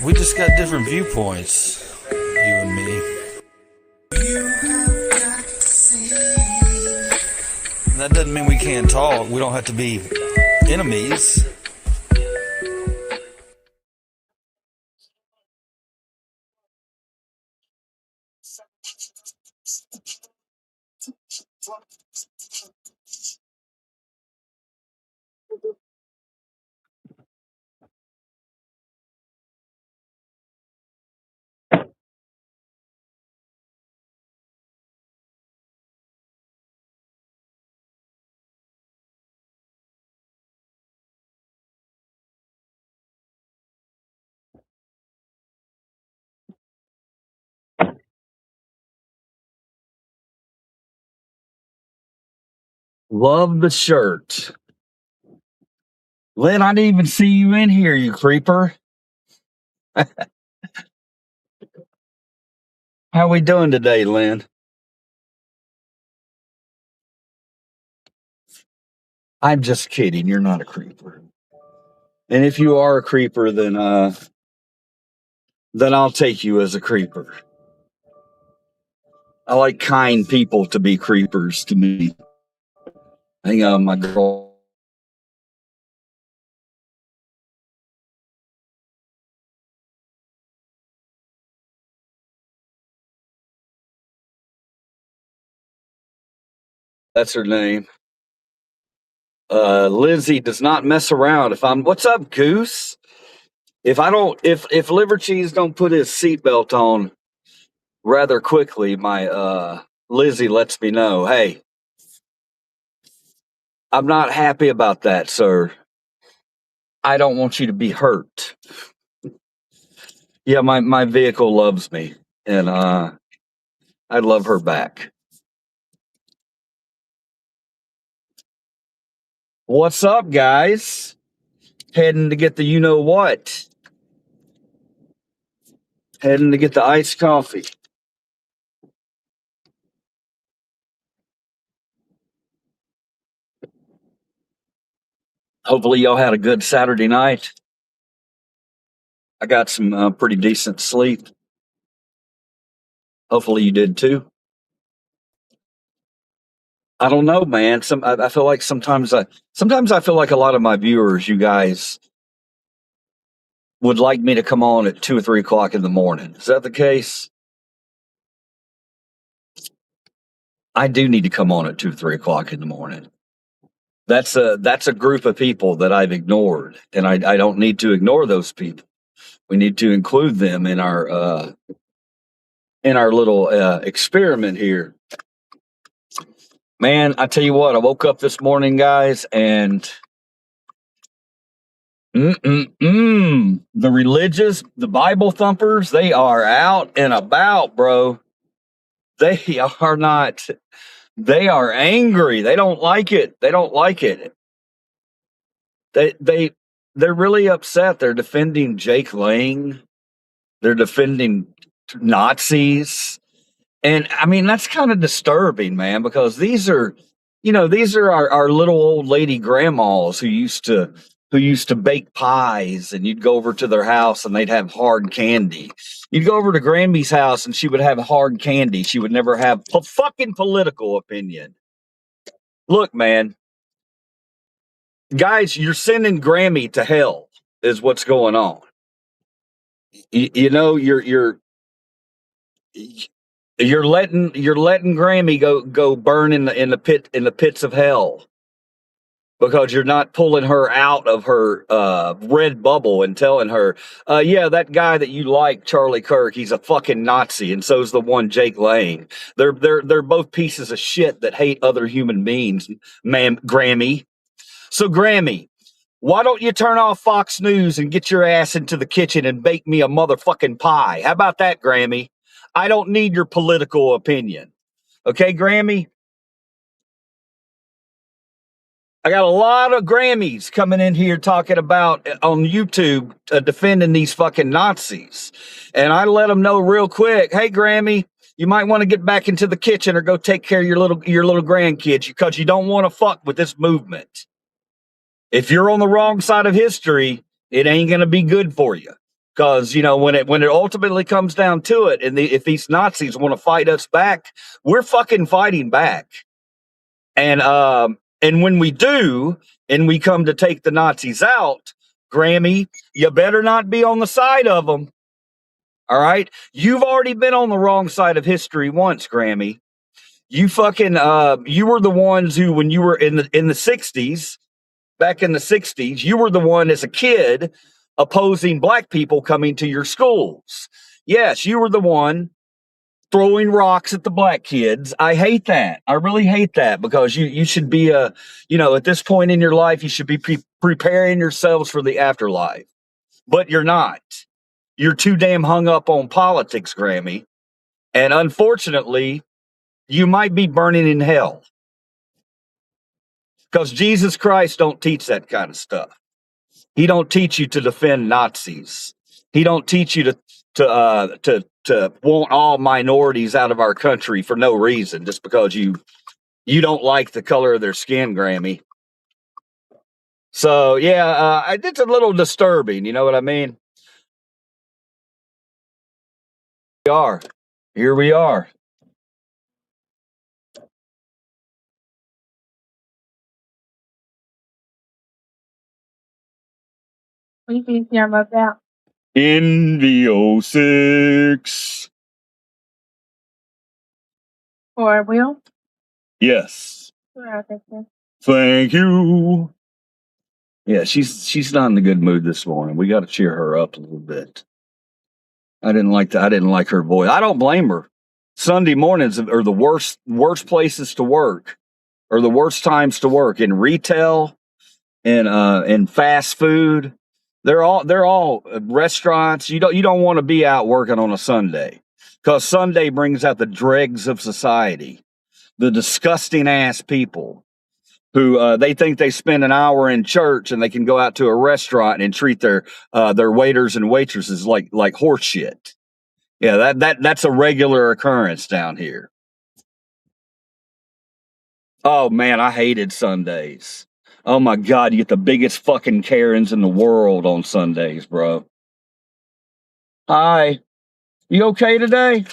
We just got different viewpoints, you and me. That doesn't mean we can't talk. We don't have to be enemies. Love the shirt. Lynn, I didn't even see you in here, you creeper. How we doing today, Lynn? I'm just kidding. You're not a creeper. And if you are a creeper, then I'll take you as a creeper. I like kind people to be creepers to me. Hang on, my girl. That's her name. Lizzie does not mess around. What's up, Goose? If liver cheese don't put his seatbelt on rather quickly, my Lizzie lets me know, hey, I'm not happy about that, sir. I don't want you to be hurt. Yeah, my vehicle loves me, and I love her back. What's up, guys? Heading to get the you-know-what. Heading to get the iced coffee. Hopefully y'all had a good Saturday night. I got some pretty decent sleep. Hopefully you did too. I don't know, man. I feel like sometimes I feel like a lot of my viewers, you guys, would like me to come on at 2 or 3 o'clock in the morning. Is that the case? I do need to come on at 2 or 3 o'clock in the morning. That's a group of people that I've ignored, and I don't need to ignore those people. We need to include them in our little experiment here. Man, I tell you what, I woke up this morning, guys, and the religious, the Bible thumpers, they are out and about, bro. They are not. They are angry. They don't like it. They don't like it. They're really upset. They're defending Jake Lang. They're defending Nazis. And I mean, that's kind of disturbing, man, because these are our little old lady grandmas who used to bake pies, and you'd go over to their house and they'd have hard candy. You'd go over to Grammy's house and she would have hard candy. She would never have a fucking political opinion. Look, man, guys, you're sending Grammy to hell is what's going on. You know, you're letting Grammy go burn in the pits of hell because you're not pulling her out of her red bubble and telling her, yeah, that guy that you like, Charlie Kirk, he's a fucking Nazi, and so's the one Jake Lang. They're both pieces of shit that hate other human beings, ma'am, Grammy. So Grammy, why don't you turn off Fox News and get your ass into the kitchen and bake me a motherfucking pie? How about that, Grammy? I don't need your political opinion. Okay, Grammy? I got a lot of Grammys coming in here talking about on YouTube defending these fucking Nazis. And I let them know real quick, hey, Grammy, you might want to get back into the kitchen or go take care of your little grandkids because you don't want to fuck with this movement. If you're on the wrong side of history, it ain't going to be good for you. Because when it ultimately comes down to it, and if these Nazis want to fight us back, we're fucking fighting back. And when we do, and we come to take the Nazis out, Grammy, you better not be on the side of them. All right, you've already been on the wrong side of history once, Grammy. You fucking you were the ones who, when you were in the 60s, back in the 60s, you were the one as a kid opposing black people coming to your schools. Yes, you were the one throwing rocks at the black kids. I hate that. I really hate that, because you should be at this point in your life, you should be preparing yourselves for the afterlife. But you're not. You're too damn hung up on politics, Grammy. And unfortunately, you might be burning in hell. Because Jesus Christ don't teach that kind of stuff. He don't teach you to defend Nazis. He don't teach you to want all minorities out of our country for no reason, just because you don't like the color of their skin, Grammy. So yeah, it's a little disturbing. You know what I mean? Here we are. What do you think you're about? In the 06. Or Will? Yes. Thank you. Yeah, she's not in a good mood this morning. We got to cheer her up a little bit. I didn't like her voice. I don't blame her. Sunday mornings are the worst places to work, or the worst times to work, in retail, and fast food. They're all restaurants. You don't want to be out working on a Sunday, because Sunday brings out the dregs of society, the disgusting ass people who they think they spend an hour in church and they can go out to a restaurant and treat their waiters and waitresses like horse shit. Yeah, that's a regular occurrence down here. Oh man, I hated Sundays. Oh my God, you get the biggest fucking Karens in the world on Sundays, bro. Hi, you okay today?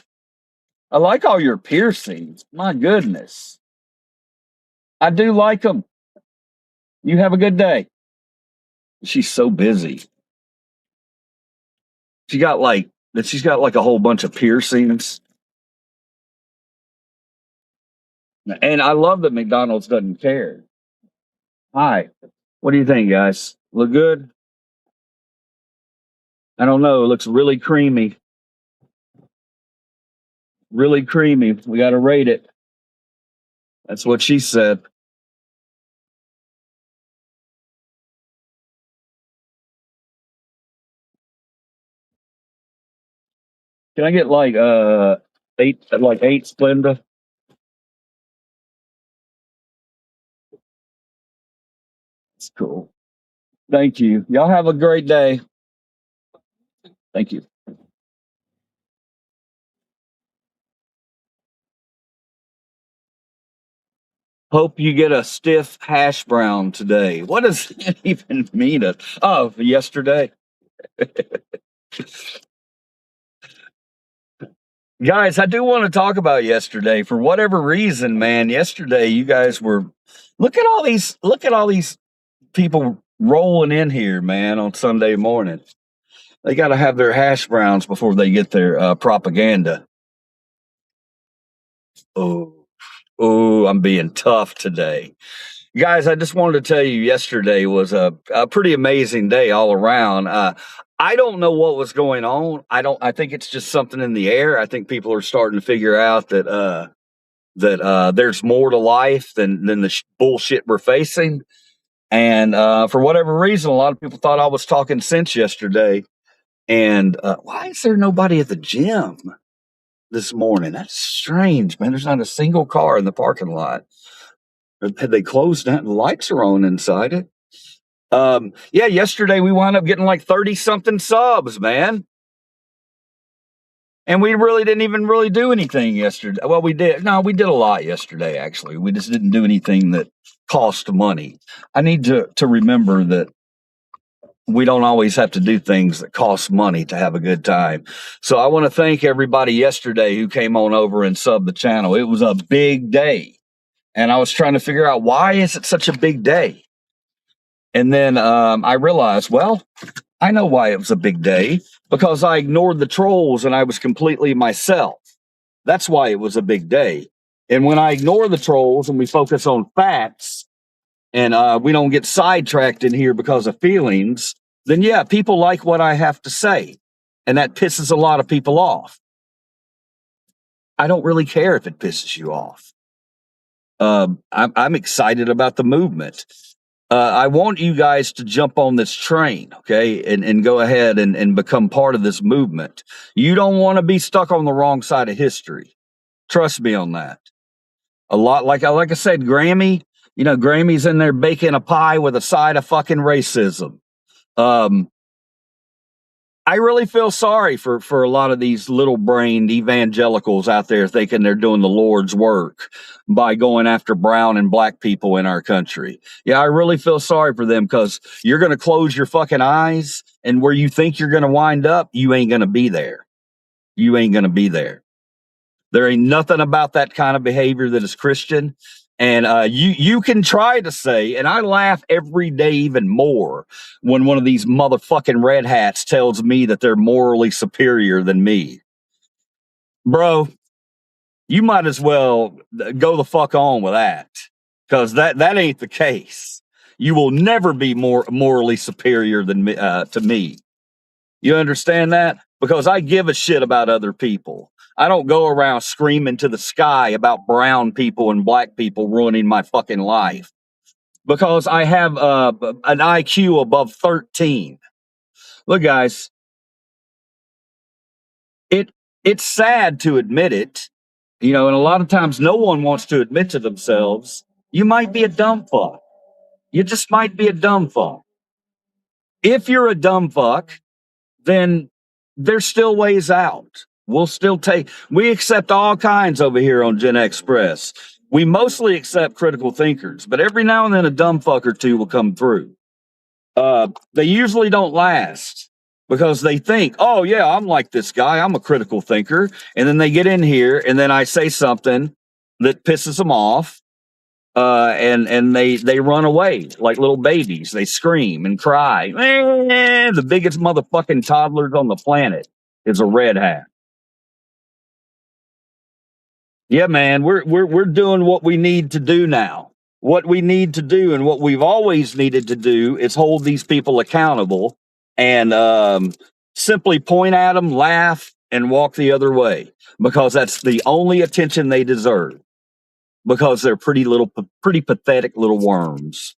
I like all your piercings. My goodness. I do like them. You have a good day. She's so busy. She's got like a whole bunch of piercings. And I love that McDonald's doesn't care. Hi. What do you think, guys? Look good? I don't know. It looks really creamy. Really creamy. We got to rate it. That's what she said. Can I get like eight Splenda? That's cool. Thank you. Y'all have a great day. Thank you. Hope you get a stiff hash brown today. What does that even mean? Oh, yesterday. Guys, I do want to talk about yesterday. For whatever reason, man, yesterday you guys were look at all these people rolling in here, man, on Sunday morning. They got to have their hash browns before they get their propaganda. Oh, I'm being tough today. Guys, I just wanted to tell you, yesterday was a pretty amazing day all around. I don't know what was going on. I think it's just something in the air. I think people are starting to figure out that there's more to life than the bullshit we're facing. And for whatever reason, a lot of people thought I was talking sense yesterday. And why is there nobody at the gym this morning? That's strange, man. There's not a single car in the parking lot. Had they closed down? The lights are on inside it. Yeah, yesterday we wound up getting like 30 something subs, man. And we really didn't even really do anything yesterday. Well, we did. No, we did a lot yesterday, actually. We just didn't do anything that cost money. I need to remember that we don't always have to do things that cost money to have a good time. So I want to thank everybody yesterday who came on over and subbed the channel. It was a big day. And I was trying to figure out, why is it such a big day? And then I realized, well, I know why it was a big day, because I ignored the trolls and I was completely myself. That's why it was a big day. And when I ignore the trolls and we focus on facts, and we don't get sidetracked in here because of feelings, then yeah, people like what I have to say. And that pisses a lot of people off. I don't really care if it pisses you off. I'm excited about the movement. I want you guys to jump on this train, okay, and go ahead and become part of this movement. You don't want to be stuck on the wrong side of history. Trust me on that. A lot, like I said, Grammy, you know, Grammy's in there baking a pie with a side of fucking racism. I really feel sorry for a lot of these little-brained evangelicals out there thinking they're doing the Lord's work by going after brown and black people in our country. Yeah, I really feel sorry for them, because you're going to close your fucking eyes, and where you think you're going to wind up, you ain't going to be there. You ain't going to be there. There ain't nothing about that kind of behavior that is Christian. And you can try to say, and I laugh every day even more when one of these motherfucking red hats tells me that they're morally superior than me. Bro, you might as well go the fuck on with that, because that ain't the case. You will never be more morally superior than me, to me. You understand that? Because I give a shit about other people. I don't go around screaming to the sky about brown people and black people ruining my fucking life, because I have an IQ above 13. Look, guys, it's sad to admit it, you know, and a lot of times no one wants to admit to themselves, you might be a dumb fuck. You just might be a dumb fuck. If you're a dumb fuck, then there's still ways out. We accept all kinds over here on Gen Express. We mostly accept critical thinkers, but every now and then a dumb fuck or two will come through. They usually don't last, because they think, oh yeah, I'm like this guy, I'm a critical thinker. And then they get in here and then I say something that pisses them off. And they run away like little babies. They scream and cry. The biggest motherfucking toddlers on the planet is a red hat. Yeah, man, we're doing what we need to do now. What we need to do, and what we've always needed to do, is hold these people accountable and simply point at them, laugh, and walk the other way, because that's the only attention they deserve. Because they're pretty pathetic little worms.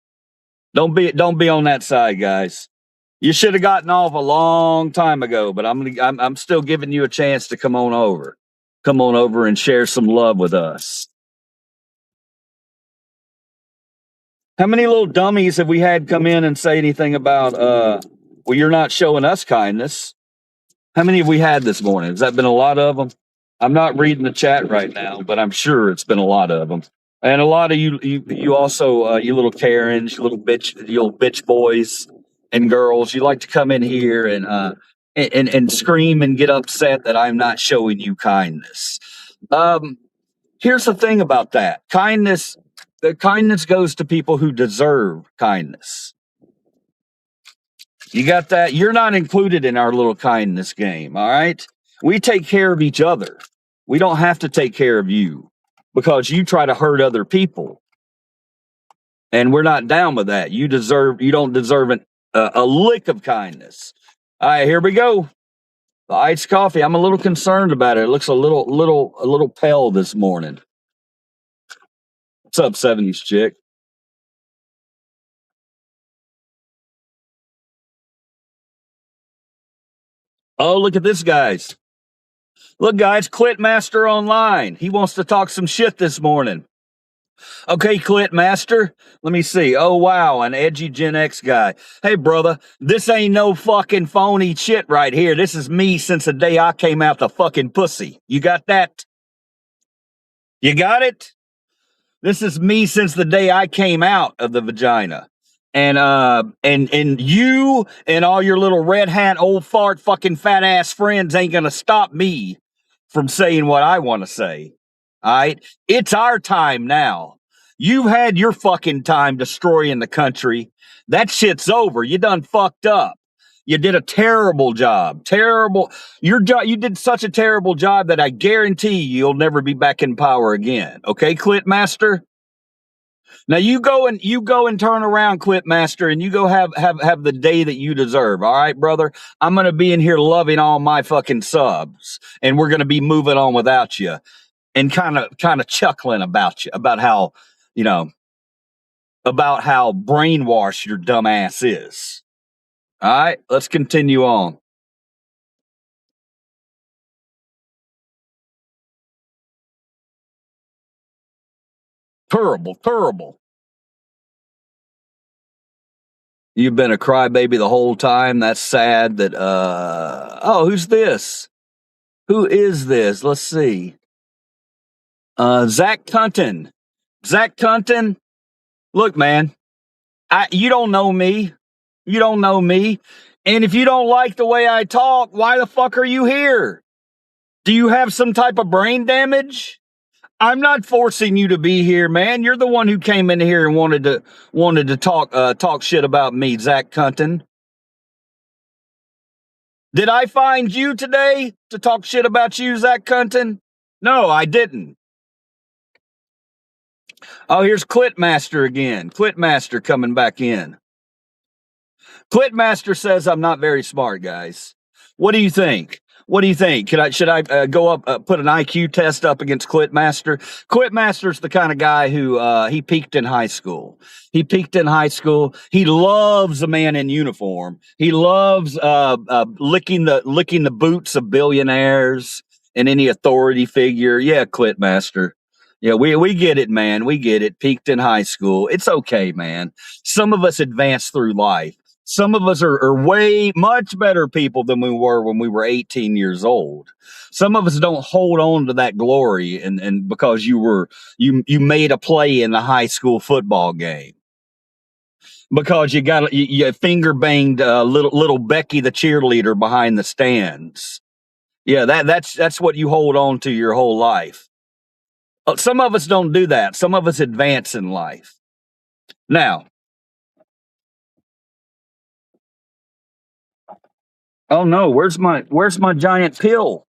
Don't be on that side, guys. You should have gotten off a long time ago, but I'm still giving you a chance to come on over. Come on over and share some love with us. How many little dummies have we had come in and say anything about, well, you're not showing us kindness? How many have we had this morning? Has that been a lot of them? I'm not reading the chat right now, but I'm sure it's been a lot of them. And a lot of you also, you little Karens, you little bitch boys and girls, you like to come in here and scream and get upset that I'm not showing you kindness. Here's the thing about that. Kindness goes to people who deserve kindness. You got that? You're not included in our little kindness game, all right? We take care of each other. We don't have to take care of you, because you try to hurt other people. And we're not down with that. You don't deserve a lick of kindness. All right, here we go. The iced coffee. I'm a little concerned about it. It looks a little pale this morning. What's up, 70s chick? Oh, look at this, guys. Look, guys, Clit Master online. He wants to talk some shit this morning. Okay, Clit Master, let me see. Oh, wow, an edgy Gen X guy. Hey, brother, this ain't no fucking phony shit right here. This is me since the day I came out the fucking pussy. You got that? You got it? This is me since the day I came out of the vagina. And you and all your little red hat old fart fucking fat ass friends ain't gonna stop me from saying what I want to say. All right, it's our time now. You've had your fucking time destroying the country. That shit's over. You done fucked up. You did a terrible job. Terrible. Your job. You did such a terrible job that I guarantee you'll never be back in power again. Okay, Clit Master. Now you go and turn around, Clip Master, and you go have the day that you deserve. All right, brother. I'm gonna be in here loving all my fucking subs, and we're gonna be moving on without you, and kind of chuckling about you, about how you know about how brainwashed your dumb ass is. All right, let's continue on. Terrible, terrible. You've been a crybaby the whole time. That's sad. That oh, who's this? Who is this? Let's see. Zach Cunton. Zach Cunton. Look, man, you don't know me. You don't know me. And if you don't like the way I talk, why the fuck are you here? Do you have some type of brain damage? I'm not forcing you to be here, man. You're the one who came in here and wanted to talk shit about me, Zach Cunton. Did I find you today to talk shit about you, Zach Cunton? No, I didn't. Oh, here's Clitmaster again. Clitmaster coming back in. Clitmaster says I'm not very smart, guys. What do you think? What do you think? Should I go up, put an IQ test up against Clitmaster? Clitmaster's the kind of guy who he peaked in high school. He peaked in high school. He loves a man in uniform. He loves licking the boots of billionaires and any authority figure. Yeah, Clitmaster. Yeah, we get it, man. We get it. Peaked in high school. It's okay, man. Some of us advance through life. Some of us are way much better people than we were when we were 18 years old. Some of us don't hold on to that glory and because you made a play in the high school football game. Because you finger banged little Becky the cheerleader behind the stands. Yeah, that's what you hold on to your whole life. Some of us don't do that. Some of us advance in life. Now, oh no, where's my giant pill?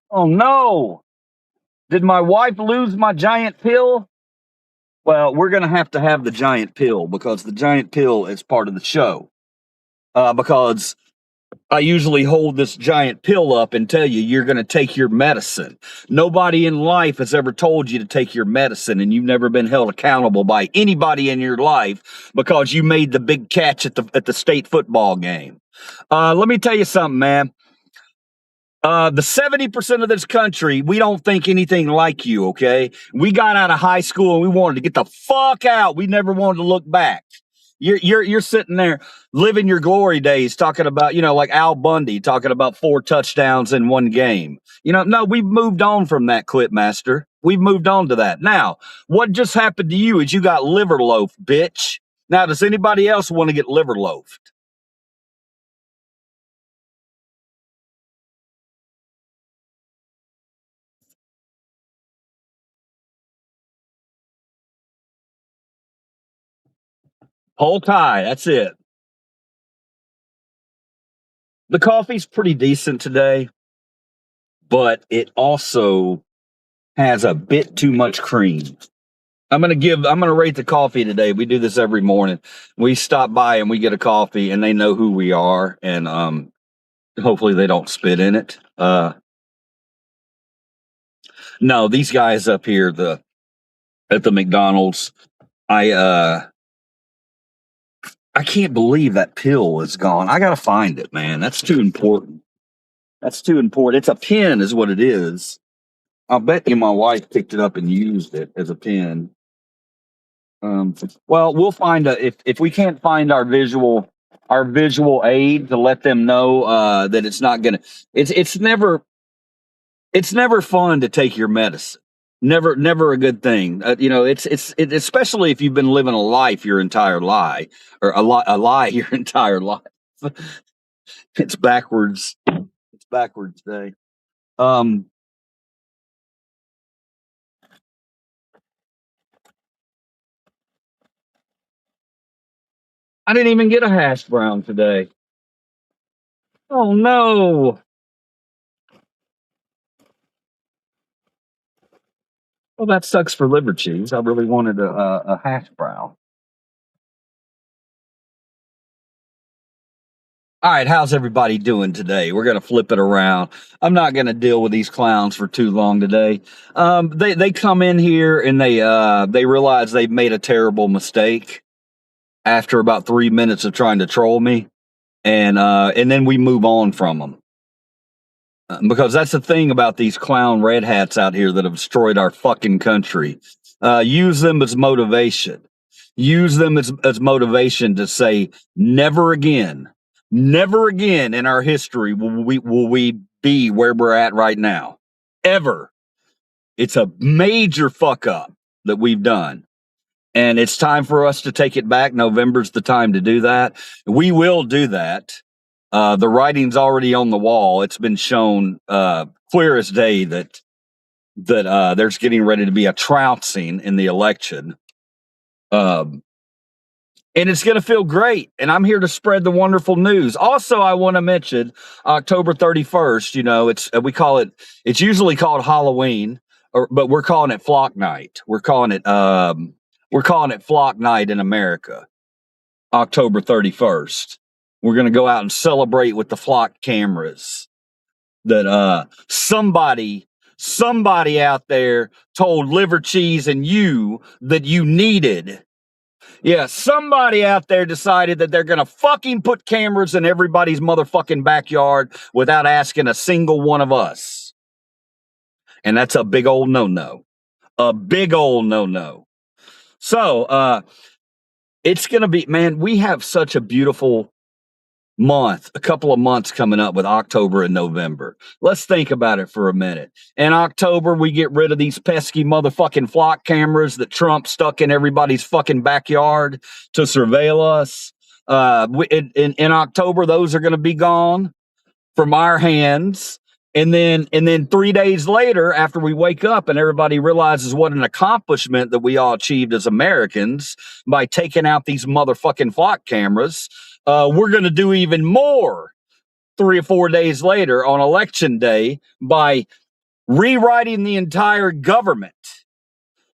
Oh no. Did my wife lose my giant pill? Well, we're going to have the giant pill because the giant pill is part of the show. Because I usually hold this giant pill up and tell you you're going to take your medicine. Nobody in life has ever told you to take your medicine, and you've never been held accountable by anybody in your life because you made the big catch at the state football game. Let me tell you something, man. The 70% of this country, we don't think anything like you, okay? We got out of high school and we wanted to get the fuck out. We never wanted to look back. You're sitting there living your glory days talking about, like Al Bundy talking about 4 touchdowns in one game. No, we've moved on from that, Clipmaster. We've moved on to that. Now, what just happened to you is you got liver loaf, bitch. Now, does anybody else want to get liver loafed? Hold tie. That's it. The coffee's pretty decent today, but it also has a bit too much cream. I'm gonna rate the coffee today. We do this every morning. We stop by and we get a coffee and they know who we are, and hopefully they don't spit in it. No, these guys up here at the McDonald's, I can't believe that pill is gone. I gotta find it, man. That's too important. That's too important. It's a pen, is what it is. I'll bet you my wife picked it up and used it as a pen. Well, we'll find if we can't find our visual aid to let them know that it's not gonna. It's never fun to take your medicine. Never a good thing. You know, especially if you've been living a life your entire life, or a lie your entire life. It's backwards. It's backwards day. Um, I didn't even get a hash brown today. Oh no. Well, that sucks for liver cheese. I really wanted a hash brown. All right, how's everybody doing today? We're gonna flip it around. I'm not gonna deal with these clowns for too long today. They come in here and they realize they've made a terrible mistake after about 3 minutes of trying to troll me, and then we move on from them. Because that's the thing about these clown red hats out here that have destroyed our fucking country. Use them as motivation. Use them as motivation to say, never again in our history will we be where we're at right now. Ever. It's a major fuck up that we've done. And it's time for us to take it back. November's the time to do that. We will do that. The writing's already on the wall. It's been shown clear as day that there's getting ready to be a trouncing in the election. And it's going to feel great. And I'm here to spread the wonderful news. Also, I want to mention October 31st. You know, it's usually called Halloween, but we're calling it Flock Night. We're calling it Flock Night in America. October 31st. We're going to go out and celebrate with the flock cameras that somebody out there told Liver Cheese and you that you needed. Yeah, somebody out there decided that they're going to fucking put cameras in everybody's motherfucking backyard without asking a single one of us. And that's a big old no-no. A big old no-no. So, it's going to be, man, we have such a beautiful a couple of months coming up with October and November. Let's think about it for a minute. In October, we get rid of these pesky motherfucking flock cameras that Trump stuck in everybody's fucking backyard to surveil us. In October, those are going to be gone from our hands. And then 3 days later, after we wake up and everybody realizes what an accomplishment that we all achieved as Americans by taking out these motherfucking flock cameras, we're going to do even more 3 or 4 days later on election day by rewriting the entire government.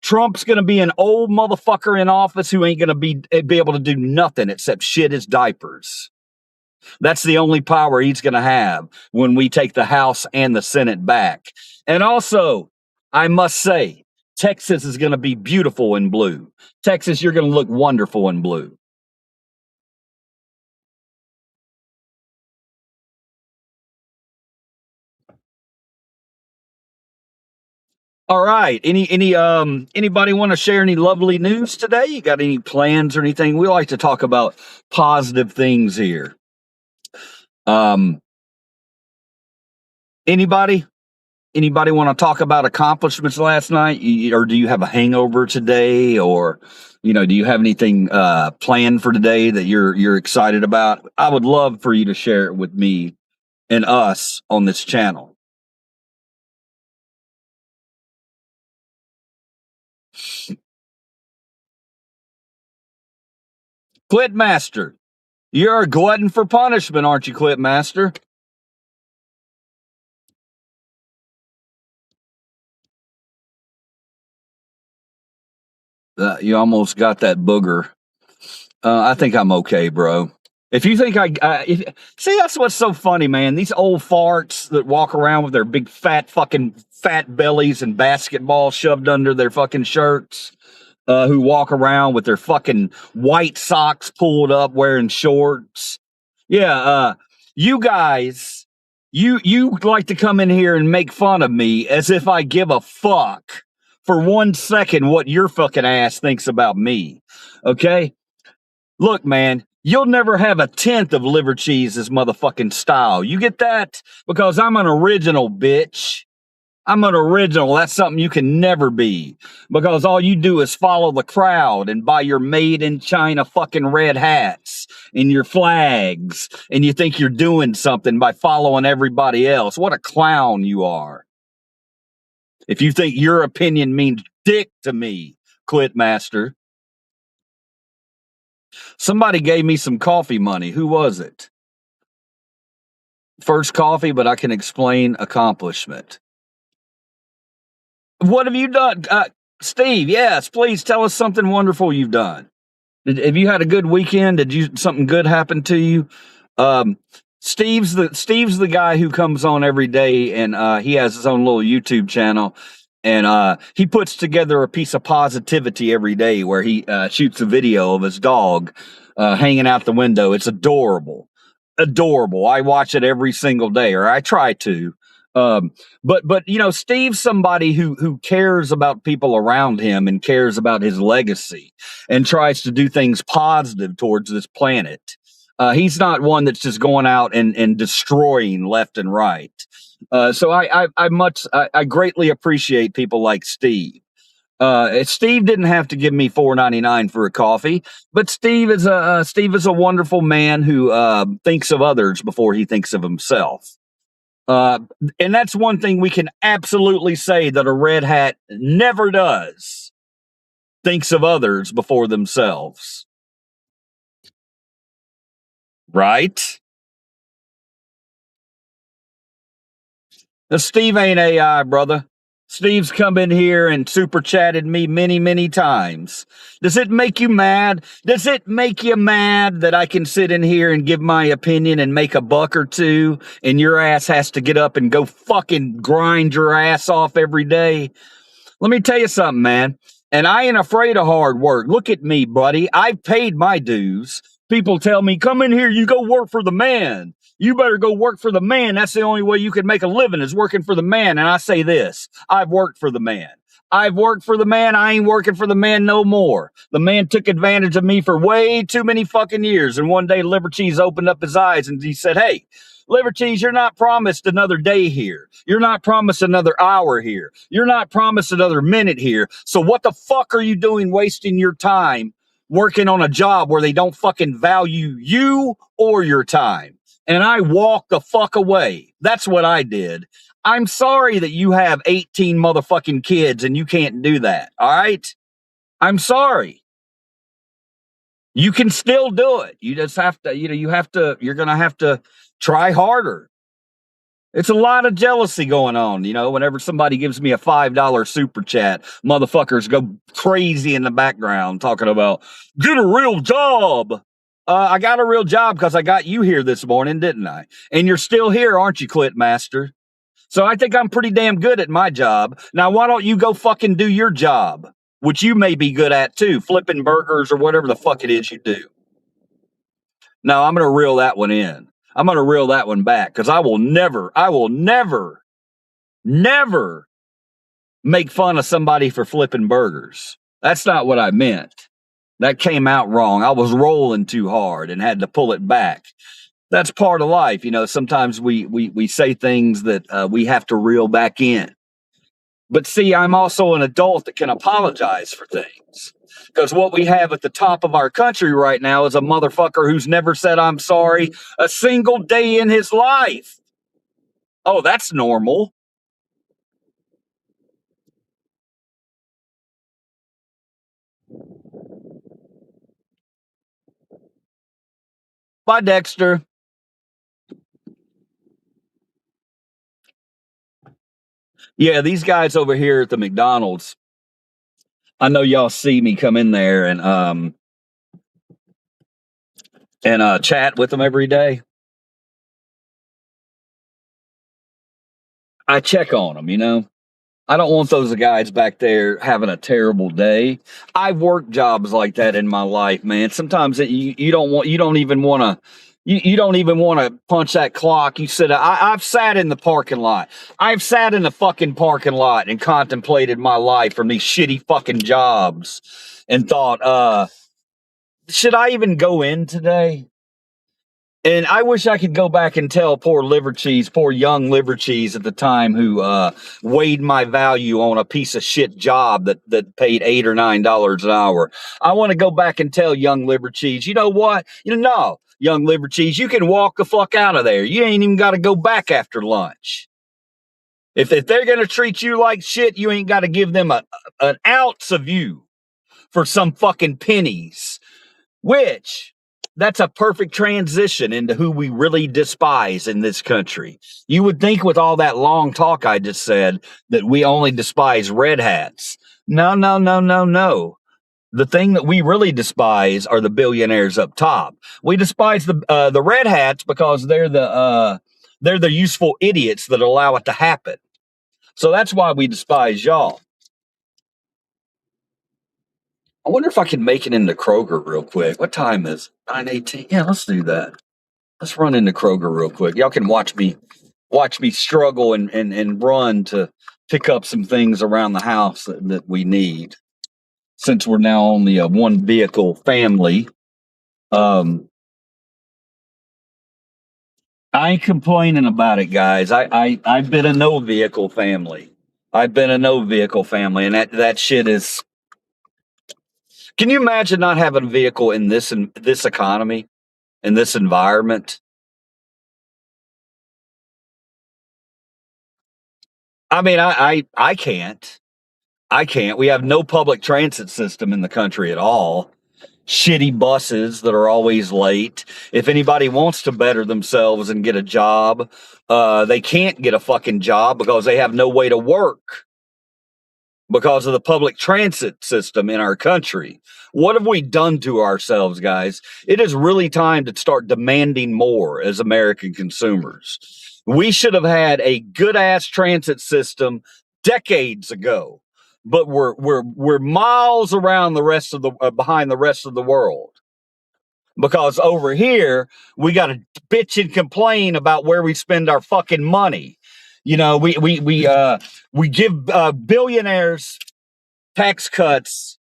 Trump's going to be an old motherfucker in office who ain't going to be able to do nothing except shit his diapers. That's the only power he's going to have when we take the House and the Senate back. And also, I must say, Texas is going to be beautiful in blue. Texas, you're going to look wonderful in blue. All right. Anybody want to share any lovely news today? You got any plans or anything? We like to talk about positive things here. Anybody want to talk about accomplishments last night, or do you have a hangover today, or do you have anything planned for today that you're excited about? I would love for you to share it with me and us on this channel. Clipmaster, you're a glutton for punishment, aren't you, Clipmaster? You almost got that booger. I think I'm okay, bro. If you think see, that's what's so funny, man. These old farts that walk around with their big fat bellies and basketball shoved under their fucking shirts, who walk around with their fucking white socks pulled up wearing shorts. Yeah, you guys, you like to come in here and make fun of me as if I give a fuck for 1 second what your fucking ass thinks about me. Okay? Look, man, you'll never have a tenth of Liver Cheese's motherfucking style. You get that? Because I'm an original, bitch. I'm an original. That's something you can never be because all you do is follow the crowd and buy your made in China fucking red hats and your flags. And you think you're doing something by following everybody else. What a clown you are. If you think your opinion means dick to me, Clitmaster. Somebody gave me some coffee money. Who was it? First coffee, but I can explain accomplishment. What have you done? Steve, yes, please tell us something wonderful you've done. Have you had a good weekend? Did something good happen to you? Steve's the guy who comes on every day, and he has his own little YouTube channel, and he puts together a piece of positivity every day where he shoots a video of his dog hanging out the window. It's adorable. I watch it every single day, or I try to. But you know, Steve's somebody who cares about people around him and cares about his legacy and tries to do things positive towards this planet. He's not one that's just going out and destroying left and right. So I greatly appreciate people like Steve. Steve didn't have to give me $4.99 for a coffee, but Steve is a wonderful man who thinks of others before he thinks of himself. And that's one thing we can absolutely say that a red hat never does. Thinks of others before themselves. Right? Now, Steve ain't AI, brother. Steve's come in here and super chatted me many, many times. Does it make you mad? Does it make you mad that I can sit in here and give my opinion and make a buck or two, and your ass has to get up and go fucking grind your ass off every day? Let me tell you something, man. And I ain't afraid of hard work. Look at me, buddy. I've paid my dues. People tell me, come in here, you go work for the man. You better go work for the man. That's the only way you can make a living is working for the man. And I say this, I've worked for the man. I've worked for the man. I ain't working for the man no more. The man took advantage of me for way too many fucking years. And one day Liver Cheese opened up his eyes and he said, hey, Liver Cheese, you're not promised another day here. You're not promised another hour here. You're not promised another minute here. So what the fuck are you doing wasting your time working on a job where they don't fucking value you or your time? And I walked the fuck away. That's what I did. I'm sorry that you have 18 motherfucking kids and you can't do that. All right? I'm sorry. You can still do it. You just have to, you're going to have to try harder. It's a lot of jealousy going on, whenever somebody gives me a $5 super chat, motherfuckers go crazy in the background talking about, get a real job. I got a real job because I got you here this morning, didn't I? And you're still here, aren't you, Clitmaster? So I think I'm pretty damn good at my job. Now, why don't you go fucking do your job, which you may be good at too, flipping burgers or whatever the fuck it is you do. Now, I'm going to reel that one in. I'm going to reel that one back because I will never make fun of somebody for flipping burgers. That's not what I meant. That came out wrong. I was rolling too hard and had to pull it back. That's part of life. Sometimes we say things that we have to reel back in. But see, I'm also an adult that can apologize for things. Because what we have at the top of our country right now is a motherfucker who's never said I'm sorry a single day in his life. Oh, that's normal. Bye, Dexter. Yeah, these guys over here at the McDonald's, I know y'all see me come in there and chat with them every day. I check on them, I don't want those guys back there having a terrible day. I've worked jobs like that in my life, man. Sometimes you don't even want to punch that clock. You sit. I've sat in the parking lot. I've sat in the fucking parking lot and contemplated my life from these shitty fucking jobs and thought, should I even go in today? And I wish I could go back and tell poor liver cheese, poor young liver cheese at the time who weighed my value on a piece of shit job that paid $8 or $9 an hour. I want to go back and tell young liver cheese, you know what? No, young liver cheese, you can walk the fuck out of there. You ain't even got to go back after lunch. If they're going to treat you like shit, you ain't got to give them an ounce of you for some fucking pennies, which that's a perfect transition into who we really despise in this country. You would think with all that long talk I just said that we only despise red hats. No, no, no, no, no. The thing that we really despise are the billionaires up top. We despise the red hats because they're the useful idiots that allow it to happen. So that's why we despise y'all. I wonder if I can make it into Kroger real quick. What time is it? 9:18. Yeah, let's do that. Let's run into Kroger real quick. Y'all can watch me struggle and run to pick up some things around the house that we need. Since we're now only a one vehicle family. I ain't complaining about it, guys. I've been a no vehicle family. And that shit is. Can you imagine not having a vehicle in this economy, in this environment? I mean, I can't. We have no public transit system in the country at all. Shitty buses that are always late. If anybody wants to better themselves and get a job, they can't get a fucking job because they have no way to work because of the public transit system in our country. What have we done to ourselves, guys? It is really time to start demanding more as American consumers. We should have had a good ass transit system decades ago, but we're miles around the rest of the behind the rest of the world. Because over here, we got to bitch and complain about where we spend our fucking money. You know, we give billionaires tax cuts.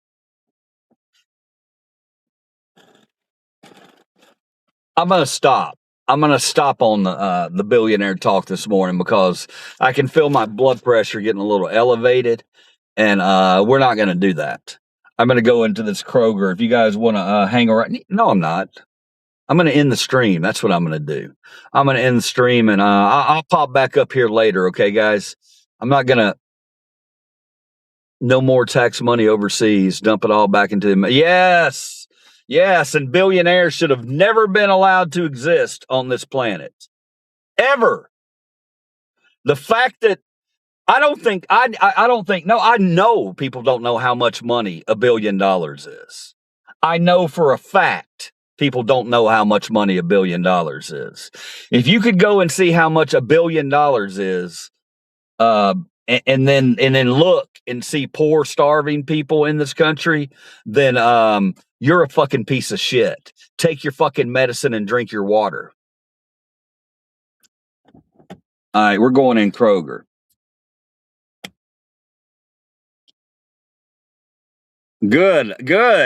I'm gonna stop. I'm gonna stop on the billionaire talk this morning because I can feel my blood pressure getting a little elevated, and we're not gonna do that. I'm gonna go into this Kroger. If you guys want to hang around, no, I'm not. I'm going to end the stream. That's what I'm going to do. I'm going to end the stream, and I'll pop back up here later. Okay, guys? I'm not going to, no more tax money overseas. Dump it all back into them. Yes. Yes. And billionaires should have never been allowed to exist on this planet. Ever. The fact that I know people don't know how much money $1 billion is. I know for a fact people don't know how much money $1 billion is. If you could go and see how much $1 billion is, and then look and see poor, starving people in this country, then you're a fucking piece of shit. Take your fucking medicine and drink your water. All right, we're going in Kroger. Good.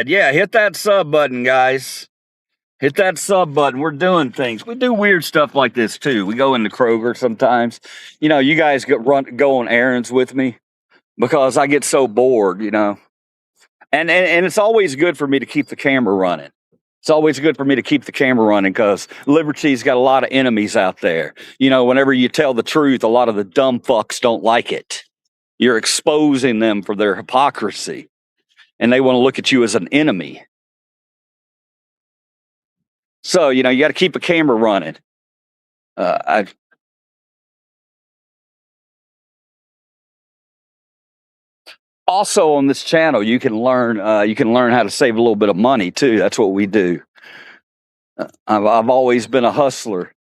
Yeah, hit that sub button, guys. Hit that sub button. We're doing things. We do weird stuff like this too. We go into Kroger sometimes. You know, you guys go on errands with me because I get so bored, you know. And it's always good for me to keep the camera running. It's always good for me to keep the camera running because Liberty's got a lot of enemies out there. You know, whenever you tell the truth, a lot of the dumb fucks don't like it. You're exposing them for their hypocrisy. And they want to look at you as an enemy. So, you know, you got to keep a camera running. Also on this channel, you can learn how to save a little bit of money too. That's what we do. I've always been a hustler.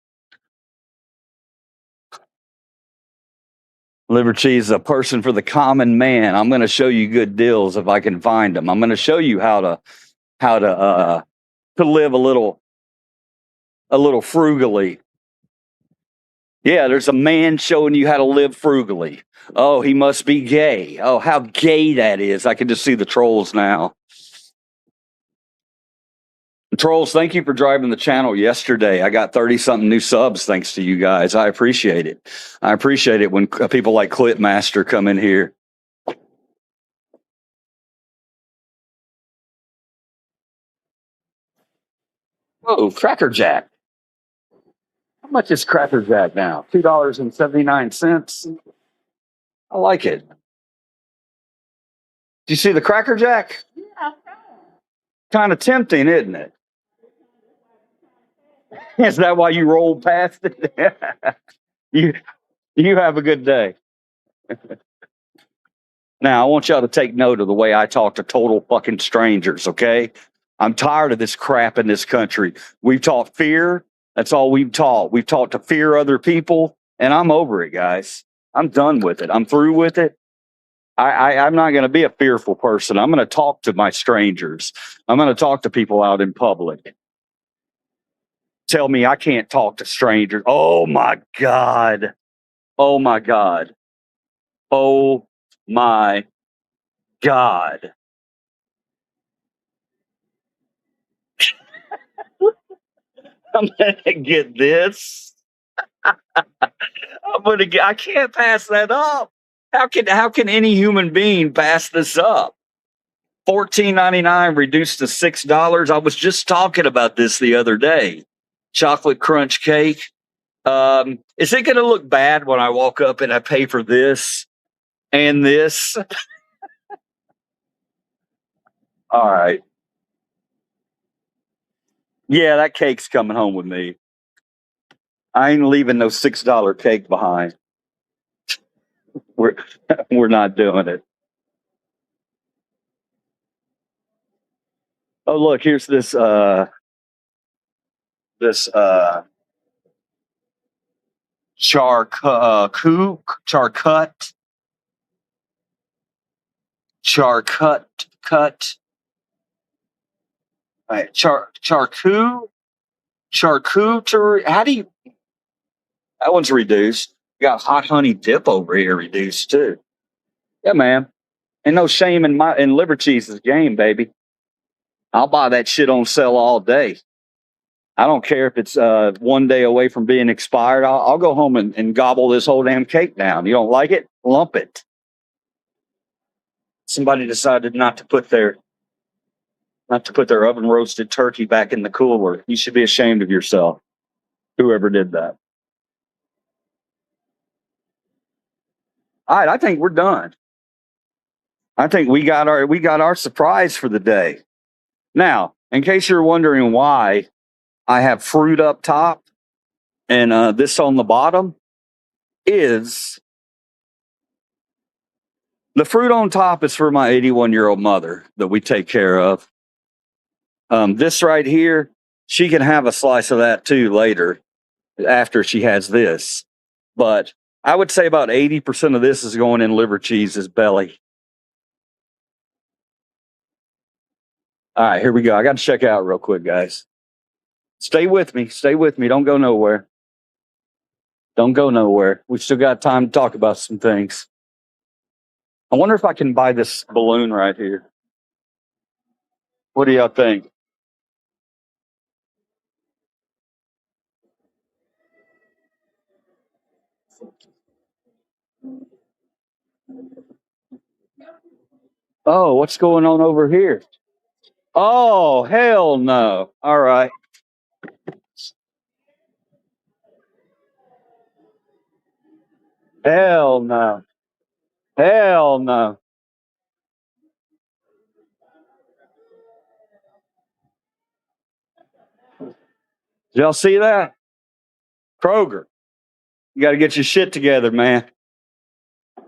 Liberty is a person for the common man. I'm going to show you good deals if I can find them. I'm going to show you how to live a little frugally. Yeah, there's a man showing you how to live frugally. Oh, he must be gay. Oh, how gay that is. I can just see the trolls now. Trolls, thank you for driving the channel yesterday. I got 30 something new subs thanks to you guys. I appreciate it. I appreciate it when people like Clipmaster come in here. Oh, Cracker Jack. How much is Cracker Jack now? $2.79. I like it. Do you see the Cracker Jack? Kind of tempting, isn't it? Is that why you rolled past it? you you have a good day. Now, I want y'all to take note of the way I talk to total fucking strangers, okay? I'm tired of this crap in this country. We've taught fear. That's all we've taught. We've taught to fear other people, and I'm over it, guys. I'm done with it. I'm through with it. I'm not going to be a fearful person. I'm going to talk to my strangers. I'm going to talk to people out in public. Tell me I can't talk to strangers. Oh my God. Oh my God. Oh my God. I'm gonna get this. I can't pass that up. How can any human being pass this up? $14.99 reduced to $6. I was just talking about this the other day. Chocolate crunch cake. Is it gonna look bad when I walk up and I pay for this and this? All right. Yeah, that cake's coming home with me. I ain't leaving no $6 cake behind. We're we're not doing it. Oh, look, here's this charcut cut. All right, charcuterie. How do you? That one's reduced. We got hot honey dip over here reduced too. Yeah, man. Ain't no shame in liver cheese's game, baby. I'll buy that shit on sale all day. I don't care if it's one day away from being expired. I'll go home and gobble this whole damn cake down. You don't like it? Lump it. Somebody decided not to put their oven roasted turkey back in the cooler. You should be ashamed of yourself. Whoever did that. All right, I think we're done. I think we got our surprise for the day. Now, in case you're wondering why I have fruit up top and this on the bottom, is the fruit on top is for my 81-year-old mother that we take care of. This right here, she can have a slice of that too later after she has this. But I would say about 80% of this is going in liver cheese's belly. All right, here we go. I got to check out real quick, guys. Stay with me. Stay with me. Don't go nowhere. Don't go nowhere. We've still got time to talk about some things. I wonder if I can buy this balloon right here. What do y'all think? Oh, what's going on over here? Oh, hell no. All right. Hell no. Hell no. Did y'all see that? Kroger, you got to get your shit together, man.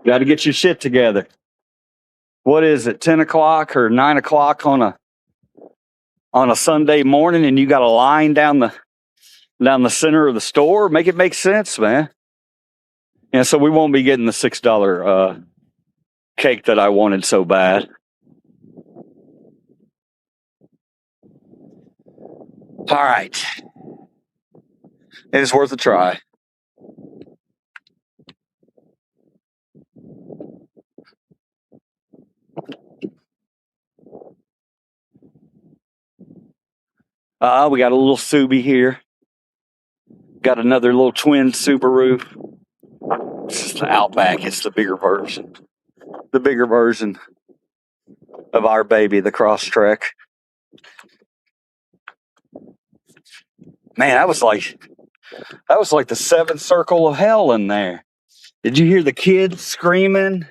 Got to get your shit together. What is it, 10 o'clock or 9 o'clock on a Sunday morning, and you got a line down the center of the store? Make it make sense, man. And so we won't be getting the $6 cake that I wanted so bad. All right. It is worth a try. We got a little Subi here. Got another little twin Subaru. This is the Outback. It's the bigger version. The bigger version of our baby, the Crosstrek. Man, that was like the seventh circle of hell in there. Did you hear the kids screaming?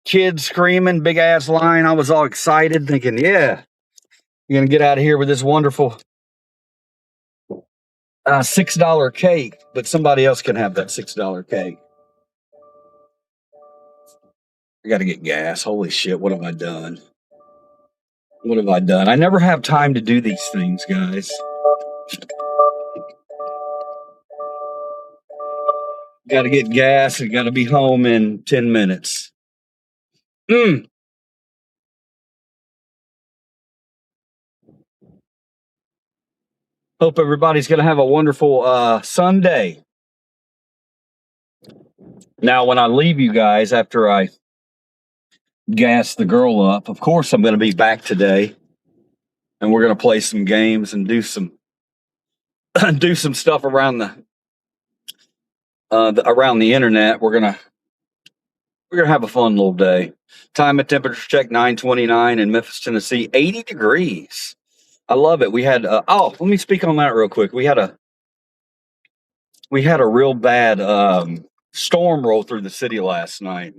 Kids screaming, big ass line. I was all excited, thinking, yeah, you're gonna get out of here with this wonderful $6 cake, but somebody else can have that $6 cake. I got to get gas. Holy shit, what have I done? What have I done? I never have time to do these things, guys. Got to get gas and got to be home in 10 minutes. Hope everybody's going to have a wonderful Sunday. Now, when I leave you guys after I gas the girl up, of course I'm going to be back today, and we're going to play some games and do some do some stuff around the internet. We're gonna have a fun little day. Time and temperature check 9:29 in Memphis, Tennessee, 80 degrees. I love it. We had let me speak on that real quick. We had a real bad storm roll through the city last night.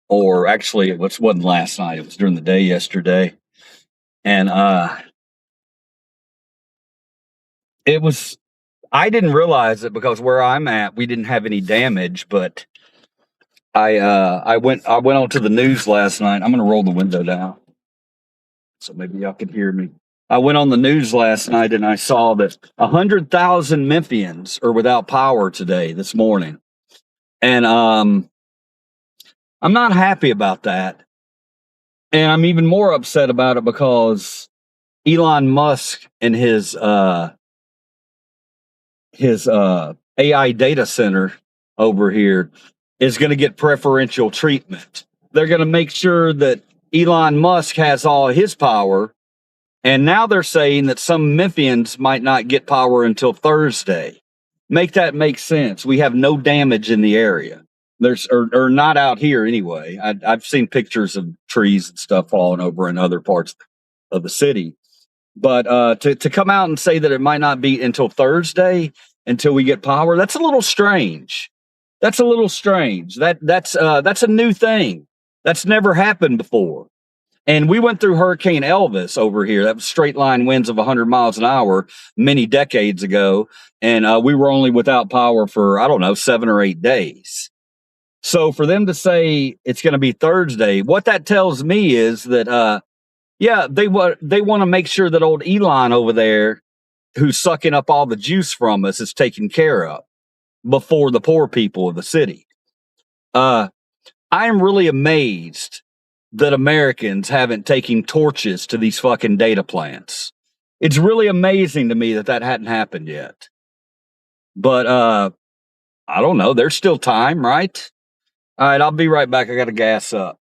Or actually, it wasn't last night. It was during the day yesterday. And I didn't realize it because where I'm at, we didn't have any damage, but I went onto the news last night. I'm gonna roll the window down so maybe y'all can hear me. I went on the news last night and I saw that 100,000 Memphians are without power this morning. And I'm not happy about that. And I'm even more upset about it because Elon Musk and his AI data center over here is going to get preferential treatment. They're going to make sure that Elon Musk has all his power. And now they're saying that some Memphians might not get power until Thursday. Make that make sense. We have no damage in the area. Or not out here anyway. I've seen pictures of trees and stuff falling over in other parts of the city. But to come out and say that it might not be until Thursday until we get power, that's a little strange. That's a little strange. That's a new thing. That's never happened before. And we went through Hurricane Elvis over here. That was straight line winds of 100 miles an hour many decades ago. And we were only without power for, I don't know, 7 or 8 days. So for them to say it's going to be Thursday, what that tells me is that, they want to make sure that old Elon over there, who's sucking up all the juice from us, is taken care of before the poor people of the city. I am really amazed that Americans haven't taken torches to these fucking data plants. It's really amazing to me that hadn't happened yet. But I don't know. There's still time, right? All right, I'll be right back. I got to gas up.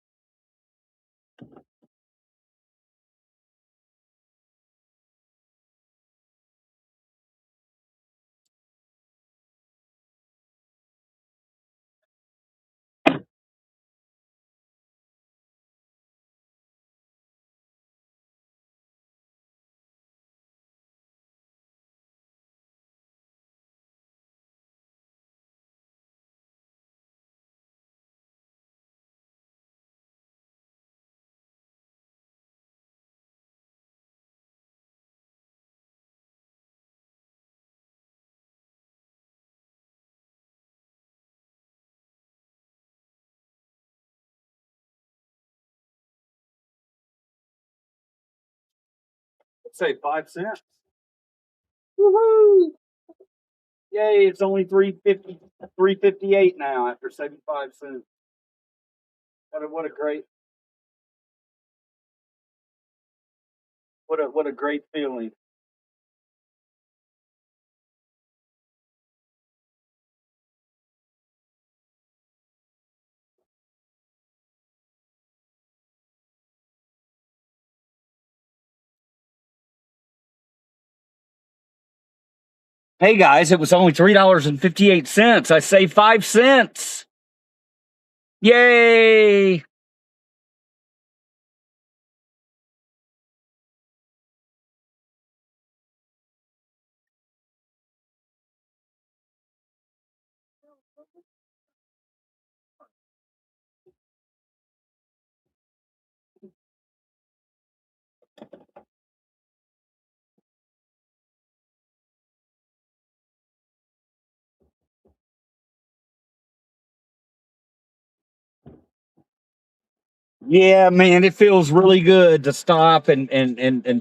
Let's say 5 cents. Woohoo! Yay, it's only 358 now after 75 cents. What a great what a great feeling. Hey guys, it was only $3.58. I saved 5 cents. Yay! Yeah, man, it feels really good to stop and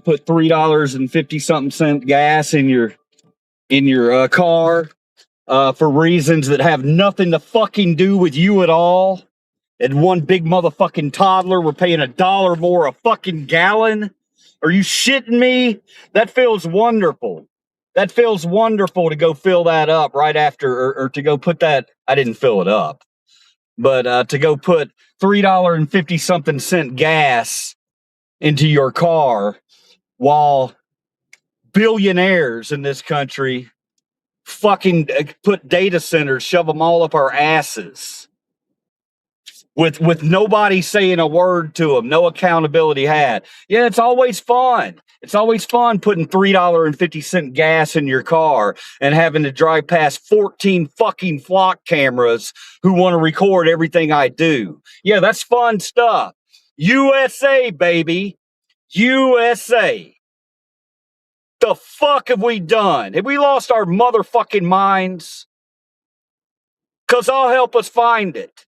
put $3.50 gas in your car for reasons that have nothing to fucking do with you at all. And one big motherfucking toddler, we're paying $1 more a fucking gallon. Are you shitting me? That feels wonderful. That feels wonderful to go fill that up right after, or to go put that. I didn't fill it up, but to go put $3.50 gas into your car while billionaires in this country fucking put data centers, shove them all up our asses with nobody saying a word to them, no accountability had. Yeah, it's always fun. It's always fun putting $3.50 gas in your car and having to drive past 14 fucking flock cameras who want to record everything I do. Yeah, that's fun stuff. USA, baby. USA. The fuck have we done? Have we lost our motherfucking minds? Because I'll help us find it.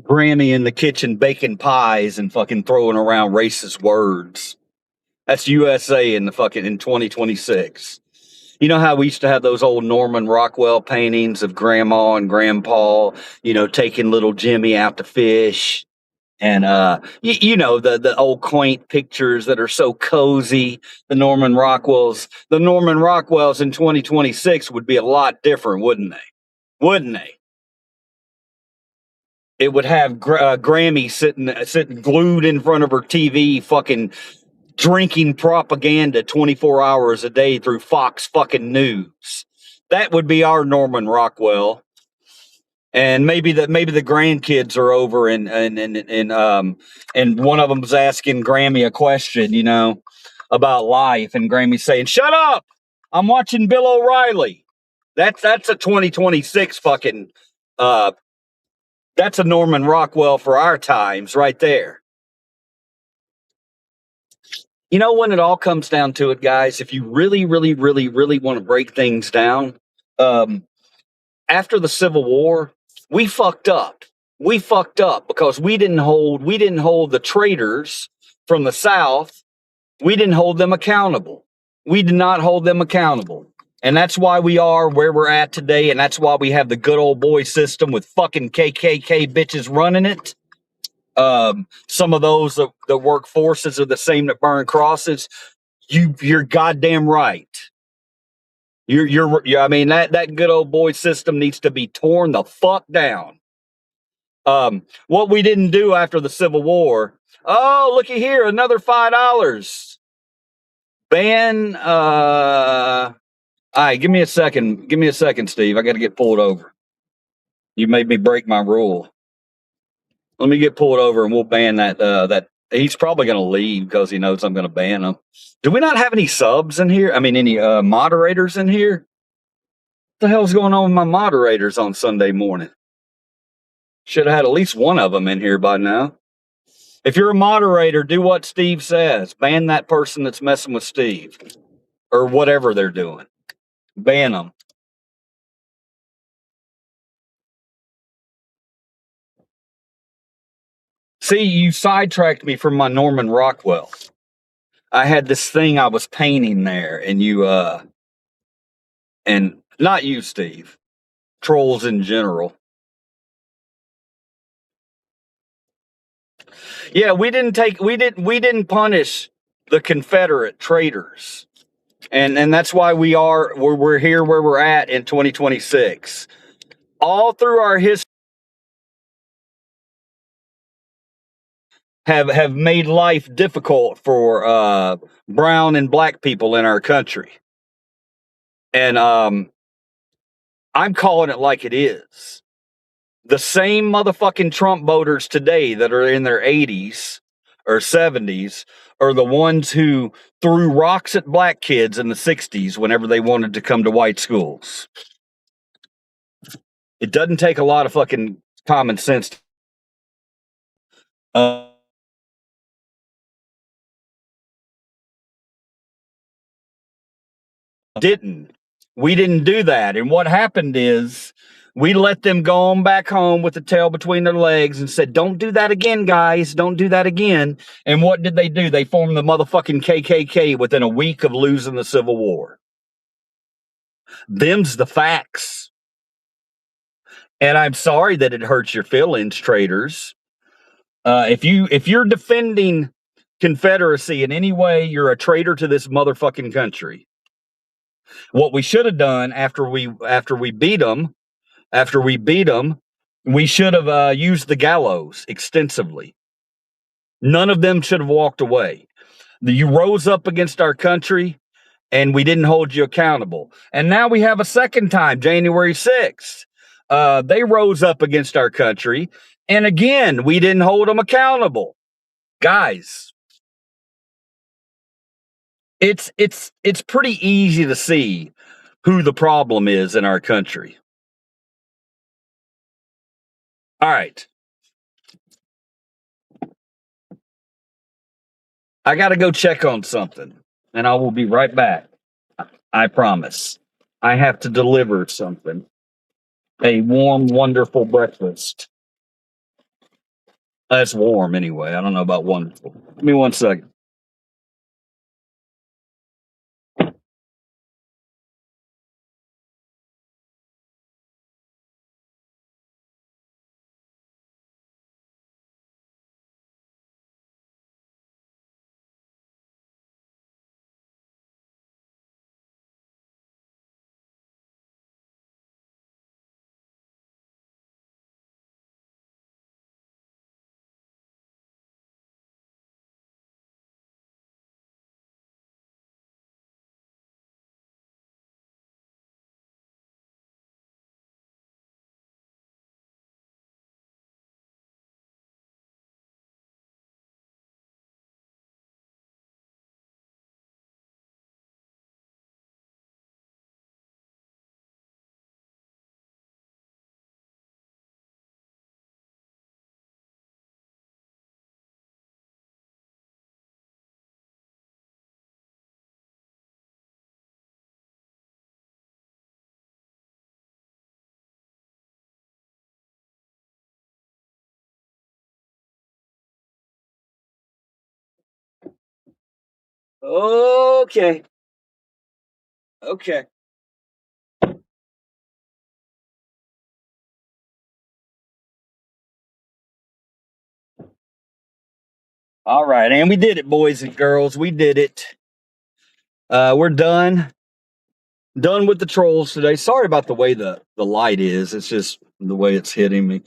Grammy in the kitchen baking pies and fucking throwing around racist words. That's USA in 2026. You know how we used to have those old Norman Rockwell paintings of grandma and grandpa, taking little Jimmy out to fish. And the old quaint pictures that are so cozy. The Norman Rockwells in 2026 would be a lot different, wouldn't they? Wouldn't they? It would have Grammy sitting glued in front of her TV, fucking drinking propaganda 24 hours a day through Fox fucking News. That would be our Norman Rockwell. And maybe the grandkids are over and one of them's asking Grammy a question, about life, and Grammy's saying, "Shut up! I'm watching Bill O'Reilly." That's a 2026 fucking that's a Norman Rockwell for our times right there. When it all comes down to it, guys, if you really, really, really, really want to break things down, after the Civil War, we fucked up. We fucked up because we didn't hold the traitors from the South. We didn't hold them accountable. We did not hold them accountable. And that's why we are where we're at today. And that's why we have the good old boy system with fucking KKK bitches running it. Some of those that work forces are the same that burn crosses. You're goddamn right. I mean, that good old boy system needs to be torn the fuck down. What we didn't do after the Civil War. Oh, looky here, another $5. Ban. All right, give me a second. Give me a second, Steve. I got to get pulled over. You made me break my rule. Let me get pulled over, and we'll ban that. He's probably going to leave because he knows I'm going to ban him. Do we not have any subs in here? I mean, any moderators in here? What the hell's going on with my moderators on Sunday morning? Should have had at least one of them in here by now. If you're a moderator, do what Steve says. Ban that person that's messing with Steve. Or whatever they're doing. Ban them. See, you sidetracked me from my Norman Rockwell. I had this thing I was painting there, and and not you, Steve. Trolls in general. Yeah, we didn't punish the Confederate traitors. And that's why we're here where we're at in 2026. All through our history have made life difficult for brown and black people in our country. And I'm calling it like it is. The same motherfucking Trump voters today that are in their 80s or 70s are the ones who threw rocks at black kids in the 60s whenever they wanted to come to white schools. It doesn't take a lot of fucking common sense. We didn't do that. And what happened is we let them go on back home with the tail between their legs and said, don't do that again, guys. Don't do that again. And what did they do? They formed the motherfucking KKK within a week of losing the Civil War. Them's the facts. And I'm sorry that it hurts your feelings, traitors. If you're defending Confederacy in any way, you're a traitor to this motherfucking country. What we should have done after we beat them, we should have used the gallows extensively. None of them should have walked away. You rose up against our country, and we didn't hold you accountable. And now we have a second time, January 6th. They rose up against our country, and again, we didn't hold them accountable. Guys, it's pretty easy to see who the problem is in our country. All right. I got to go check on something, and I will be right back. I promise. I have to deliver something. A warm, wonderful breakfast. That's warm anyway. I don't know about wonderful. Give me 1 second. Okay. Okay. All right. And we did it, boys and girls. We did it. We're done. Done with the trolls today. Sorry about the way the light is. It's just the way it's hitting me.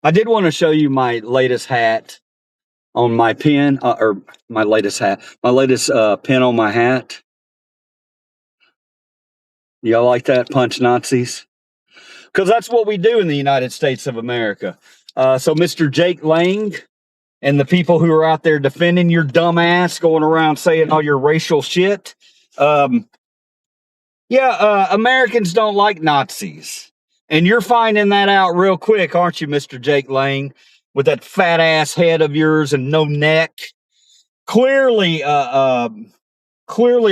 I did want to show you my latest hat on my pin, or my latest pin on my hat. Y'all like that? Punch Nazis? Because that's what we do in the United States of America. So Mr. Jake Lang and the people who are out there defending your dumb ass, going around saying all your racial shit. Americans don't like Nazis. And you're finding that out real quick, aren't you, Mr. Jake Lang, with that fat ass head of yours and no neck? Clearly a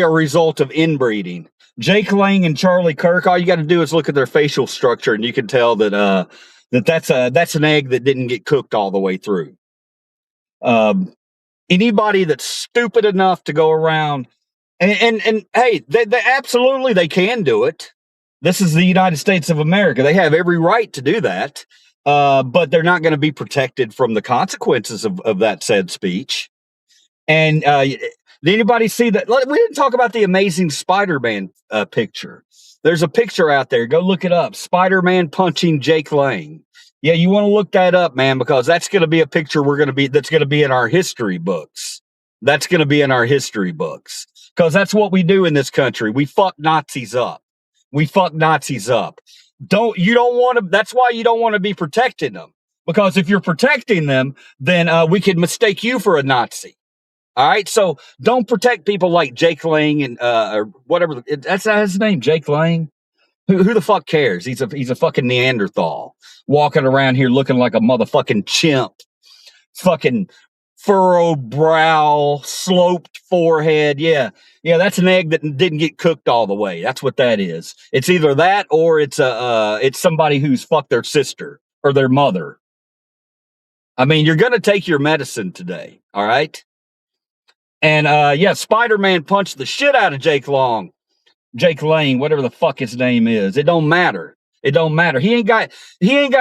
result of inbreeding. Jake Lang and Charlie Kirk, all you got to do is look at their facial structure, and you can tell that that's an egg that didn't get cooked all the way through. Anybody that's stupid enough to go around and hey, they absolutely they can do it. This is the United States of America. They have every right to do that. but they're not going to be protected from the consequences of that said speech. And did anybody see that? We didn't talk about the Amazing Spider-Man picture. There's a picture out there. Go look it up. Spider-Man punching Jake Lang. Yeah, you want to look that up, man, because that's going to be a picture that's going to be in our history books. That's going to be in our history books because that's what we do in this country. We fuck Nazis up. We fuck Nazis up. You don't want to. That's why you don't want to be protecting them, because if you're protecting them, then we could mistake you for a Nazi. All right, so don't protect people like Jake Lang and or whatever. That's not his name, Jake Lang. Who the fuck cares? He's a fucking Neanderthal walking around here looking like a motherfucking chimp. Fucking furrowed brow, sloped forehead. Yeah, that's an egg that didn't get cooked all the way. That's what that is. It's either that or it's somebody who's fucked their sister or their mother. I mean, you're gonna take your medicine today, all right? And Spider-Man punched the shit out of Jake Lang, whatever the fuck his name is. It don't matter. It don't matter. He ain't got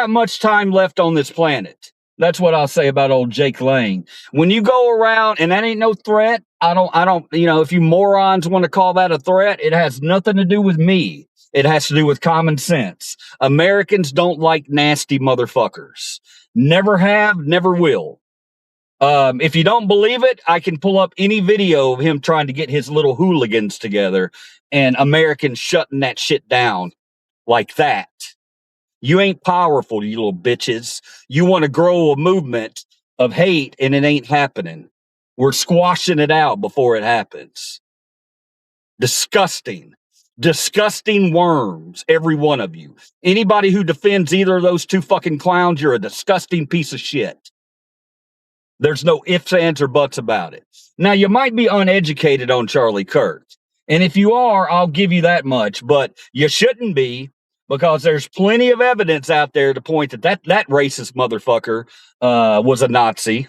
much time left on this planet. That's what I'll say about old Jake Lang. When you go around, and that ain't no threat, I don't, if you morons want to call that a threat, it has nothing to do with me. It has to do with common sense. Americans don't like nasty motherfuckers. Never have, never will. If you don't believe it, I can pull up any video of him trying to get his little hooligans together and Americans shutting that shit down like that. You ain't powerful, you little bitches. You want to grow a movement of hate and it ain't happening. We're squashing it out before it happens. Disgusting. Disgusting worms, every one of you. Anybody who defends either of those two fucking clowns, you're a disgusting piece of shit. There's no ifs, ands, or buts about it. Now, you might be uneducated on Charlie Kirk. And if you are, I'll give you that much. But you shouldn't be, because there's plenty of evidence out there to point that racist motherfucker was a Nazi.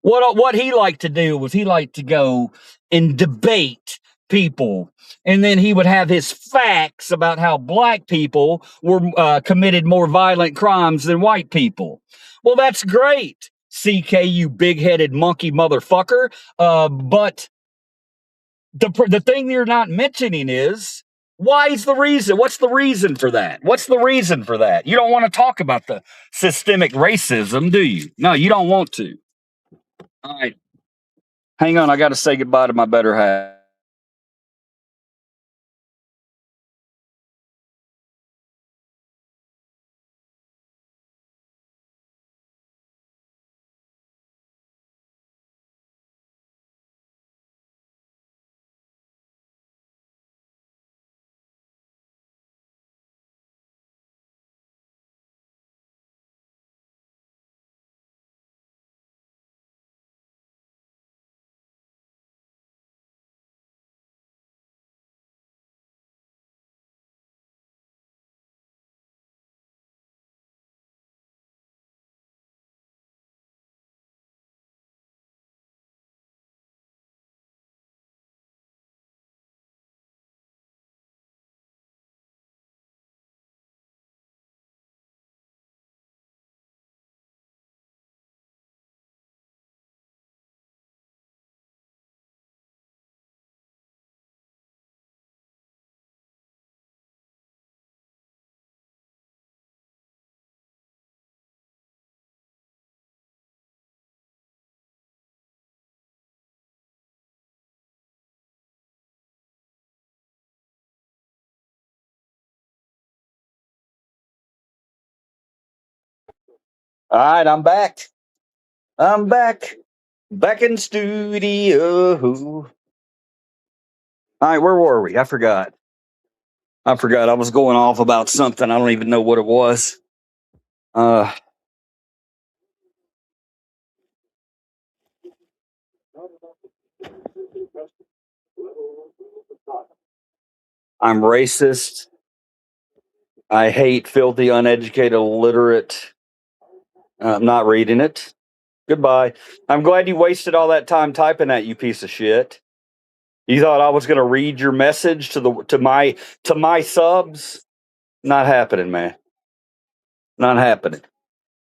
What he liked to do was he liked to go and debate people. And then he would have his facts about how black people were committed more violent crimes than white people. Well, that's great, CK, you big-headed monkey motherfucker. But the thing you're not mentioning is, what's the reason for that? What's the reason for that? You don't want to talk about the systemic racism, do you? No, you don't want to. All right. Hang on, I got to say goodbye to my better half. All right, I'm back. I'm back. Back in studio. All right, where were we? I forgot. I was going off about something. I don't even know what it was. I'm racist. I hate filthy, uneducated, illiterate. I'm not reading it. Goodbye. I'm glad you wasted all that time typing that, you piece of shit. You thought I was going to read your message to my subs? Not happening, man. Not happening.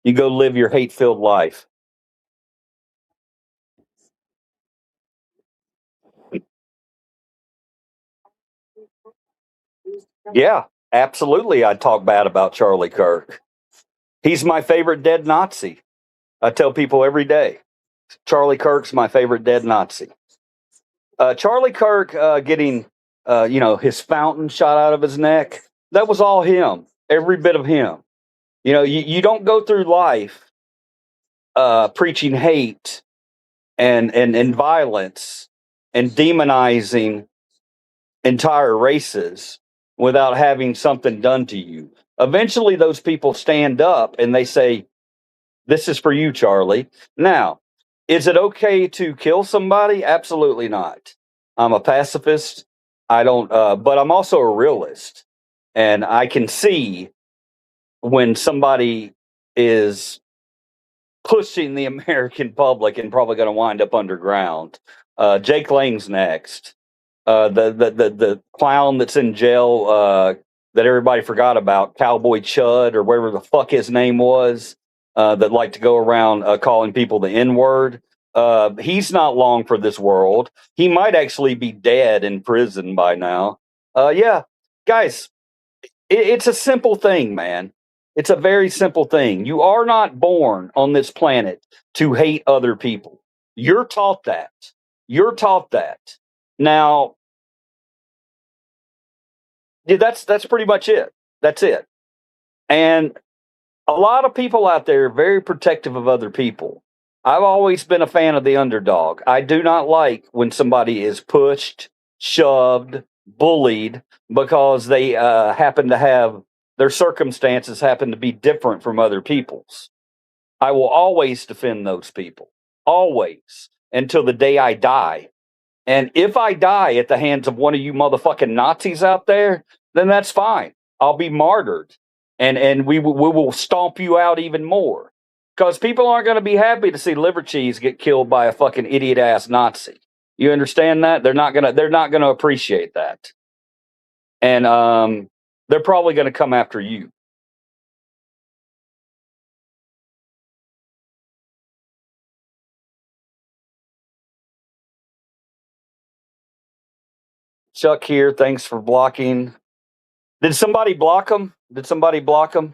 You go live your hate-filled life. Yeah, absolutely. I'd talk bad about Charlie Kirk. He's my favorite dead Nazi. I tell people every day, Charlie Kirk's my favorite dead Nazi. Charlie Kirk getting, his fountain shot out of his neck. That was all him. Every bit of him. You don't go through life preaching hate and violence and demonizing entire races without having something done to you. Eventually, those people stand up and they say, "This is for you, Charlie." Now, is it okay to kill somebody? Absolutely not. I'm a pacifist. I don't, but I'm also a realist. And I can see when somebody is pushing the American public and probably going to wind up underground. Jake Lang's next. The clown that's in jail that everybody forgot about, Cowboy Chud or whatever the fuck his name was, that liked to go around calling people the N word. He's not long for this world. He might actually be dead in prison by now. Yeah, guys, it's a simple thing, man. It's a very simple thing. You are not born on this planet to hate other people. You're taught that. You're taught that. Now, yeah, that's pretty much it. That's it. And a lot of people out there are very protective of other people. I've always been a fan of the underdog. I do not like when somebody is pushed, shoved, bullied because they happen to have their circumstances happen to be different from other people's. I will always defend those people, always, until the day I die. And if I die at the hands of one of you motherfucking Nazis out there, then that's fine. I'll be martyred, and we will stomp you out even more. Because people aren't going to be happy to see liver cheese get killed by a fucking idiot ass Nazi. You understand that? They're not gonna appreciate that, and they're probably going to come after you. Chuck here. Thanks for blocking. Did somebody block him? Did somebody block him?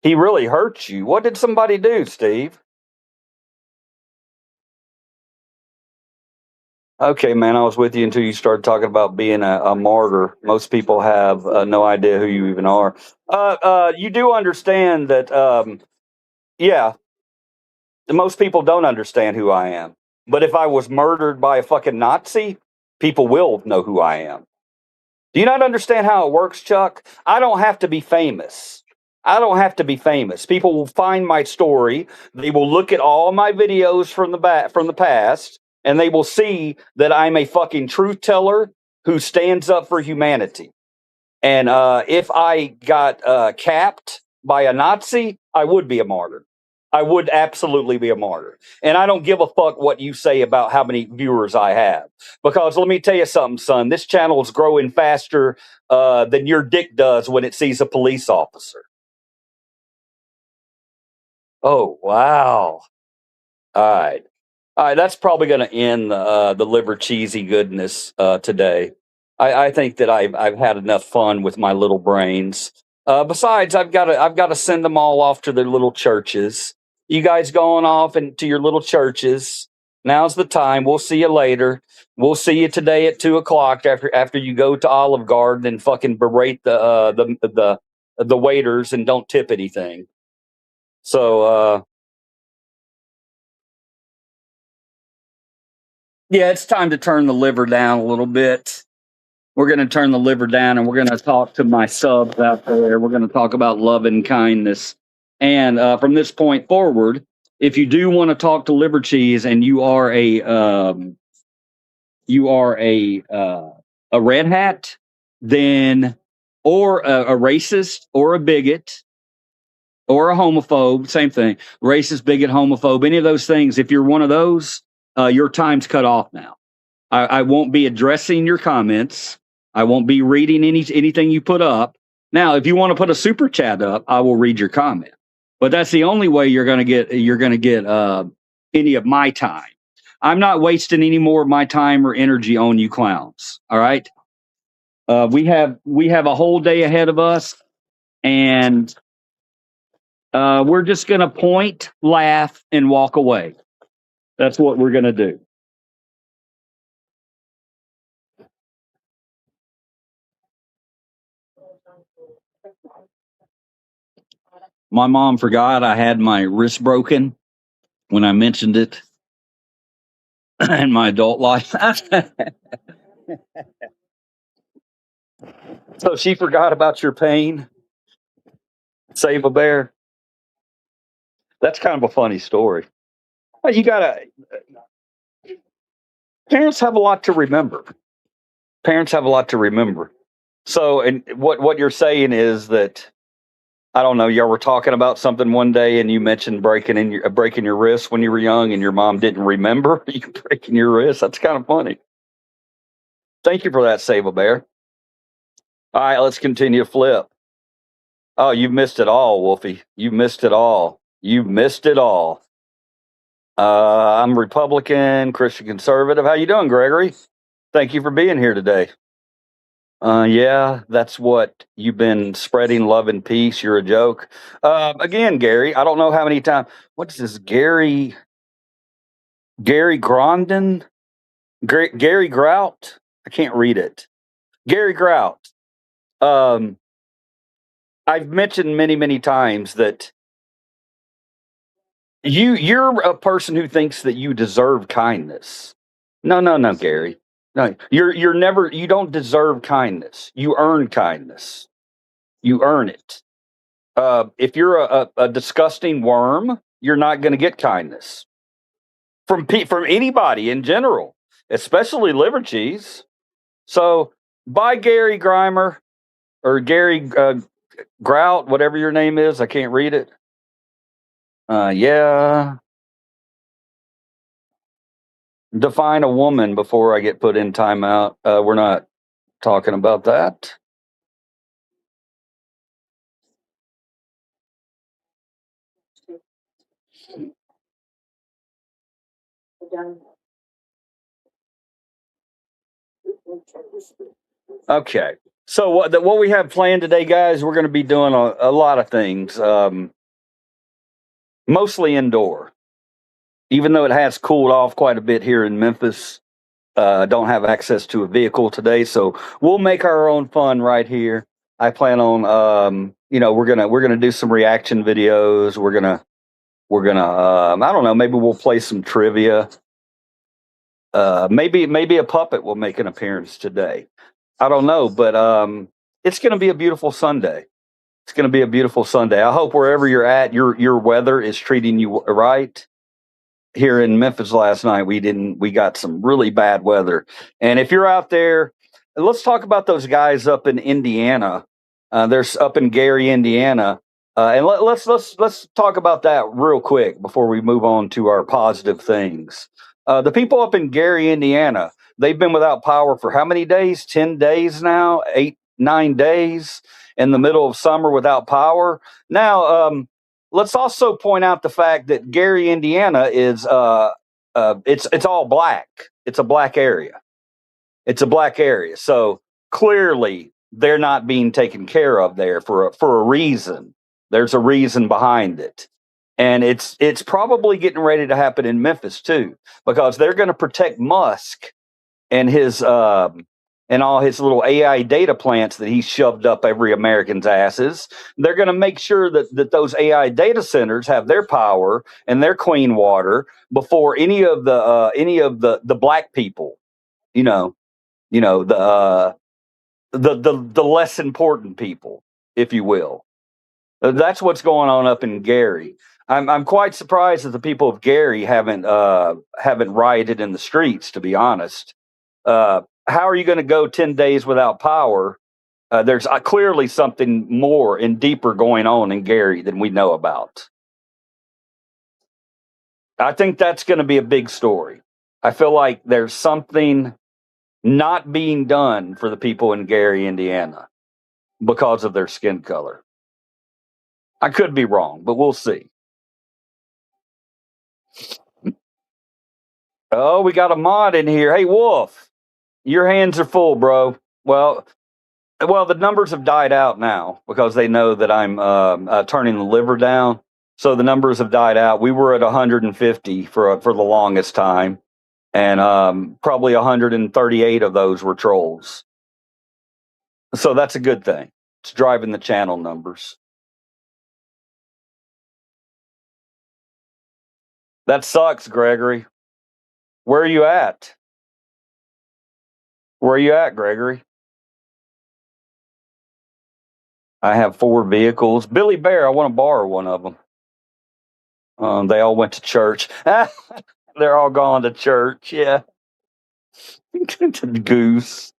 He really hurt you. What did somebody do, Steve? Okay, man, I was with you until you started talking about being a martyr. Most people have no idea who you even are. You do understand that, yeah, most people don't understand who I am. But if I was murdered by a fucking Nazi, people will know who I am. Do you not understand how it works, Chuck? I don't have to be famous. I don't have to be famous. People will find my story. They will look at all my videos from the past, and they will see that I'm a fucking truth teller who stands up for humanity. And if I got capped by a Nazi, I would be a martyr. I would absolutely be a martyr. And I don't give a fuck what you say about how many viewers I have. Because let me tell you something, son. This channel is growing faster than your dick does when it sees a police officer. Oh, wow. All right. All right. That's probably going to end the liver cheesy goodness today. I think that I've had enough fun with my little brains. Besides, I've got to send them all off to their little churches. You guys going off into your little churches. Now's the time. We'll see you later. We'll see you today at 2:00 after you go to Olive Garden and fucking berate the waiters and don't tip anything. So yeah, it's time to turn the liver down a little bit. We're going to turn the liver down and we're going to talk to my subs out there. We're going to talk about love and kindness. And from this point forward, if you do want to talk to liver cheese and you are a red hat, then or a racist or a bigot or a homophobe, same thing, racist, bigot, homophobe, any of those things. If you're one of those, your time's cut off now. I won't be addressing your comments. I won't be reading anything you put up. Now, if you want to put a super chat up, I will read your comment. But that's the only way you're going to get any of my time. I'm not wasting any more of my time or energy on you clowns. All right. We have a whole day ahead of us, and we're just going to point, laugh, and walk away. That's what we're going to do. My mom forgot I had my wrist broken when I mentioned it in my adult life. So she forgot about your pain. Save a bear. That's kind of a funny story. You gotta. Parents have a lot to remember. Parents have a lot to remember. So, and what you're saying is that I don't know. Y'all were talking about something one day, and you mentioned breaking your wrist when you were young, and your mom didn't remember you breaking your wrist. That's kind of funny. Thank you for that, Save a Bear. All right, let's continue to flip. Oh, you've missed it all, Wolfie. You missed it all. You missed it all. I'm Republican, Christian conservative. How you doing, Gregory? Thank you for being here today. Yeah, that's what you've been spreading love and peace. You're a joke. Again, Gary, I don't know how many times. What's this, Gary Grondin? Gary Grout? I can't read it. Gary Grout. I've mentioned many times that you're a person who thinks that you deserve kindness. No, Gary. No, you don't deserve kindness. You earn kindness. You earn it. If you're a disgusting worm, you're not going to get kindness from anybody in general, especially liver cheese. So, bye, Gary Grimer or Gary Grout, whatever your name is. I can't read it. Yeah. Define a woman before I get put in timeout. We're not talking about that. Okay. So what we have planned today, guys, we're going to be doing a lot of things, mostly indoor. Even though it has cooled off quite a bit here in Memphis, don't have access to a vehicle today, so we'll make our own fun right here. I plan on, we're gonna do some reaction videos. We're gonna, I don't know, maybe we'll play some trivia. Maybe a puppet will make an appearance today. I don't know, but it's going to be a beautiful Sunday. It's going to be a beautiful Sunday. I hope wherever you're at, your weather is treating you right. Here in Memphis last night, we got some really bad weather. And if you're out there, let's talk about those guys up in Indiana. There's up in Gary, Indiana. And let's talk about that real quick before we move on to our positive things. The people up in Gary, Indiana, they've been without power for how many days? 10 days now, 8, 9 days in the middle of summer without power. Now, let's also point out the fact that Gary, Indiana is it's all black. It's a black area. It's a black area. So clearly they're not being taken care of there for a reason. There's a reason behind it. And it's probably getting ready to happen in Memphis too, because they're going to protect Musk and his and all his little AI data plants that he shoved up every American's asses. They're going to make sure that those AI data centers have their power and their clean water before any of the black people, the less important people, if you will. That's what's going on up in Gary. I'm quite surprised that the people of Gary haven't rioted in the streets. To be honest, how are you going to go 10 days without power? There's clearly something more and deeper going on in Gary than we know about. I think that's going to be a big story. I feel like there's something not being done for the people in Gary, Indiana, because of their skin color. I could be wrong, but we'll see. Oh, we got a mod in here. Hey, Wolf, your hands are full, bro. Well, the numbers have died out now because they know that I'm turning the liver down. So the numbers have died out. We were at 150 for the longest time, and probably 138 of those were trolls. So that's a good thing. It's driving the channel numbers. That sucks, Gregory. Where are you at? Where are you at, Gregory? I have 4 vehicles. Billy Bear, I want to borrow one of them. They all went to church. They're all gone to church. Yeah. Goose.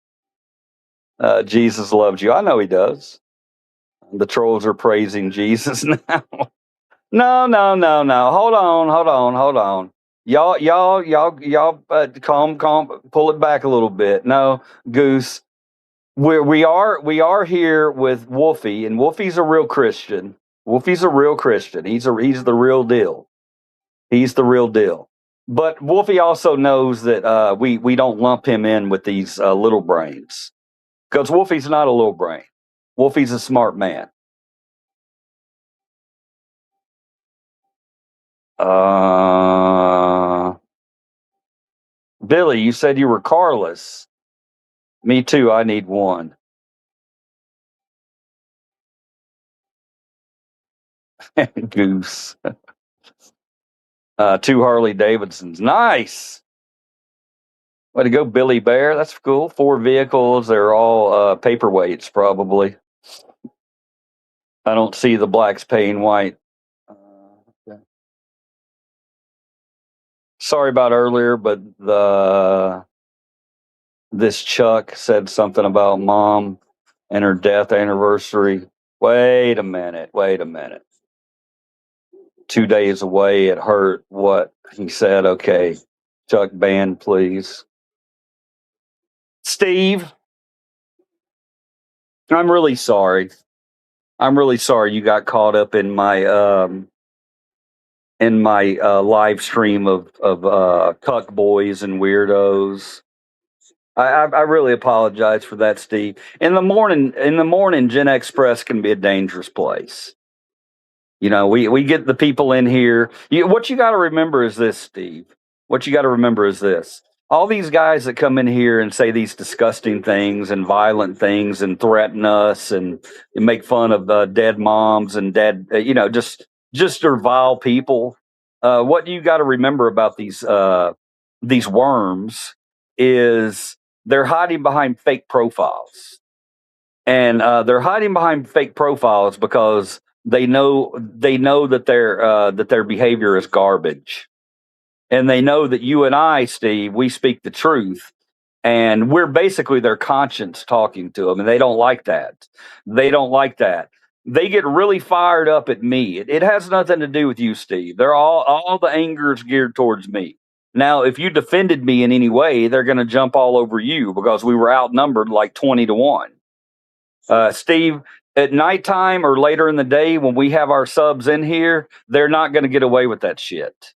Jesus loves you. I know he does. The trolls are praising Jesus now. No. Hold on. Y'all, calm, pull it back a little bit. No, Goose. We are here with Wolfie, and Wolfie's a real Christian. He's the real deal. He's the real deal. But Wolfie also knows that we don't lump him in with these little brains, because Wolfie's not a little brain. Wolfie's a smart man. Billy, you said you were carless. Me too. I need one. Goose. 2 Harley Davidsons. Nice. Way to go, Billy Bear. That's cool. 4 vehicles. They're all paperweights, probably. I don't see the blacks paying white. Okay. Sorry about earlier, but this Chuck said something about Mom and her death anniversary. Wait a minute. 2 days away, it hurt. What he said. Okay, Chuck, ban, please. Steve, I'm really sorry. You got caught up in my live stream of cuck boys and weirdos. I really apologize for that, Steve. In the morning, Gen Express can be a dangerous place. You know, we get the people in here. What you got to remember is this, Steve. What you got to remember is this. All these guys that come in here and say these disgusting things and violent things and threaten us and make fun of dead moms and dead, just are vile people. What you got to remember about these worms is they're hiding behind fake profiles, and they're hiding behind fake profiles because they know that their behavior is garbage. And they know that you and I, Steve, we speak the truth, and we're basically their conscience talking to them, and they don't like that. They get really fired up at me. It has nothing to do with you, Steve. They're all the anger is geared towards me. Now, if you defended me in any way, they're going to jump all over you because we were outnumbered like 20-1. Steve, at nighttime or later in the day when we have our subs in here, they're not going to get away with that shit.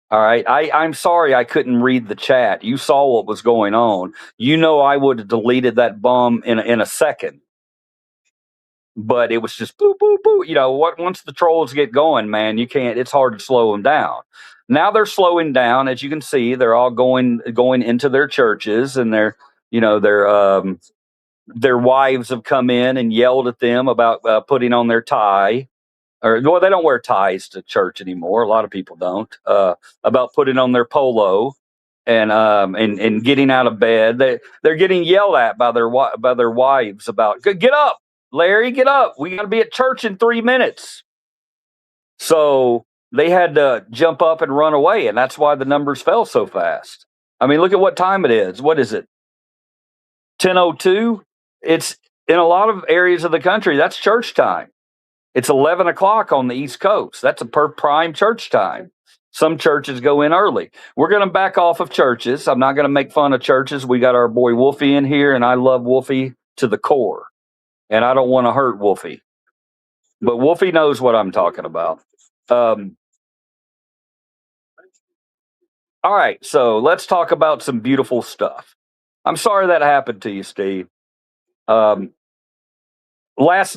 All right. I'm sorry I couldn't read the chat. You saw what was going on. You know I would have deleted that bum in a second. But it was just boo, boo, boo. You know, once the trolls get going, man, you can't, it's hard to slow them down. Now they're slowing down. As you can see, they're all going into their churches, and their wives have come in and yelled at them about putting on their tie. Or, well, they don't wear ties to church anymore. A lot of people don't. About putting on their polo and getting out of bed. They're getting yelled at by their wives about, get up, Larry, get up. We got to be at church in 3 minutes. So they had to jump up and run away, and that's why the numbers fell so fast. I mean, look at what time it is. What is it? 10:02. It's in a lot of areas of the country. That's church time. It's 11 o'clock on the East Coast. That's a prime church time. Some churches go in early. We're going to back off of churches. I'm not going to make fun of churches. We got our boy Wolfie in here, and I love Wolfie to the core. And I don't want to hurt Wolfie. But Wolfie knows what I'm talking about. All right, so let's talk about some beautiful stuff. I'm sorry that happened to you, Steve. Last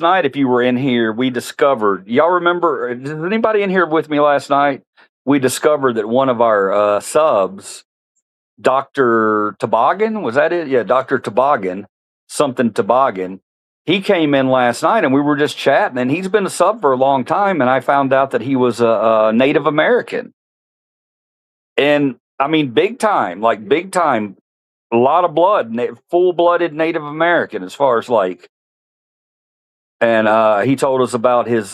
night, if you were in here, we discovered, y'all remember, is anybody in here with me last night? We discovered that one of our subs, Dr. Toboggan, was that it? Yeah, Dr. Toboggan, something Toboggan. He came in last night and we were just chatting, and he's been a sub for a long time. And I found out that he was a Native American. And I mean, big time, like big time, a lot of blood, full blooded Native American as far as like, and he told us about his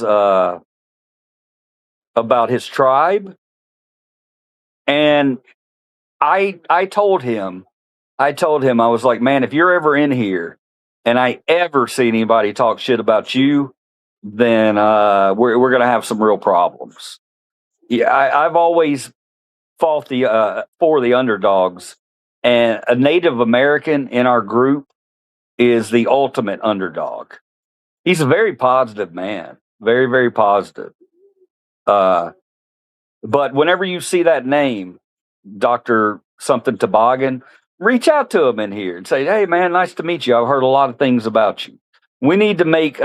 tribe. And I told him, I was like, man, if you're ever in here and I ever see anybody talk shit about you, then we're gonna have some real problems. Yeah, I've always fought for the underdogs, and a Native American in our group is the ultimate underdog. He's a very positive man, very, very positive. But whenever you see that name, Dr. something Toboggan, reach out to him in here and say, hey, man, nice to meet you. I've heard a lot of things about you. We need to make,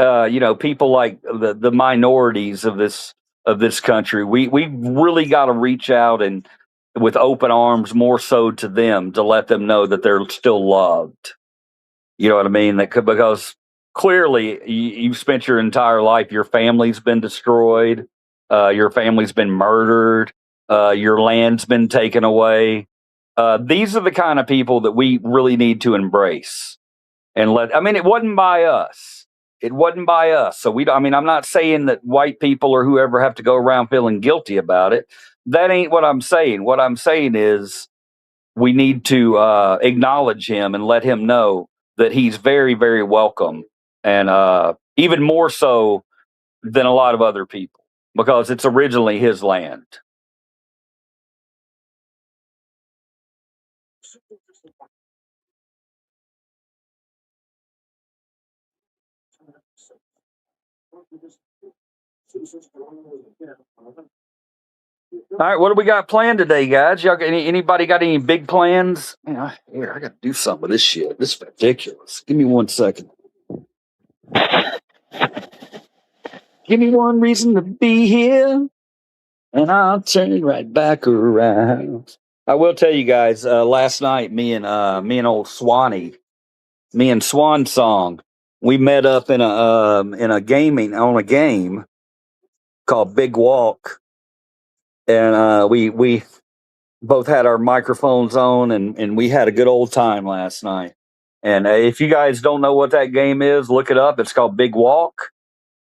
people like the minorities of this country. We really got to reach out and with open arms, more so to them, to let them know that they're still loved. You know what I mean? Because clearly you've spent your entire life, your family's been destroyed, your family's been murdered, your land's been taken away. These are the kind of people that we really need to embrace and it wasn't by us. It wasn't by us. So I'm not saying that white people or whoever have to go around feeling guilty about it. That ain't what I'm saying. What I'm saying is we need to acknowledge him and let him know that he's very, very welcome, and even more so than a lot of other people, because it's originally his land. All right, what do we got planned today, guys? Y'all anybody got any big plans? Here, I got to do something with this shit. This is ridiculous. Give me 1 second. Give me one reason to be here, and I'll turn right back around. I will tell you guys, last night, me and old Swanee, me and Swan Song, we met up in a game called Big Walk, and we both had our microphones on, and we had a good old time last night. And if you guys don't know what that game is, look it up. It's called Big Walk.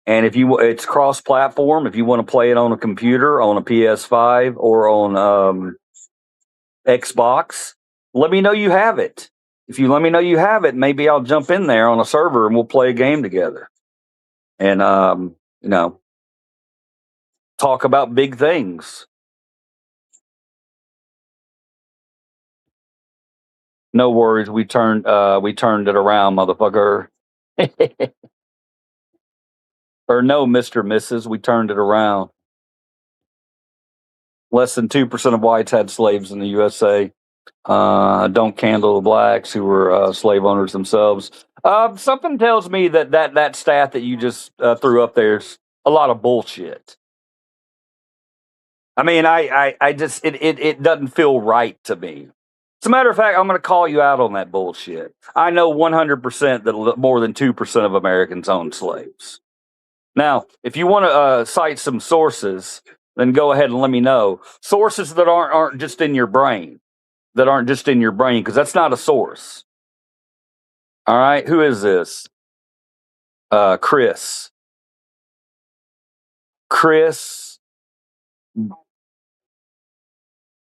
And it's cross-platform. If you want to play it on a computer, on a PS5, or on Xbox, let me know you have it. If you let me know you have it, maybe I'll jump in there on a server and we'll play a game together. And talk about big things. No worries, we turned it around, motherfucker. Or no, Mr. Mrs., we turned it around. Less than 2% of whites had slaves in the USA. Don't candle the blacks who were slave owners themselves. Something tells me that stat that you just threw up there's a lot of bullshit. I mean, I just it doesn't feel right to me. As a matter of fact, I'm going to call you out on that bullshit. I know 100% that more than 2% of Americans own slaves. Now, if you want to cite some sources, then go ahead and let me know. Sources that aren't just in your brain, because that's not a source. All right, who is this? Chris.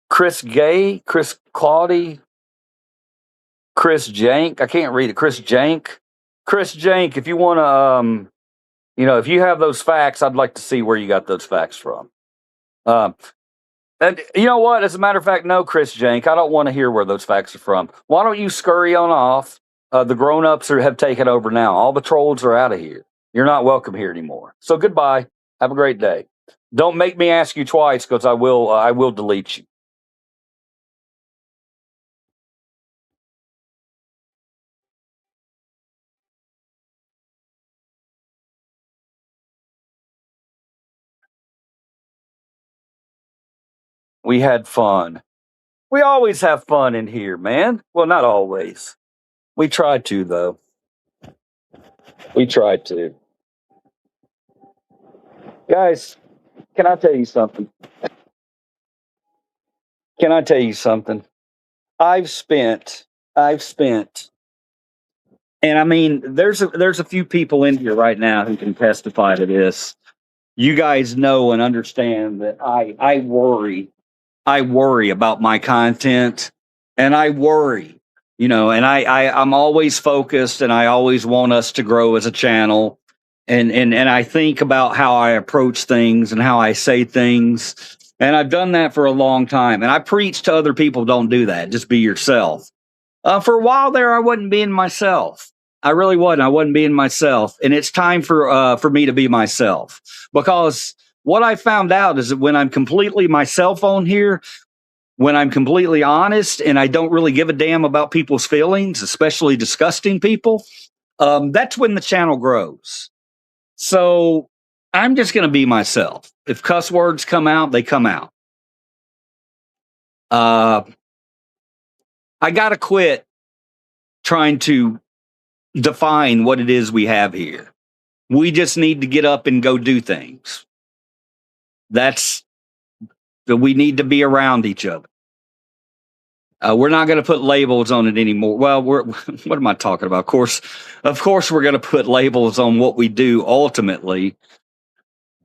Chris Gay, Chris Claudy, Chris Jank. I can't read it. Chris Jank. If you want to, if you have those facts, I'd like to see where you got those facts from. And you know what? As a matter of fact, no, Chris Jank, I don't want to hear where those facts are from. Why don't you scurry on off? The grown-ups have taken over now. All the trolls are out of here. You're not welcome here anymore. So goodbye. Have a great day. Don't make me ask you twice because I will delete you. We had fun. We always have fun in here, man. Well, not always. We try to, though. We try to. Guys, can I tell you something? Can I tell you something? I've spent, I've spent, and I mean, there's a few people in here right now who can testify to this. You guys know and understand that I worry about my content, and I worry, and I'm always focused, and I always want us to grow as a channel, and I think about how I approach things and how I say things, and I've done that for a long time, and I preach to other people, don't do that, just be yourself. For a while there, I wasn't being myself. I really wasn't. I wasn't being myself, and it's time for me to be myself, because what I found out is that when I'm completely myself on here, when I'm completely honest and I don't really give a damn about people's feelings, especially disgusting people, that's when the channel grows. So I'm just going to be myself. If cuss words come out, they come out. Uh, I got to quit trying to define what it is we have here. We just need to get up and go do things. That's we need to be around each other. We're not going to put labels on it anymore. Well, what am I talking about? Of course, we're going to put labels on what we do ultimately.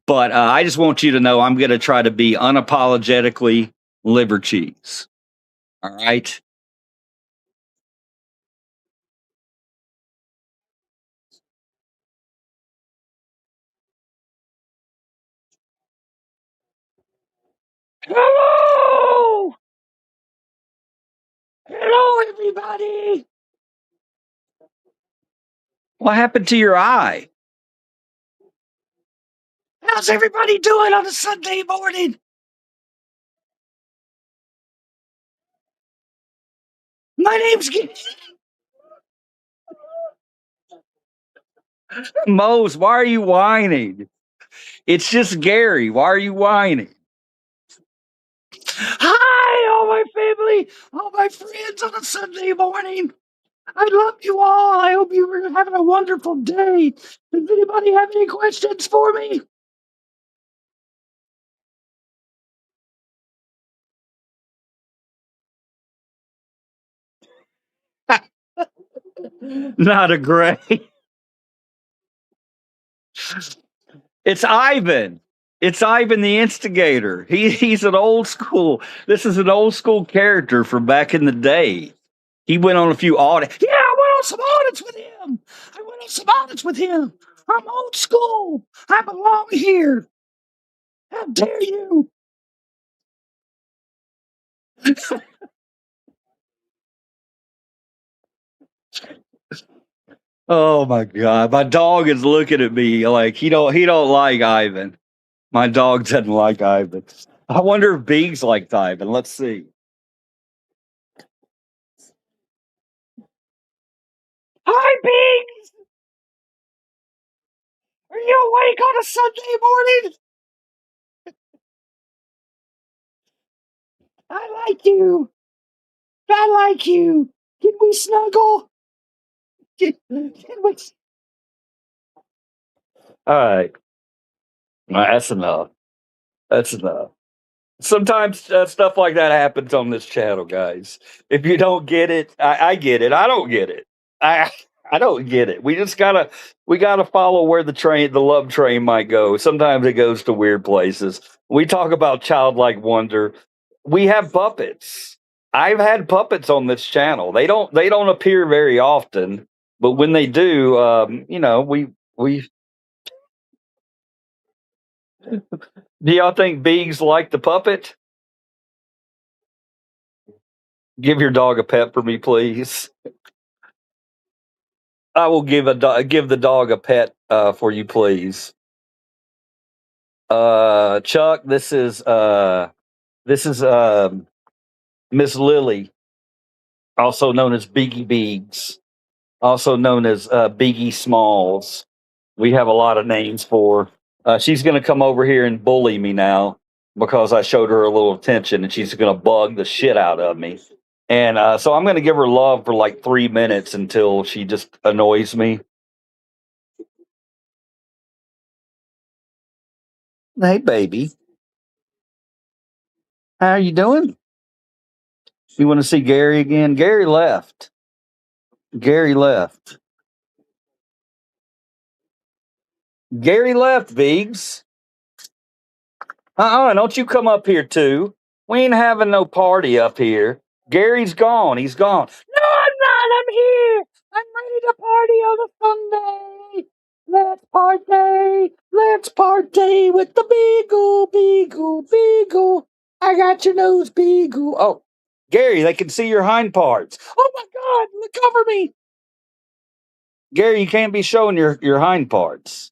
But I just want you to know I'm going to try to be unapologetically liver cheese. All right. Hello, hello, everybody. What happened to your eye? How's everybody doing on a Sunday morning? My name's Mose. Why are you whining? It's just Gary. Why are you whining? Hi, all my family, all my friends on a Sunday morning. I love you all. I hope you were having a wonderful day. Does anybody have any questions for me? Not a gray. It's Ivan. It's Ivan the Instigator. He's an old school. This is an old school character from back in the day. He went on a few audits. Yeah, I went on some audits with him. I went on some audits with him. I'm old school. I belong here. How dare you? Oh my god, my dog is looking at me like he don't like Ivan. My dog doesn't like Ivan. I wonder if Biggs liked Ivan. Let's see. Hi, Biggs. Are you awake on a Sunday morning? I like you. I like you. Can we snuggle? Can we? All right. That's enough. That's enough. Sometimes stuff like that happens on this channel, guys. If you don't get it, I get it. I don't get it. I I don't get it. We gotta follow where the love train might go. Sometimes it goes to weird places. We talk about childlike wonder. We have puppets. I've had puppets on this channel. They don't appear very often, but when they do, we do y'all think Biggs like the puppet? Give your dog a pet for me, please. I will give the dog a pet for you, please. Chuck, this is Miss Lily, also known as Biggie Beegs, also known as Biggie Smalls. We have a lot of names for. She's going to come over here and bully me now because I showed her a little attention, and she's going to bug the shit out of me. And so I'm going to give her love for like 3 minutes until she just annoys me. Hey, baby, how are you doing? You want to see Gary again? Gary left. Gary left. Gary left, Biggs. Don't you come up here too. We ain't having no party up here. Gary's gone. He's gone. No, I'm not. I'm here. I'm ready to party on a Sunday. Let's party. Let's party with the Beagle, Beagle, Beagle. I got your nose, Beagle. Oh, Gary, they can see your hind parts. Oh my God, cover me. Gary, you can't be showing your hind parts.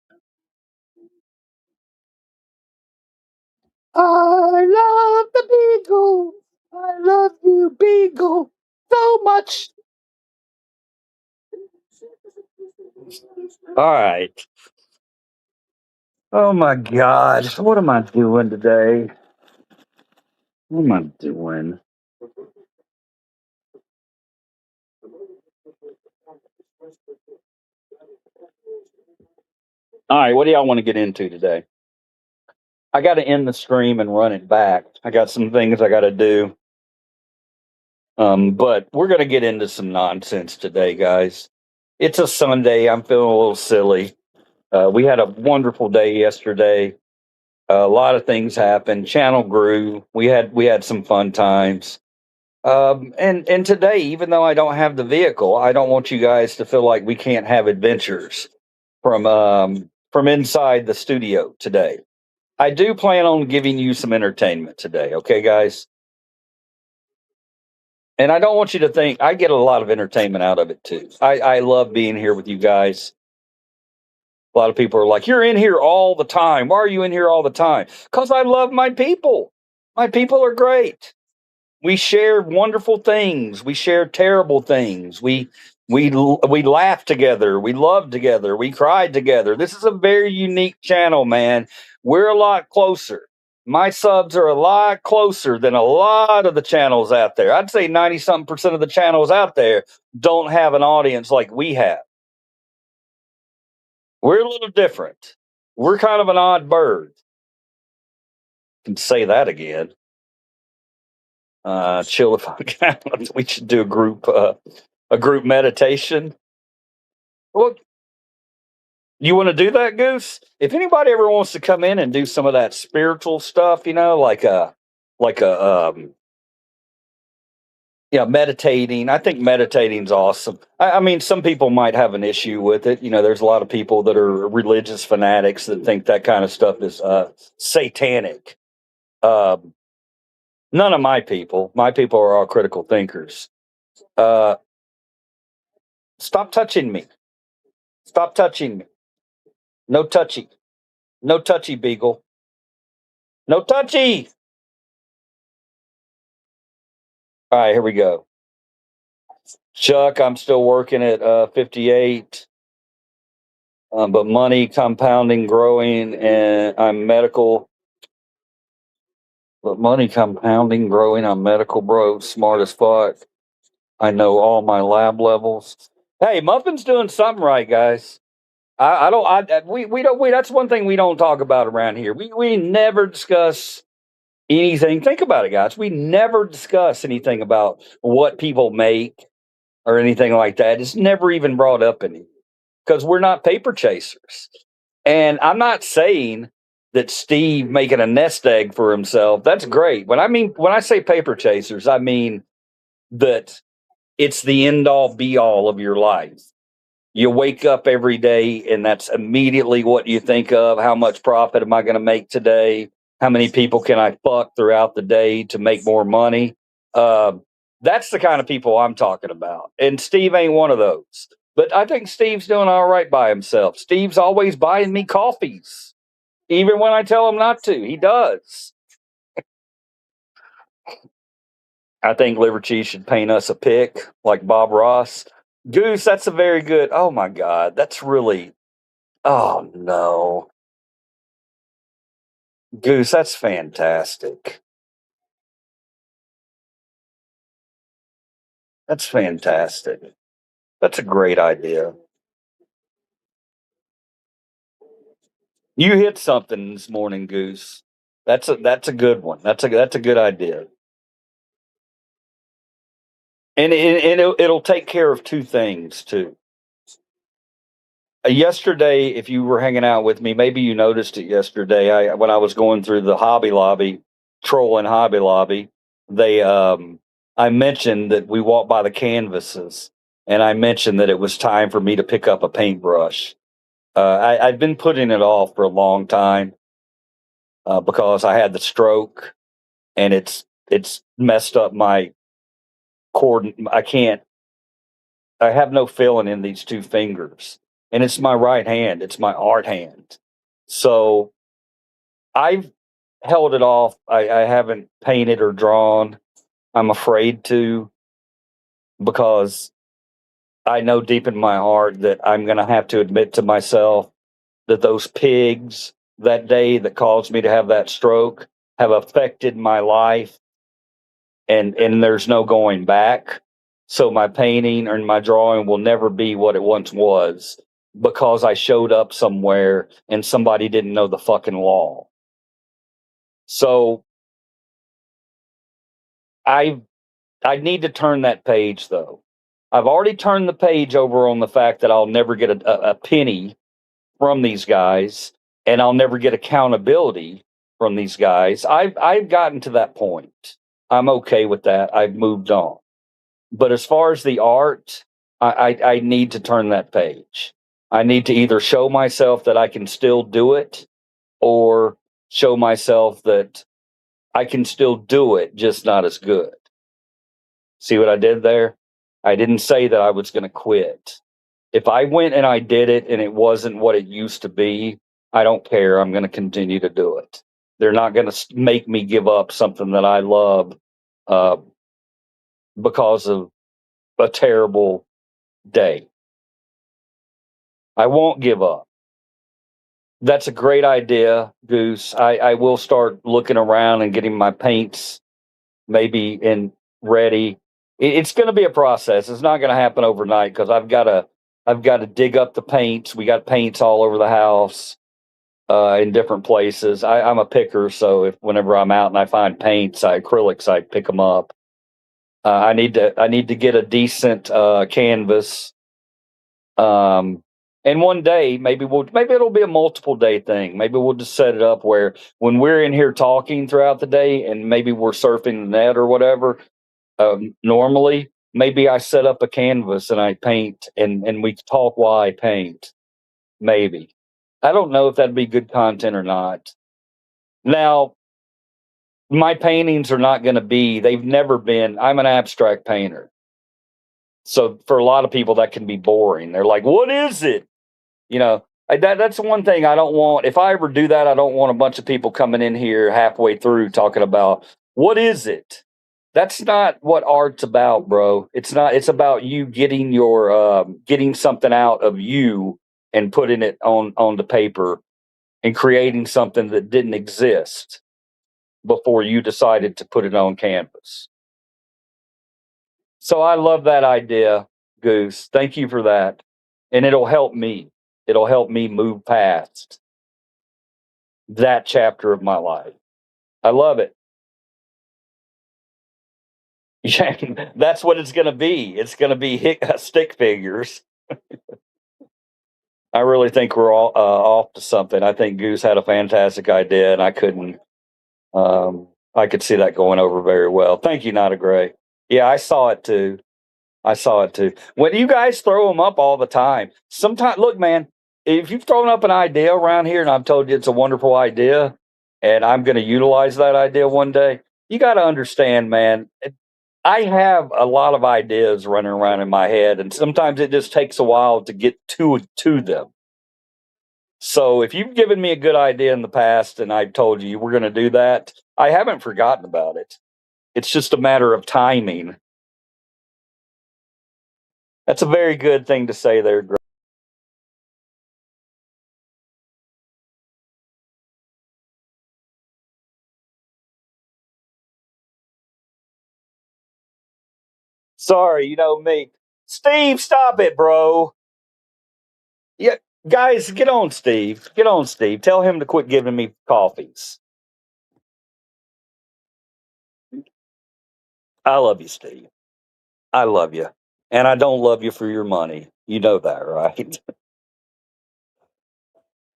I love the Beagle. I love you, Beagle, so much. All right. Oh my God. What am I doing today? What am I doing? All right. What do y'all want to get into today? I got to end the stream and run it back. I got some things I got to do. But we're going to get into some nonsense today, guys. It's a Sunday. I'm feeling a little silly. We had a wonderful day yesterday. A lot of things happened. Channel grew. We had some fun times. And today, even though I don't have the vehicle, I don't want you guys to feel like we can't have adventures from inside the studio today. I do plan on giving you some entertainment today, okay, guys? And I don't want you to think I get a lot of entertainment out of it too. I love being here with you guys. A lot of people are like, "You're in here all the time. Why are you in here all the time?" Because I love my people. My people are great. We share wonderful things. We share terrible things. We laugh together. We love together. We cried together. This is a very unique channel, man. We're a lot closer. My subs are a lot closer than a lot of the channels out there. I'd say 90 something percent of the channels out there don't have an audience like we have. We're a little different. We're kind of an odd bird. Can say that again. Chill if I can. We should do a group meditation. Well, you want to do that, Goose? If anybody ever wants to come in and do some of that spiritual stuff, like a yeah, meditating. I think meditating's awesome. I mean, some people might have an issue with it. There's a lot of people that are religious fanatics that think that kind of stuff is satanic. Um, None of my people. My people are all critical thinkers. Uh, Stop touching me. Stop touching me. No touchy. No touchy, Beagle. No touchy. All right, here we go. Chuck, I'm still working at 58, but money compounding, growing, and I'm medical. But money compounding, growing, I'm medical, bro. Smart as fuck. I know all my lab levels. Hey, Muffin's doing something right, guys. I don't. We don't. That's one thing we don't talk about around here. We never discuss anything. Think about it, guys. We never discuss anything about what people make or anything like that. It's never even brought up in because we're not paper chasers. And I'm not saying that Steve making a nest egg for himself, that's great. When I say paper chasers, I mean that it's the end all be all of your life. You wake up every day and that's immediately what you think of. How much profit am I going to make today? How many people can I fuck throughout the day to make more money? That's the kind of people I'm talking about. And Steve ain't one of those. But I think Steve's doing all right by himself. Steve's always buying me coffees, even when I tell him not to. He does. I think Liver Cheese should paint us a pic like Bob Ross. Goose, that's a very good. Oh my God. That's really. Oh no. Goose, that's fantastic. That's fantastic. That's a great idea. You hit something this morning, Goose. That's a good one. That's a good idea. And it'll take care of two things too. Yesterday, if you were hanging out with me, maybe you noticed it yesterday. When I was going through the Hobby Lobby, trolling Hobby Lobby, they I mentioned that we walked by the canvases, and I mentioned that it was time for me to pick up a paintbrush. I've been putting it off for a long time because I had the stroke, and it's messed up my cord. I have no feeling in these two fingers, and it's my right hand. It's my art hand. So I've held it off. I haven't painted or drawn. I'm afraid to because I know deep in my heart that I'm going to have to admit to myself that those pigs that day that caused me to have that stroke have affected my life, and there's no going back. So my painting or my drawing will never be what it once was because I showed up somewhere and somebody didn't know the fucking law. So I I need to turn that page though. I've already turned the page over on the fact that I'll never get a penny from these guys, and I'll never get accountability from these guys. I've gotten to that point. I'm okay with that. I've moved on. But as far as the art, I need to turn that page. I need to either show myself that I can still do it, or show myself that I can still do it, just not as good. See what I did there? I didn't say that I was going to quit. If I went and I did it and it wasn't what it used to be, I don't care. I'm going to continue to do it. They're not going to make me give up something that I love uh, because of a terrible day. I won't give up. That's a great idea, Goose. I will start looking around and getting my paints maybe in ready. It's going to be a process. It's not going to happen overnight because I've got to dig up the paints. We got paints all over the house in different places. I'm a picker, so if whenever I'm out and I find paints, acrylics, I pick them up. I need to get a decent canvas. And one day, maybe it'll be a multiple day thing. Maybe we'll just set it up where when we're in here talking throughout the day, and maybe we're surfing the net or whatever. Normally, maybe I set up a canvas and I paint, and we talk while I paint. Maybe I don't know if that'd be good content or not. Now, my paintings are not going to be. They've never been. I'm an abstract painter, so for a lot of people that can be boring. They're like, "What is it?" That's one thing I don't want. If I ever do that, I don't want a bunch of people coming in here halfway through talking about what is it. That's not what art's about, bro. It's not. It's about you getting getting something out of you and putting it on the paper and creating something that didn't exist before you decided to put it on canvas. So I love that idea, Goose. Thank you for that. And it'll help me. It'll help me move past that chapter of my life. I love it. Yeah, that's what it's going to be. It's going to be stick figures. I really think we're all off to something. I think Goose had a fantastic idea, and I couldn't. I could see that going over very well. Thank you, Not a Gray. Yeah, I saw it too. I saw it too. When you guys throw them up all the time, sometimes look, man. If you've thrown up an idea around here, and I've told you it's a wonderful idea, and I'm going to utilize that idea one day, you got to understand, man. I have a lot of ideas running around in my head, and sometimes it just takes a while to get to them. So if you've given me a good idea in the past and I've told you we're going to do that, I haven't forgotten about it. It's just a matter of timing. That's a very good thing to say there, Greg. Sorry, you know me. Steve, stop it, bro. Yeah, guys, get on Steve. Get on Steve. Tell him to quit giving me coffees. I love you, Steve. I love you. And I don't love you for your money. You know that, right?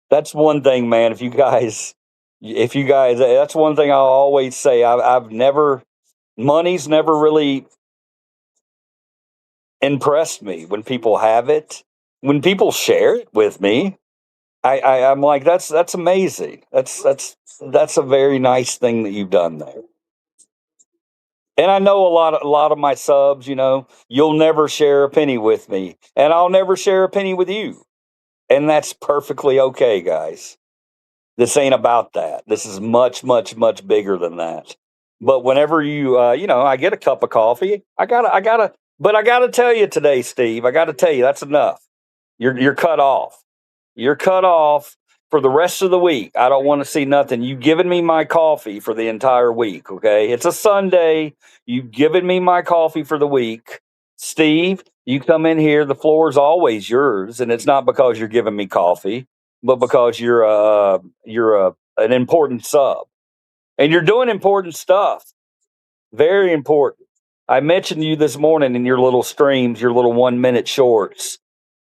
That's one thing, man. If you guys, that's one thing I'll always say. I've never, money's never really impressed me when people have it. When people share it with me, I'm like, that's amazing. That's a very nice thing that you've done there. And I know a lot of my subs, you know, you'll never share a penny with me, and I'll never share a penny with you. And that's perfectly okay, guys. This ain't about that. This is much, much, much bigger than that. But whenever you know, I get a cup of coffee, but I gotta tell you today, Steve, I gotta tell you, that's enough. You're cut off. You're cut off for the rest of the week. I don't want to see nothing. You've given me my coffee for the entire week, okay? It's a Sunday. You've given me my coffee for the week. Steve, you come in here, the floor is always yours, and it's not because you're giving me coffee, but because you're an important sub. And you're doing important stuff. Very important. I mentioned you this morning in your little streams, your little 1 minute shorts,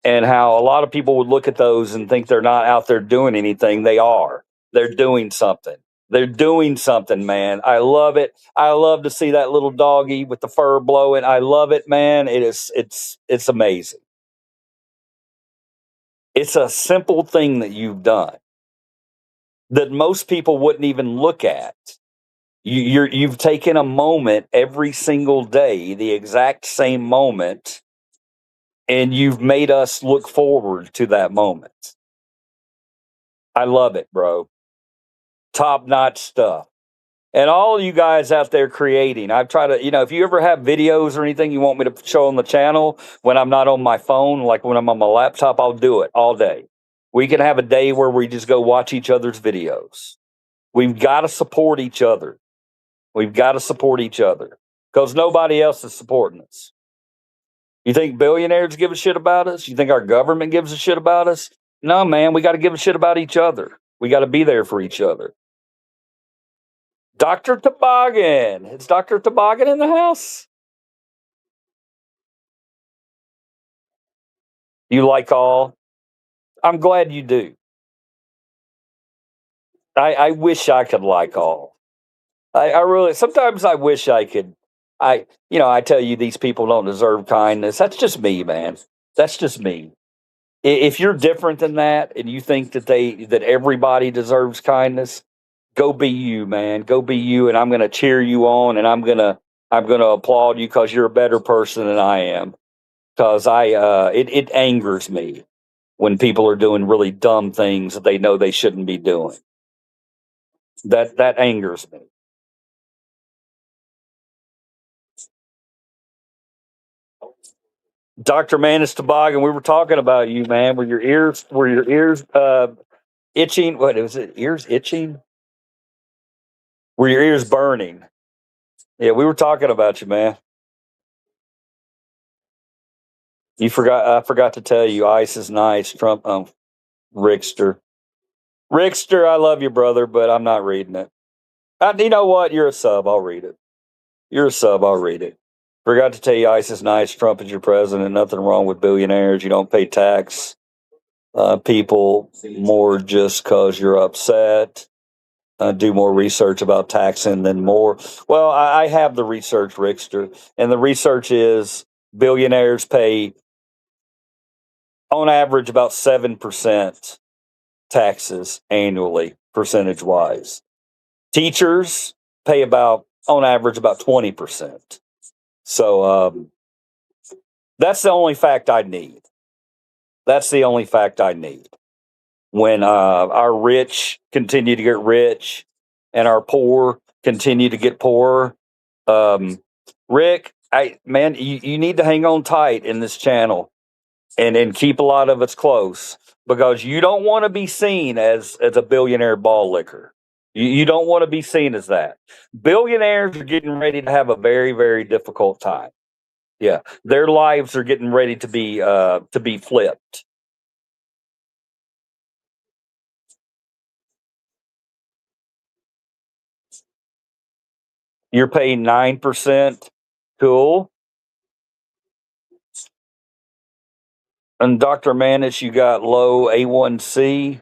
and how a lot of people would look at those and think they're not out there doing anything. They are. They're doing something. They're doing something, man. I love it. I love to see that little doggy with the fur blowing. I love it, man. It's amazing. It's a simple thing that you've done that most people wouldn't even look at. You've taken a moment every single day, the exact same moment, and you've made us look forward to that moment. I love it, bro. Top notch stuff. And all of you guys out there creating, I've tried to, you know, if you ever have videos or anything you want me to show on the channel when I'm not on my phone, like when I'm on my laptop, I'll do it all day. We can have a day where we just go watch each other's videos. We've got to support each other. We've got to support each other because nobody else is supporting us. You think billionaires give a shit about us? You think our government gives a shit about us? No, man, we got to give a shit about each other. We got to be there for each other. Dr. Toboggan. It's Dr. Toboggan in the house. You like all? I'm glad you do. I wish I could like all. I really, sometimes I wish I could. I tell you, these people don't deserve kindness. That's just me, man. That's just me. If you're different than that and you think that everybody deserves kindness, go be you, man. Go be you, and I'm going to cheer you on, and I'm gonna applaud you because you're a better person than I am. Because it angers me when people are doing really dumb things that they know they shouldn't be doing. That angers me. Dr. Manis Toboggan, we were talking about you, man. Were your ears itching? What was it? Ears itching? Were your ears burning? Yeah, we were talking about you, man. You forgot. I forgot to tell you. Ice is nice. Trump. Rickster. Rickster. I love you, brother, but I'm not reading it. You know what? You're a sub. I'll read it. You're a sub. I'll read it. Forgot to tell you. Ice is nice. Trump is your president. Nothing wrong with billionaires. You don't pay tax. People more just because you're upset. Do more research about taxing than more. Well, I have the research, Rickster, and the research is billionaires pay on average about 7% taxes annually, percentage wise. Teachers pay about, on average, about 20%. So that's the only fact I need. That's the only fact I need. When our rich continue to get rich and our poor continue to get poorer, um, Rick, you need to hang on tight in this channel and keep a lot of us close because you don't want to be seen as a billionaire ball licker. You don't want to be seen as that. Billionaires are getting ready to have a very, very difficult time. Yeah, their lives are getting ready to be flipped. You're paying 9%. Cool. And Dr. Manis, you got low A1C.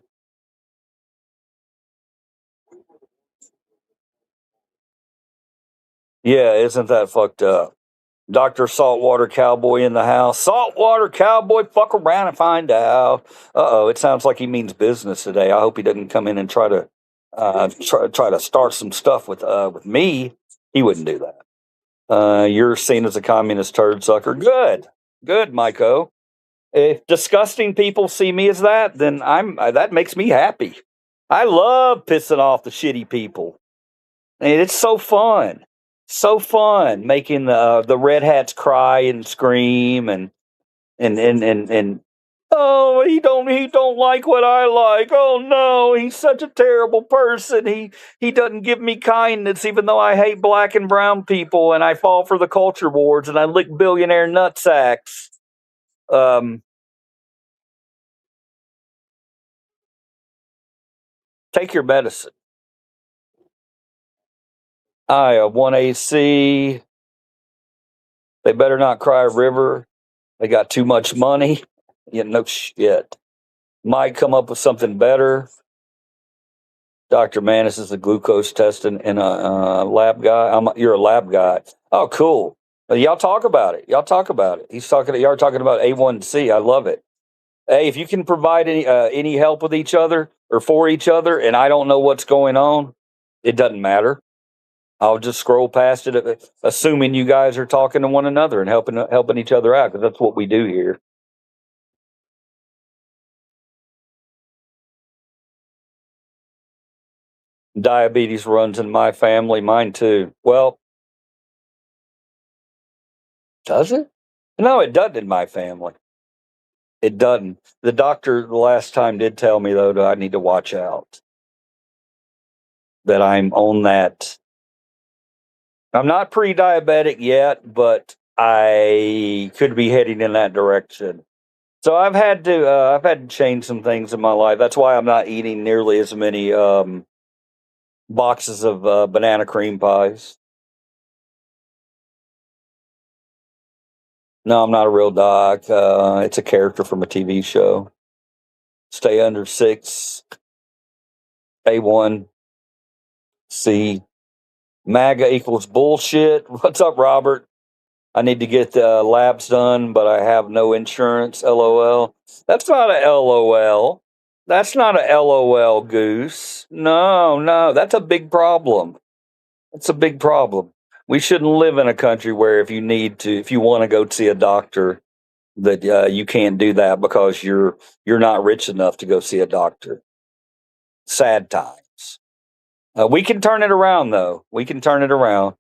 Yeah, isn't that fucked up? Dr. Saltwater Cowboy in the house. Saltwater Cowboy, fuck around and find out. Uh oh, it sounds like he means business today. I hope he doesn't come in and try to start some stuff with me. He wouldn't do that. You're seen as a communist turd sucker. Good, good, Maiko. If disgusting people see me as that, then that makes me happy. I love pissing off the shitty people. And it's so fun making the red hats cry and scream and oh he don't like what I like. Oh no, he's such a terrible person. He doesn't give me kindness even though I hate black and brown people and I fall for the culture wars and I lick billionaire nutsacks. Um, take your medicine. I have 1AC. They better not cry river. They got too much money. Yeah, no shit. Might come up with something better. Dr. Manis is a glucose testing and a lab guy. You're a lab guy. Oh, cool. Y'all talk about it. Y'all talk about it. Y'all are talking about A1C. I love it. Hey, if you can provide any help with each other or for each other, and I don't know what's going on, it doesn't matter. I'll just scroll past it, assuming you guys are talking to one another and helping each other out because that's what we do here. Diabetes runs in my family, mine too. Well, does it? No, it doesn't in my family. It doesn't. The doctor the last time did tell me though that I need to watch out. That I'm on that. I'm not pre-diabetic yet, but I could be heading in that direction. So I've had to change some things in my life. That's why I'm not eating nearly as many boxes of banana cream pies. No, I'm not a real doc. It's a character from a TV show. Stay under 6, A1, C. MAGA equals bullshit. What's up, Robert? I need to get the labs done, but I have no insurance. LOL. That's not a LOL. That's not a LOL, Goose. No, no, that's a big problem. It's a big problem. We shouldn't live in a country where if you want to go see a doctor, that you can't do that because you're not rich enough to go see a doctor. Sad times. We can turn it around though. We can turn it around.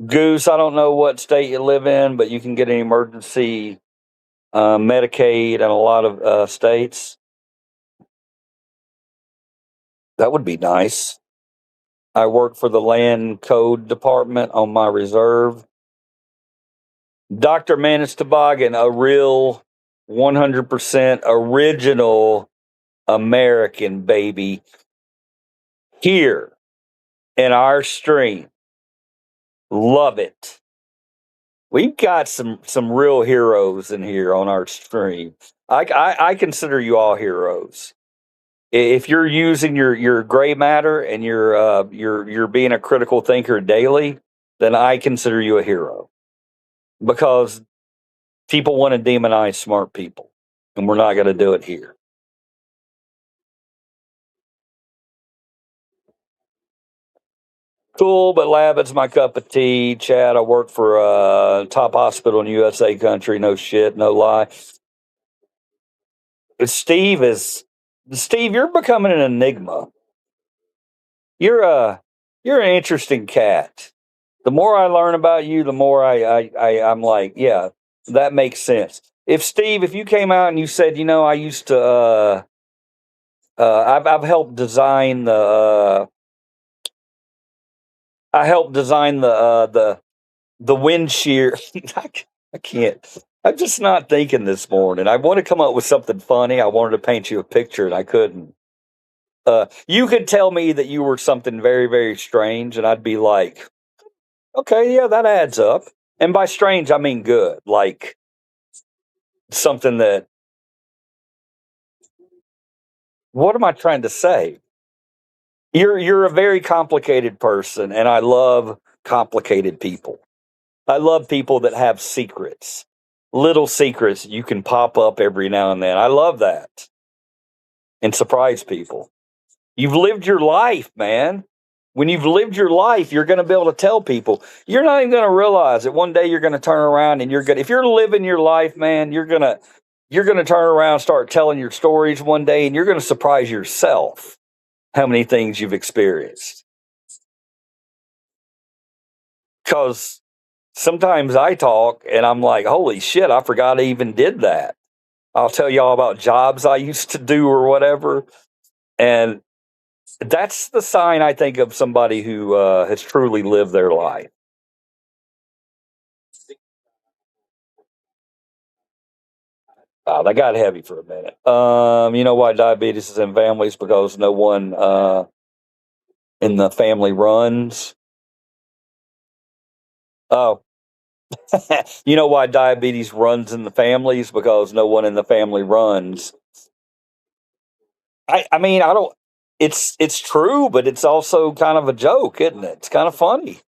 Goose, I don't know what state you live in, but you can get an emergency Medicaid in a lot of states. That would be nice. I work for the land code department on my reserve. Dr. Manis Toboggan, a real 100% original American baby here in our stream. Love it. We've got some real heroes in here on our stream. I consider you all heroes. If you're using your gray matter and you're being a critical thinker daily, then I consider you a hero because people want to demonize smart people, and we're not going to do it here. Cool, but lab, it's my cup of tea. Chad, I work for a top hospital in USA country. No shit, no lie. Steve is Steve. You're becoming an enigma. You're a you're an interesting cat. The more I learn about you, the more I'm like, yeah, that makes sense. If you came out and you said, I used to, I've helped design I helped design the wind shear. I can't. I'm just not thinking this morning. I want to come up with something funny. I wanted to paint you a picture and I couldn't. You could tell me that you were something very, very strange, and I'd be like, okay, yeah, that adds up. And by strange, I mean good. Like something that, what am I trying to say? You're a very complicated person, and I love complicated people. I love people that have secrets, little secrets you can pop up every now and then. I love that and surprise people. You've lived your life, man. When you've lived your life, you're going to be able to tell people. You're not even going to realize that one day you're going to turn around and if you're living your life, man, you're going to turn around and start telling your stories one day, and you're going to surprise yourself how many things you've experienced. Because sometimes I talk and I'm like, holy shit, I forgot I even did that. I'll tell y'all about jobs I used to do or whatever. And that's the sign, I think, of somebody who has truly lived their life. That got heavy for a minute. You know why diabetes is in families? Because no one in the family runs. Oh, you know why diabetes runs in the families? Because no one in the family runs. I mean, I don't. It's true, but it's also kind of a joke, isn't it? It's kind of funny.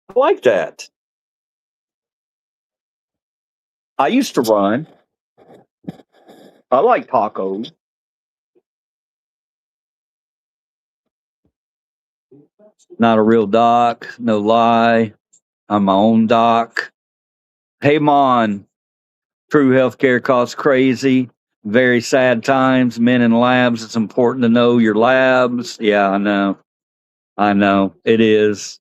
I like that. I used to run. I like tacos. Not a real doc, no lie. I'm my own doc. Hey, Mon, true healthcare costs crazy. Very sad times. Men in labs, it's important to know your labs. Yeah, I know. I know. It is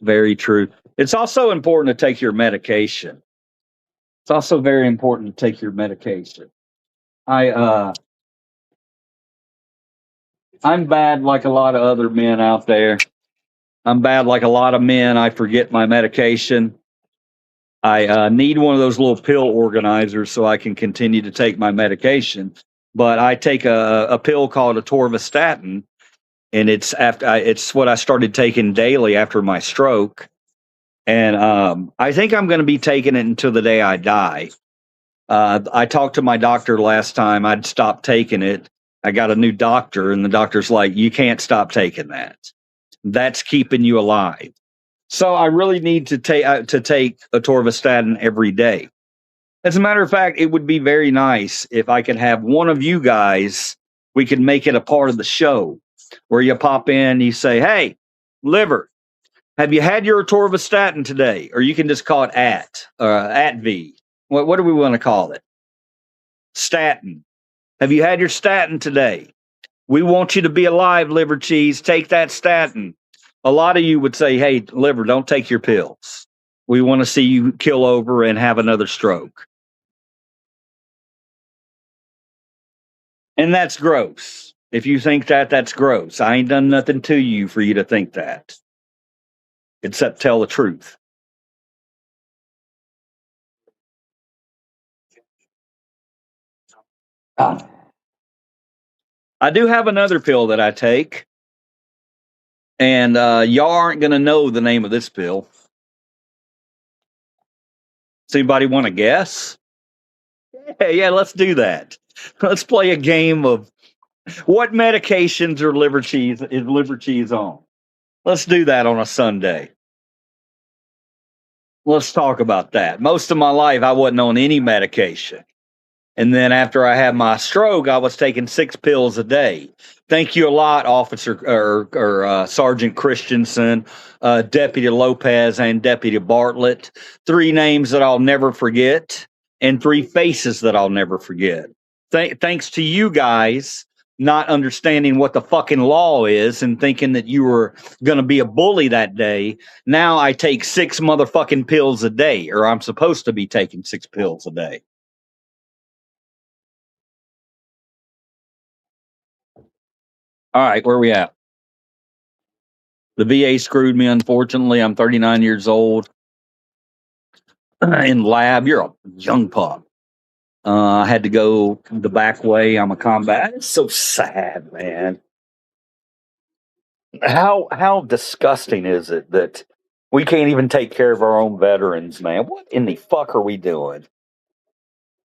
very true. It's also important to take your medication. It's also very important to take your medication. I I'm bad like a lot of other men out there. I'm bad like a lot of men. I forget my medication. I need one of those little pill organizers so I can continue to take my medication. But I take a pill called atorvastatin, and it's what I started taking daily after my stroke. And I think I'm going to be taking it until the day I die. I talked to my doctor last time I'd stopped taking it. I got a new doctor, and the doctor's like, "You can't stop taking that. That's keeping you alive." So I really need to take atorvastatin every day. As a matter of fact, it would be very nice if I could have one of you guys. We could make it a part of the show where you pop in, you say, "Hey, liver, have you had your atorvastatin today?" Or you can just call it ATV. What do we want to call it? Statin. Have you had your statin today? We want you to be alive, liver cheese. Take that statin. A lot of you would say, hey, liver, don't take your pills. We want to see you kill over and have another stroke. And that's gross. If you think that, that's gross. I ain't done nothing to you for you to think that, except tell the truth. I do have another pill that I take, and y'all aren't going to know the name of this pill. Does anybody want to guess? Yeah, let's do that. Let's play a game of what medications are liver cheese on. Let's do that on a Sunday. Let's talk about that. Most of my life, I wasn't on any medication. And then after I had my stroke, I was taking 6 pills a day. Thank you a lot, Officer or Sergeant Christensen, Deputy Lopez, and Deputy Bartlett. 3 names that I'll never forget, and 3 faces that I'll never forget. Thanks to you guys not understanding what the fucking law is and thinking that you were going to be a bully that day. Now I take 6 motherfucking pills a day, or I'm supposed to be taking 6 pills a day. All right, where are we at? The VA screwed me, unfortunately. I'm 39 years old. In lab, you're a young pup. I had to go the back way. I'm a combat. It's so sad, man. How disgusting is it that we can't even take care of our own veterans, man? What in the fuck are we doing?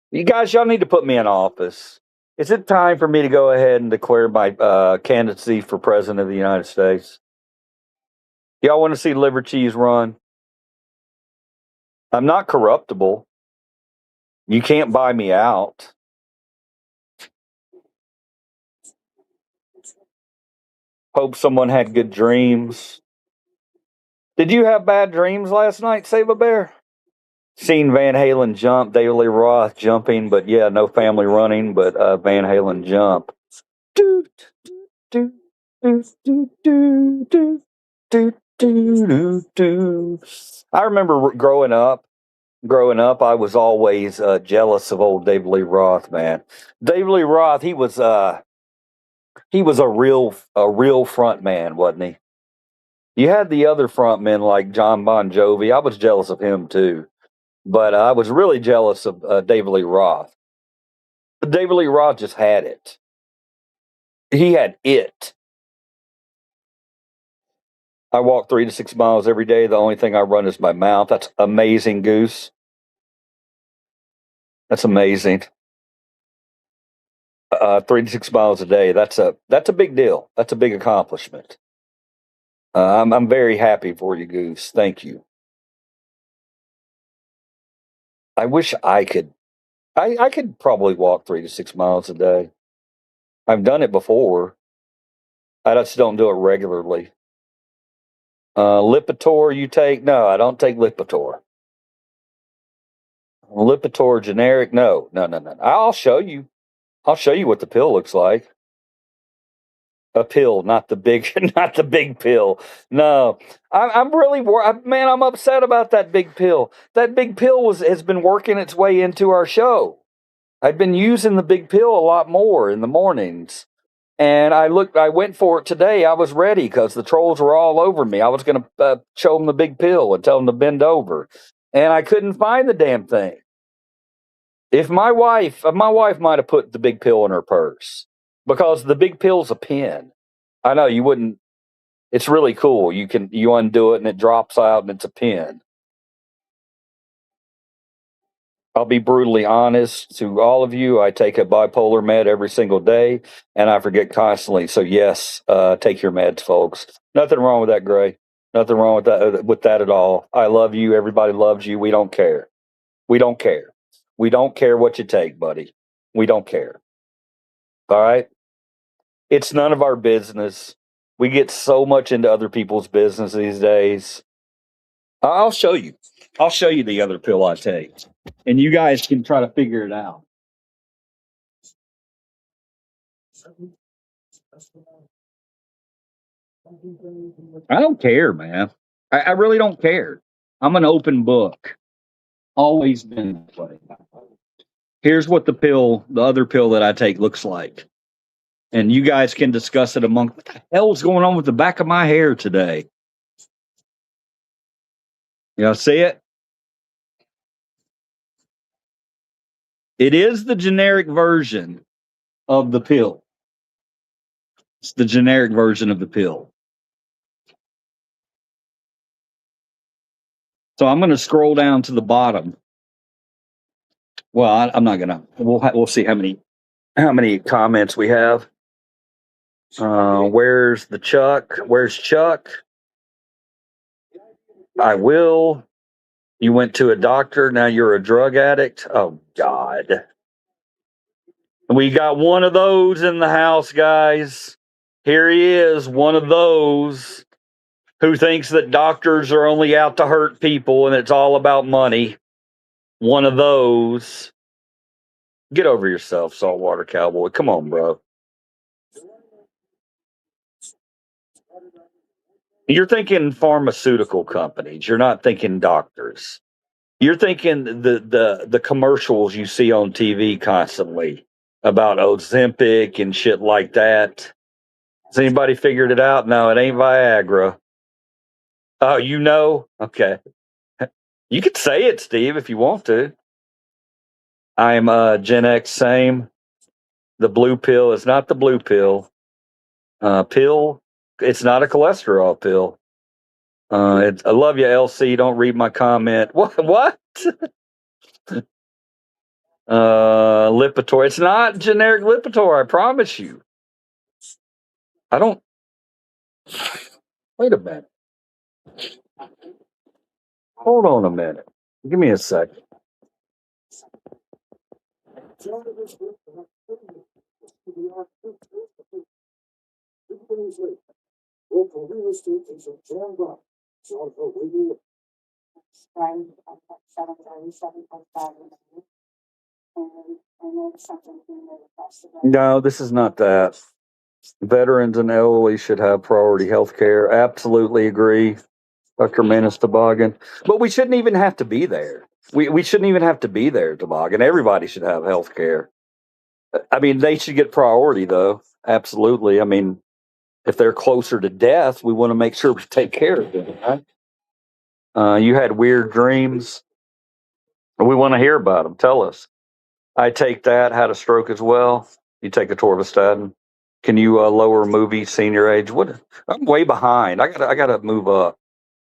You guys, y'all need to put me in office. Is it time for me to go ahead and declare my candidacy for president of the United States? Y'all want to see liver cheese run? I'm not corruptible. You can't buy me out. Hope someone had good dreams. Did you have bad dreams last night, Save a Bear? Seen Van Halen jump, David Lee Roth jumping, but yeah, no family running, but Van Halen jump. Do, do, do, do, do, do, do, do, do. I remember growing up, I was always jealous of old David Lee Roth, man. David Lee Roth, he was a real front man, wasn't he? You had the other front men like John Bon Jovi. I was jealous of him too, but I was really jealous of David Lee Roth. David Lee Roth just had it. He had it. I walk 3 to 6 miles every day. The only thing I run is my mouth. That's amazing, Goose. That's amazing. 3 to 6 miles a day. That's a big deal. That's a big accomplishment. I'm very happy for you, Goose. Thank you. I wish I could. I could probably walk 3 to 6 miles a day. I've done it before. I just don't do it regularly. Lipitor you take? No, I don't take Lipitor. Lipitor generic? No. I'll show you. I'll show you what the pill looks like. A pill, not the big, not the big pill. No, I'm really man. I'm upset about that big pill. That big pill has been working its way into our show. I've been using the big pill a lot more in the mornings. And I went for it today. I was ready because the trolls were all over me. I was going to show them the big pill and tell them to bend over. And I couldn't find the damn thing. If my wife might have put the big pill in her purse because the big pill's a pin. I know you wouldn't. It's really cool. You undo it and it drops out and it's a pin. I'll be brutally honest to all of you. I take a bipolar med every single day, and I forget constantly. So yes, take your meds, folks. Nothing wrong with that, Gray. Nothing wrong with that at all. I love you. Everybody loves you. We don't care. We don't care. We don't care what you take, buddy. We don't care. All right. It's none of our business. We get so much into other people's business these days. I'll show you. I'll show you the other pill I take, and you guys can try to figure it out. I don't care, man. I really don't care. I'm an open book. Always been that way. Here's what the other pill that I take looks like. And you guys can discuss it among what the hell is going on with the back of my hair today? Y'all see it? It is the generic version of the pill. It's the generic version of the pill. So I'm going to scroll down to the bottom. Well, I'm not going to. We'll see how many comments we have. Where's the Chuck? Where's Chuck? I will. You went to a doctor. Now you're a drug addict. Oh God. We got one of those in the house, guys. Here he is, one of those who thinks that doctors are only out to hurt people and it's all about money. One of those. Get over yourself, saltwater cowboy. Come on, bro. You're thinking pharmaceutical companies. You're not thinking doctors. You're thinking the commercials you see on TV constantly about Ozempic and shit like that. Has anybody figured it out? No, it ain't Viagra. Oh, you know? Okay. You could say it, Steve, if you want to. I'm Gen X, same. The blue pill is not the blue pill. Pill, it's not a cholesterol pill. I love you, LC. Don't read my comment. What? Lipitor. It's not generic Lipitor, I promise you. I don't. Wait a minute. Hold on a minute. Give me a second. No, this is not that. Veterans and elderly should have priority health care. Absolutely agree, Dr. Menace Toboggan. But we shouldn't even have to be there. We shouldn't even have to be there, Toboggan. Everybody should have health care. I mean, they should get priority, though. Absolutely. I mean, if they're closer to death, we want to make sure we take care of them, right? You had weird dreams. We want to hear about them. Tell us. I take that. Had a stroke as well. You take a torvastatin. Can you lower movie senior age? What? I'm way behind. I gotta move up.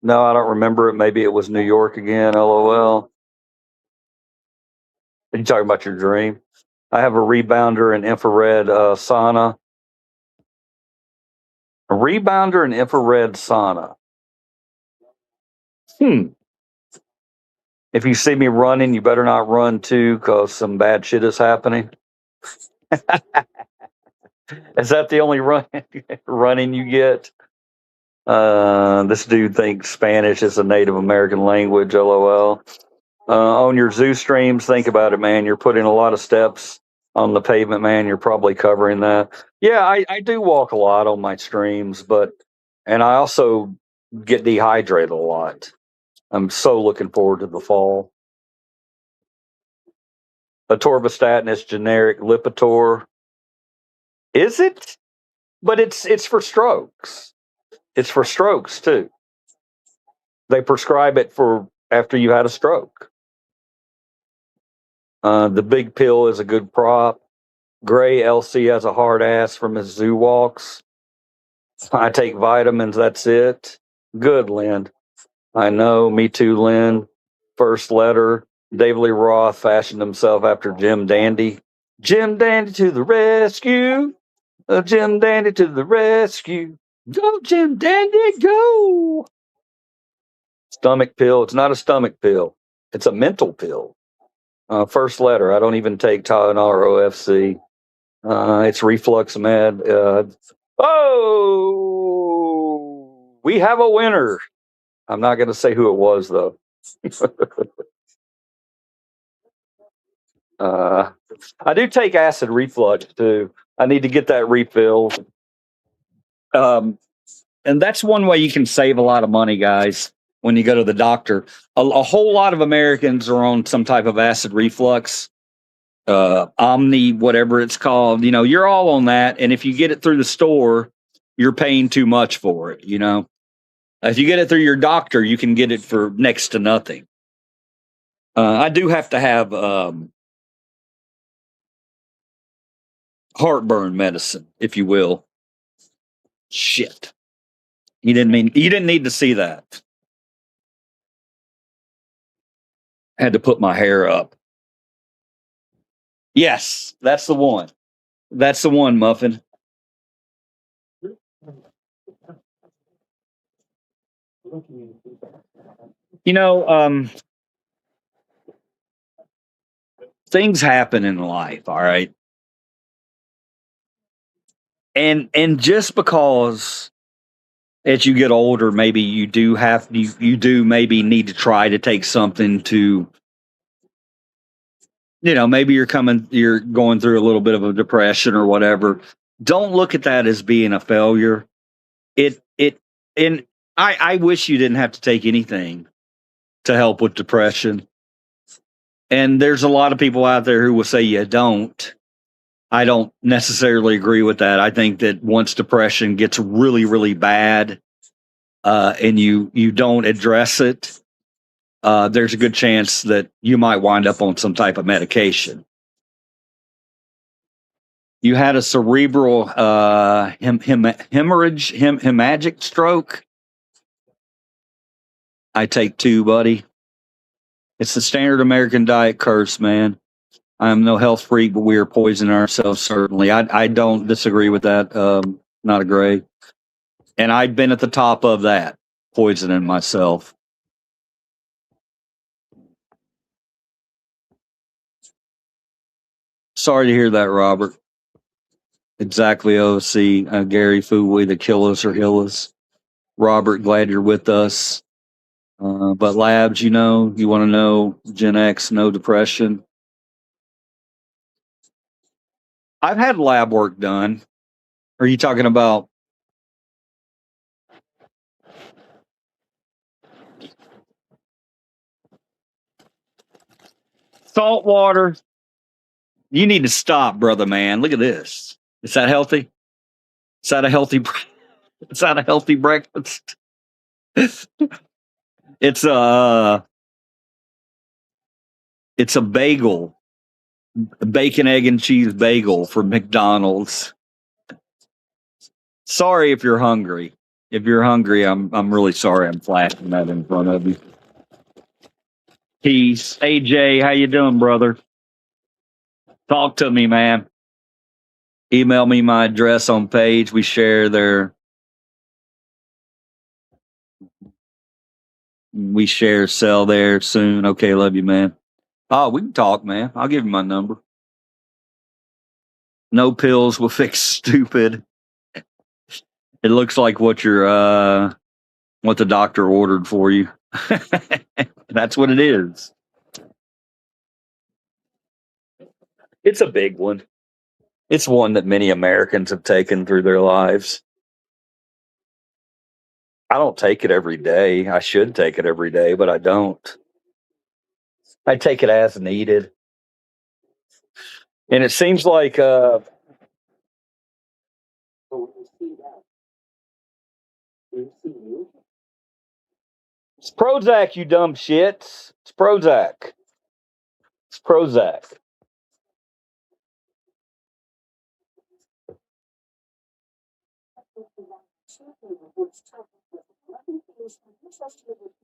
No, I don't remember it. Maybe it was New York again. LOL. Are you talking about your dream? I have a rebounder and infrared sauna. A rebounder and infrared sauna. If you see me running, you better not run too, because some bad shit is happening. Is that the only running you get? This dude thinks Spanish is a Native American language. LOL. On your zoo streams, think about it, man. You're putting a lot of steps on the pavement, man. You're probably covering that. Yeah, I do walk a lot on my streams, and I also get dehydrated a lot. I'm so looking forward to the fall. Atorvastatin is generic Lipitor. Is it? But it's for strokes. It's for strokes too. They prescribe it for after you had a stroke. The big pill is a good prop. Gray LC has a hard ass from his zoo walks. I take vitamins, that's it. Good, Lynn. I know, me too, Lynn. First letter. David Lee Roth fashioned himself after Jim Dandy. Jim Dandy to the rescue. Jim Dandy to the rescue. Go, Jim Dandy, go. Stomach pill. It's not a stomach pill. It's a mental pill. First letter. I don't even take Tylenol or OFC. It's reflux med. We have a winner. I'm not going to say who it was, though. I do take acid reflux, too. I need to get that refilled. And that's one way you can save a lot of money, guys, when you go to the doctor. A whole lot of Americans are on some type of acid reflux. Omni, whatever it's called, you're all on that. And if you get it through the store, you're paying too much for it. If you get it through your doctor, you can get it for next to nothing. I do have to have heartburn medicine, if you will. Shit. You didn't need to see that. I had to put my hair up. Yes, that's the one. That's the one, Muffin. Things happen in life, all right? And just because as you get older, maybe you do maybe need to try to take something to, maybe you're going through a little bit of a depression or whatever. Don't look at that as being a failure. It and I wish you didn't have to take anything to help with depression. And there's a lot of people out there who will say you don't. I don't necessarily agree with that. I think that once depression gets really, really bad, and you don't address it, there's a good chance that you might wind up on some type of medication. You had a cerebral hemorrhagic stroke. I take two, buddy. It's the standard American diet curse, man. I'm no health freak, but we are poisoning ourselves, certainly. I don't disagree with that. Not a great. And I've been at the top of that, poisoning myself. Sorry to hear that, Robert. Exactly, OC. Gary Fooey, the kill us or heal us. Robert, glad you're with us. But labs, you want to know Gen X, no depression. I've had lab work done. Are you talking about salt water? You need to stop, brother man. Look at this. Is that healthy? Is that a healthy? Is that a healthy breakfast? It's a bagel, a bacon, egg, and cheese bagel from McDonald's. Sorry if you're hungry. If you're hungry, I'm really sorry. I'm flashing that in front of you. Peace, AJ. How you doing, brother? Talk to me, man. Email me my address on page. We share there. We share cell there soon. Okay, love you, man. Oh, we can talk, man. I'll give you my number. No pills will fix stupid. It looks like what the doctor ordered for you. That's what it is. It's a big one. It's one that many Americans have taken through their lives. I don't take it every day. I should take it every day, but I don't. I take it as needed. And it seems like it's Prozac, you dumb shits. It's Prozac. It's Prozac.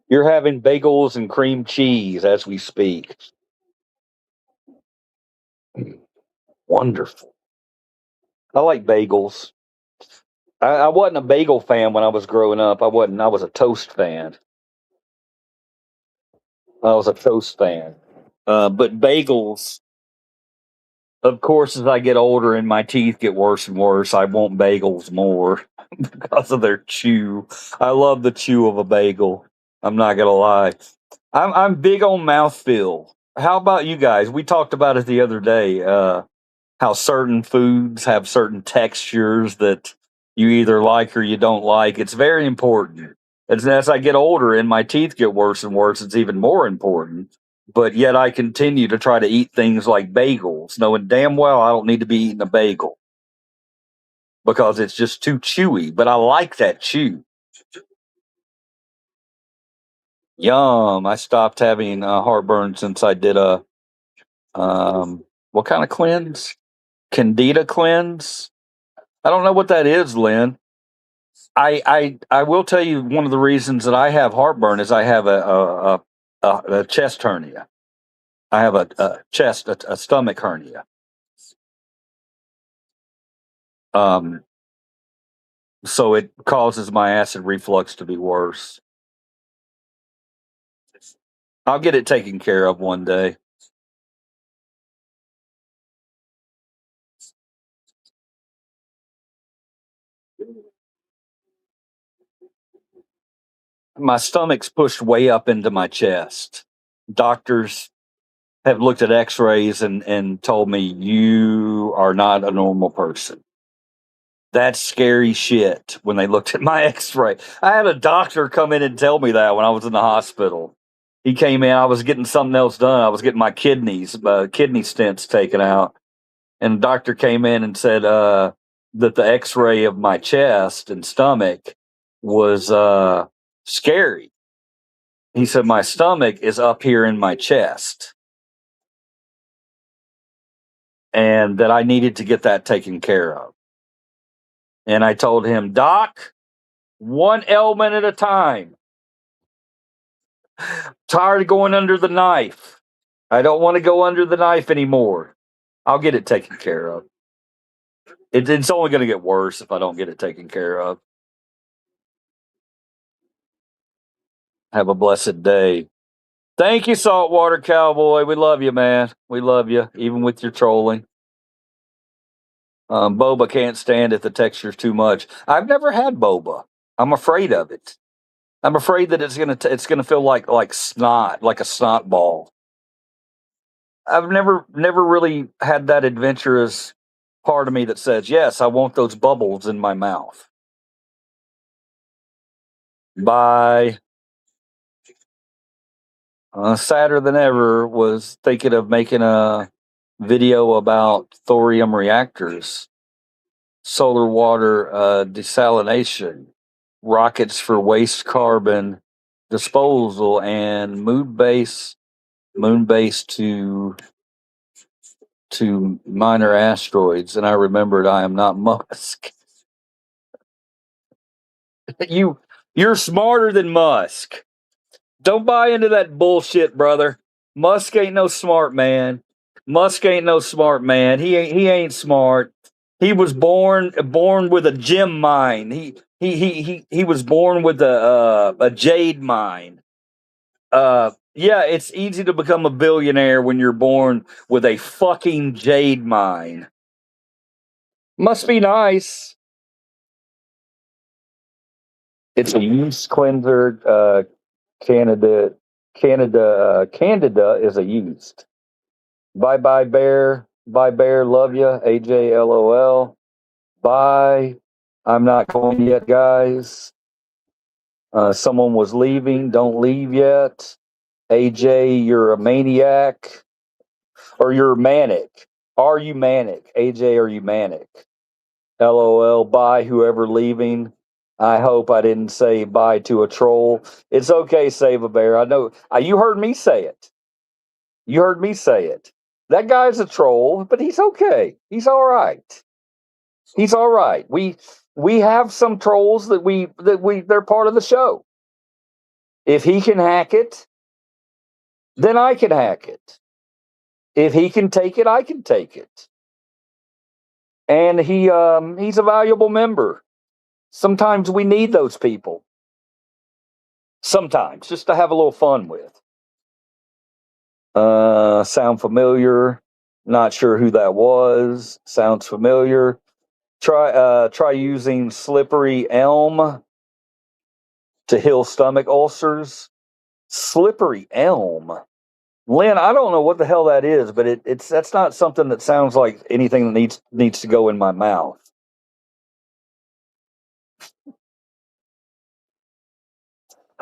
You're having bagels and cream cheese as we speak. Wonderful. I like bagels. I wasn't a bagel fan when I was growing up. I wasn't. I was a toast fan. I was a toast fan. But bagels, of course, as I get older and my teeth get worse and worse, I want bagels more because of their chew. I love the chew of a bagel. I'm not gonna lie. I'm big on mouthfeel. How about you guys? We talked about it the other day. How certain foods have certain textures that you either like or you don't like. It's very important. As I get older and my teeth get worse and worse, it's even more important. But yet I continue to try to eat things like bagels, knowing damn well I don't need to be eating a bagel because it's just too chewy. But I like that chew. Yum. I stopped having heartburn since I did what kind of cleanse? Candida cleanse? I don't know what that is, Lynn. I will tell you one of the reasons that I have heartburn is I have a chest hernia. I have a stomach hernia. Um, so it causes my acid reflux to be worse. I'll get it taken care of one day. my stomach's pushed way up into my chest. Doctors have looked at x-rays and told me you are not a normal person. That's scary shit when they looked at my x-ray. I had a doctor come in and tell me that when I was in the hospital. He came in, I was getting something else done. I was getting my kidney stents taken out. And the doctor came in and said that the x-ray of my chest and stomach was scary. He said my stomach is up here in my chest and that I needed to get that taken care of. And I told him, Doc, one ailment at a time. Tired of going under the knife. I don't want to go under the knife anymore. I'll get it taken care of. It's only going to get worse if I don't get it taken care of. Have a blessed day. Thank you, Saltwater Cowboy. We love you, man. We love you, even with your trolling. Boba can't stand it. The texture's too much. I've never had boba. I'm afraid of it. I'm afraid that it's gonna feel like snot, like a snot ball. I've never really had that adventurous part of me that says, yes, I want those bubbles in my mouth. Bye. Sadder than ever was thinking of making a video about thorium reactors, solar water desalination, rockets for waste carbon disposal, and moon base to minor asteroids. And I remembered I am not Musk. You're smarter than Musk. Don't buy into that bullshit, brother. Musk ain't no smart man. Musk ain't no smart man. He ain't smart. He was born with a gem mine. He was born with a jade mine. Yeah, it's easy to become a billionaire when you're born with a fucking jade mine. Must be nice. It's a yeast cleanser. Candida is a yeast. Bye bye bear. Bye bear. Love you. AJ LOL. Bye. I'm not going yet, guys. Someone was leaving. Don't leave yet. AJ, you're a maniac. Or you're manic. Are you manic? AJ, are you manic? LOL. Bye, whoever leaving. I hope I didn't say bye to a troll. It's okay, Save a Bear. I know. You heard me say it. You heard me say it. That guy's a troll, but he's okay. He's all right. He's all right. We have some trolls that they're part of the show. If he can hack it, then I can hack it. If he can take it, I can take it. And he's a valuable member. Sometimes we need those people. Sometimes, just to have a little fun with. Sound familiar? Not sure who that was. Sounds familiar. Try using slippery elm to heal stomach ulcers. Slippery elm. Lynn, I don't know what the hell that is, but that's not something that sounds like anything that needs to go in my mouth.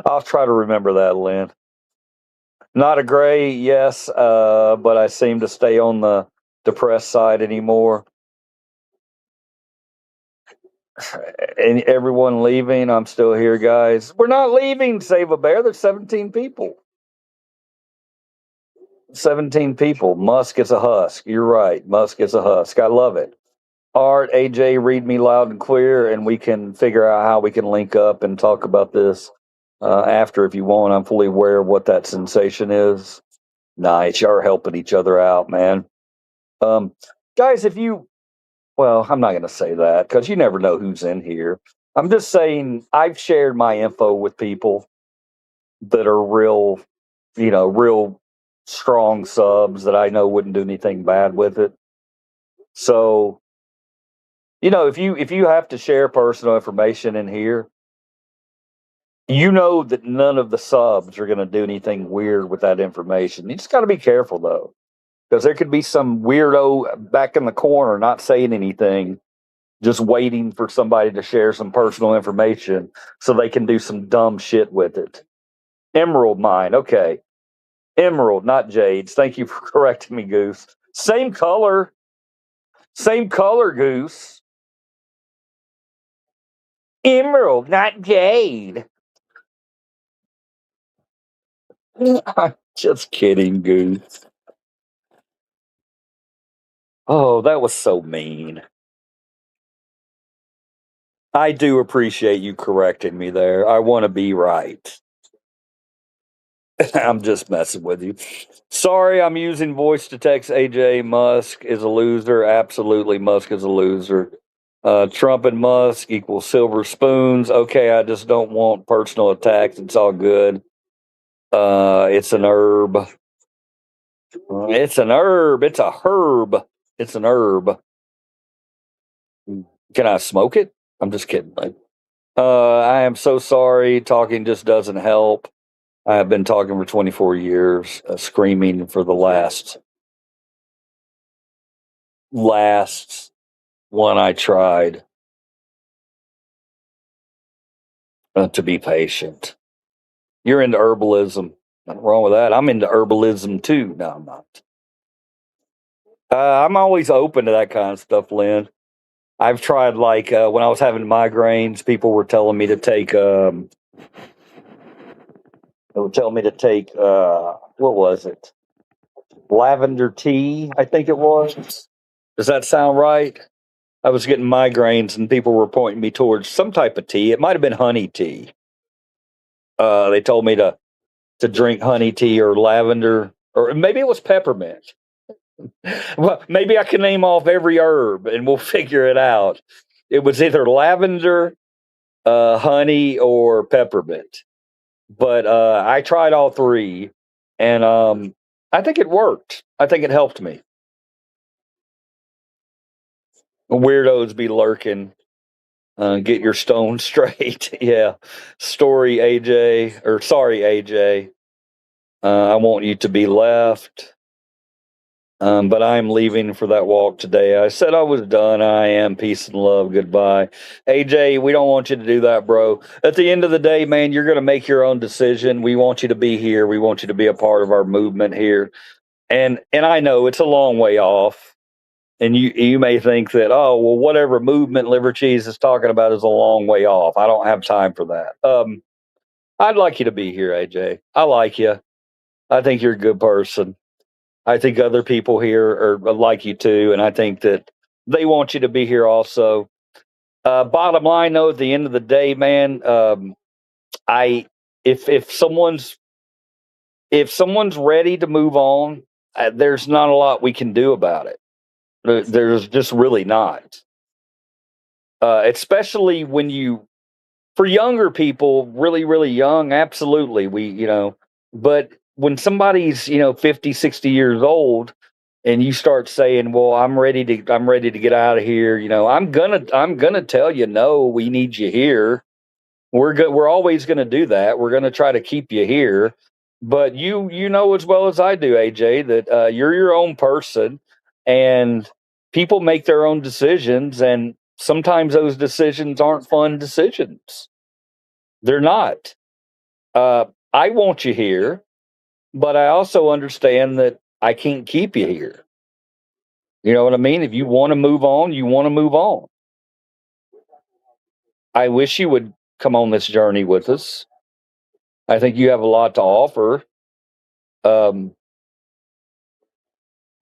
I'll try to remember that, Lynn. Not a gray, yes, but I seem to stay on the depressed side anymore. And everyone leaving, I'm still here, guys. We're not leaving, Save a Bear. There's 17 people. 17 people. Musk is a husk. You're right. Musk is a husk. I love it. Art, AJ, read me loud and clear, and we can figure out how we can link up and talk about this after if you want. I'm fully aware of what that sensation is. Nice. Y'all are helping each other out, man. Guys, well, I'm not going to say that because you never know who's in here. I'm just saying I've shared my info with people that are real strong subs that I know wouldn't do anything bad with it. So, if you have to share personal information in here, You know that none of the subs are going to do anything weird with that information. You just got to be careful though, because there could be some weirdo back in the corner not saying anything, just waiting for somebody to share some personal information so they can do some dumb shit with it. Emerald mine, okay. Emerald, not jades. Thank you for correcting me, Goose. Same color, Goose. Emerald, not jade. I'm just kidding, Goose. Oh, that was so mean. I do appreciate you correcting me there. I want to be right. I'm just messing with you. Sorry, I'm using voice to text. AJ Musk is a loser. Absolutely, Musk is a loser. Trump and Musk equals silver spoons. Okay, I just don't want personal attacks. It's all good. It's an herb. It's an herb. It's a herb. It's an herb. Can I smoke it? I'm just kidding. I am so sorry. Talking just doesn't help. I have been talking for 24 years, screaming for the last one I tried to be patient. You're into herbalism. Nothing wrong with that. I'm into herbalism too. No, I'm not. I'm always open to that kind of stuff, Lynn. I've tried when I was having migraines, people were telling me to take they were telling me to take what was it? Lavender tea, I think it was. Does that sound right? I was getting migraines and people were pointing me towards some type of tea. It might have been honey tea. They told me to drink honey tea or lavender, or maybe it was peppermint. Well, maybe I can name off every herb and we'll figure it out. It was either lavender, honey, or peppermint. But I tried all three, and I think it worked. I think it helped me. Weirdos be lurking. Get your stone straight. Yeah. Sorry, AJ. I want you to be left. But I'm leaving for that walk today. I said I was done. I am. Peace and love. Goodbye. AJ, we don't want you to do that, bro. At the end of the day, man, you're going to make your own decision. We want you to be here. We want you to be a part of our movement here. And I know it's a long way off. And you may think that, oh, well, whatever movement Liver Cheese is talking about is a long way off. I don't have time for that. I'd like you to be here, AJ. I like you. I think you're a good person. I think other people here are like you too, and I think that they want you to be here also. Bottom line, though, at the end of the day, man, if someone's ready to move on, there's not a lot we can do about it. There's just really not. Especially for younger people, really, really young, absolutely. But when somebody's, 50, 60 years old and you start saying, well, I'm ready to get out of here. I'm gonna tell you, no, we need you here. We're always going to do that. We're going to try to keep you here. But you know as well as I do, AJ, that you're your own person and people make their own decisions. And sometimes those decisions aren't fun decisions. They're not. I want you here, but I also understand that I can't keep you here. You know what I mean? If you want to move on, you want to move on. I wish you would come on this journey with us. I think you have a lot to offer. Um,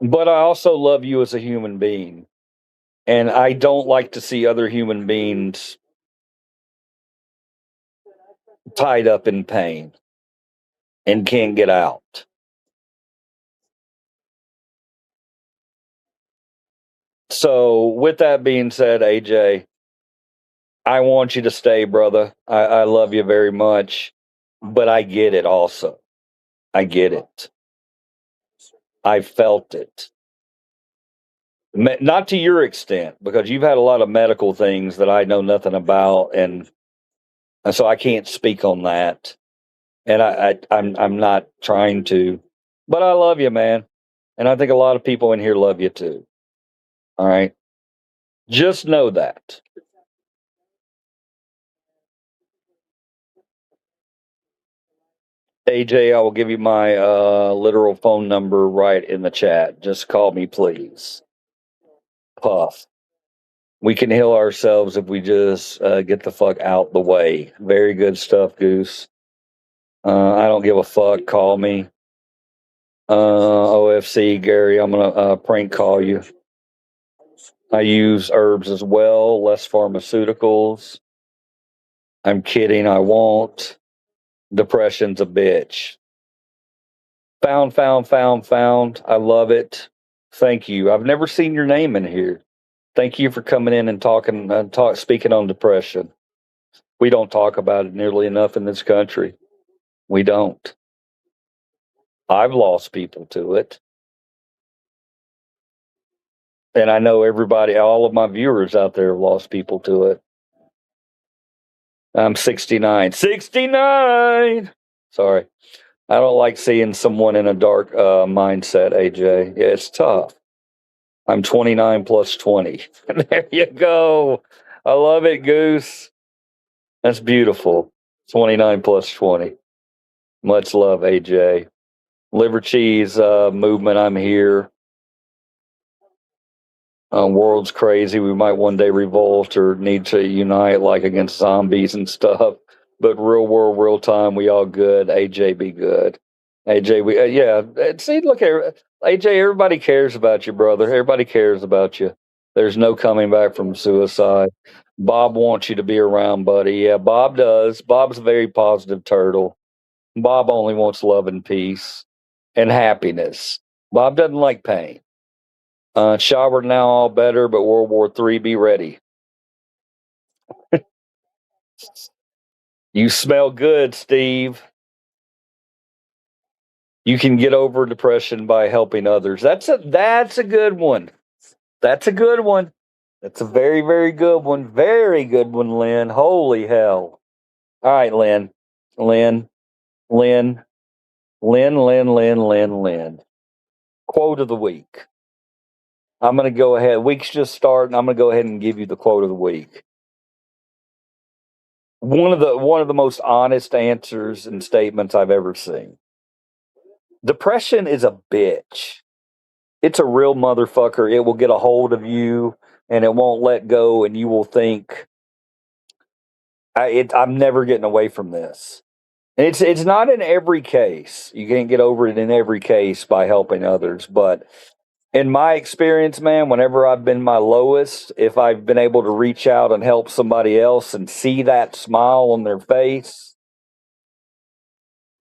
but I also love you as a human being. And I don't like to see other human beings tied up in pain and can't get out. So, with that being said, AJ, I want you to stay, brother. I love you very much, but I get it also. I get it. I felt it. Not to your extent, because you've had a lot of medical things that I know nothing about. And So I can't speak on that, and I'm not trying to, but I love you, man, and I think a lot of people in here love you too. All right, just know that. AJ, I will give you my literal phone number right in the chat. Just call me, please. Puff. We can heal ourselves if we just get the fuck out the way. Very good stuff, Goose. I don't give a fuck. Call me. OFC, Gary, I'm going to prank call you. I use herbs as well, less pharmaceuticals. I'm kidding. I won't. Depression's a bitch. Found. I love it. Thank you. I've never seen your name in here. Thank you for coming in and speaking on depression. We don't talk about it nearly enough in this country. We don't. I've lost people to it. And I know everybody, all of my viewers out there have lost people to it. I'm 69. 69! Sorry. I don't like seeing someone in a dark mindset, AJ. Yeah, it's tough. I'm 29 plus 20. There you go. I love it, Goose. That's beautiful. 29 plus 20. Much love, AJ. Liver cheese movement, I'm here. World's crazy. We might one day revolt or need to unite, like against zombies and stuff. But real world, real time, we all good. AJ, be good. AJ, we yeah. See, look here, AJ. Everybody cares about you, brother. Everybody cares about you. There's no coming back from suicide. Bob wants you to be around, buddy. Yeah, Bob does. Bob's a very positive turtle. Bob only wants love and peace and happiness. Bob doesn't like pain. Showered now, all better, but World War III, be ready. You smell good, Steve. You can get over depression by helping others. That's a good one. That's a good one. That's a very, very good one. Very good one, Lynn. Holy hell. All right, Lynn. Lynn. Lynn. Lynn, Lynn, Lynn, Lynn, Lynn. Quote of the week. I'm going to go ahead. Week's just starting. I'm going to go ahead and give you the quote of the week. One of the most honest answers and statements I've ever seen. Depression is a bitch. It's a real motherfucker. It will get a hold of you and it won't let go, and you will think, I'm never getting away from this. And it's not in every case. You can't get over it in every case by helping others, but in my experience, man, whenever I've been my lowest, if I've been able to reach out and help somebody else and see that smile on their face,